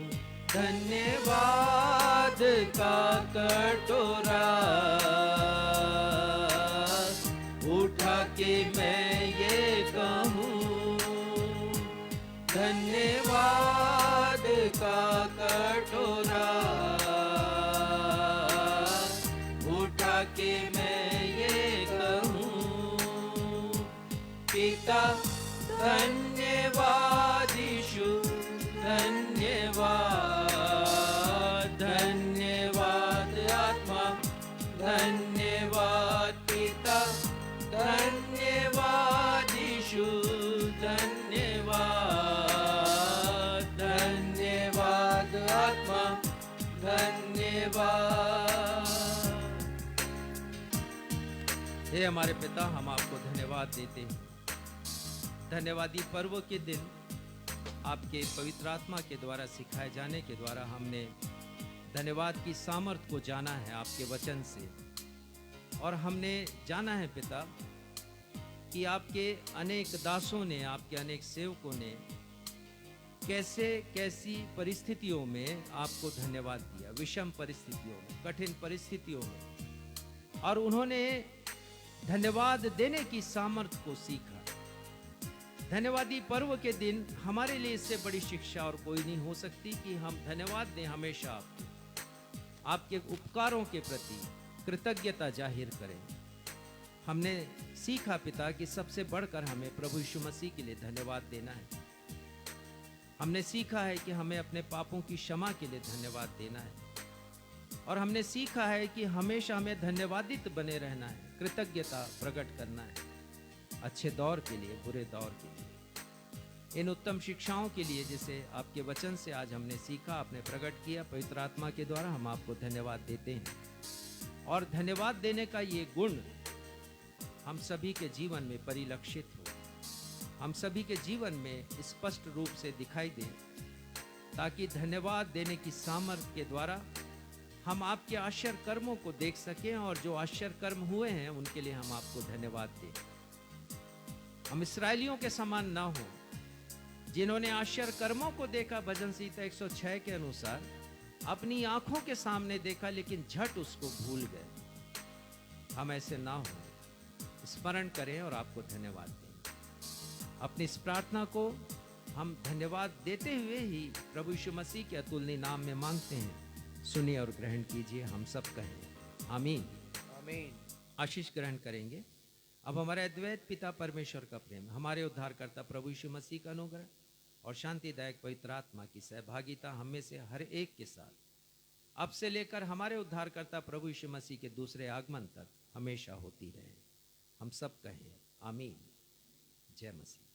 धन्यवाद का कटोरा उठा के मैं ये कहूँ धन्यवाद का कटोरा उठा के मैं ये कहूँ पिता धन्यवाद यीशु धन्यवाद धन्यवाद आत्मा धन्यवाद पिता धन्यवाद यीशु धन्यवाद धन्यवाद आत्मा धन्यवाद। हे हमारे पिता, हम आपको धन्यवाद देते हैं। धन्यवादी पर्व के दिन आपके पवित्र आत्मा के द्वारा सिखाए जाने के द्वारा हमने धन्यवाद की सामर्थ को जाना है आपके वचन से, और हमने जाना है पिता कि आपके अनेक दासों ने, आपके अनेक सेवकों ने कैसे कैसी परिस्थितियों में आपको धन्यवाद दिया, विषम परिस्थितियों में, कठिन परिस्थितियों में, और उन्होंने धन्यवाद देने की सामर्थ को सीखा। धन्यवादी पर्व के दिन हमारे लिए इससे बड़ी शिक्षा और कोई नहीं हो सकती कि हम धन्यवाद दें, हमेशा आपके उपकारों के प्रति कृतज्ञता जाहिर करें। हमने सीखा पिता कि सबसे बढ़कर हमें प्रभु यीशु मसीह के लिए धन्यवाद देना है। हमने सीखा है कि हमें अपने पापों की क्षमा के लिए धन्यवाद देना है, और हमने सीखा है कि हमेशा हमें धन्यवादित बने रहना है, कृतज्ञता प्रकट करना है, अच्छे दौर के लिए, बुरे दौर के लिए। इन उत्तम शिक्षाओं के लिए जिसे आपके वचन से आज हमने सीखा, आपने प्रकट किया पवित्र आत्मा के द्वारा, हम आपको धन्यवाद देते हैं। और धन्यवाद देने का ये गुण हम सभी के जीवन में परिलक्षित हो, हम सभी के जीवन में स्पष्ट रूप से दिखाई दे, ताकि धन्यवाद देने की सामर्थ्य के द्वारा हम आपके आश्चर्य कर्मों को देख सकें, और जो आश्चर्य कर्म हुए हैं उनके लिए हम आपको धन्यवाद दें। हम इसराइलियों के समान ना हो जिन्होंने आश्चर्य कर्मों को देखा, भजन संहिता 106 के अनुसार अपनी आंखों के सामने देखा लेकिन झट उसको भूल गए। हम ऐसे ना हो, स्मरण करें और आपको धन्यवाद दें। अपनी इस प्रार्थना को हम धन्यवाद देते हुए ही प्रभु यीशु मसीह के अतुलनीय नाम में मांगते हैं। सुनिए और ग्रहण कीजिए, हम सब कहें आमीन आमीन। आशीष ग्रहण करेंगे। अब हमारे अद्वैत पिता परमेश्वर का प्रेम, हमारे उद्धारकर्ता प्रभु यीशु मसीह का अनुग्रह और शांतिदायक पवित्र आत्मा की सहभागिता हम में से हर एक के साथ अब से लेकर हमारे उद्धारकर्ता प्रभु यीशु मसीह के दूसरे आगमन तक हमेशा होती रहे। हम सब कहें आमीन। जय मसीह।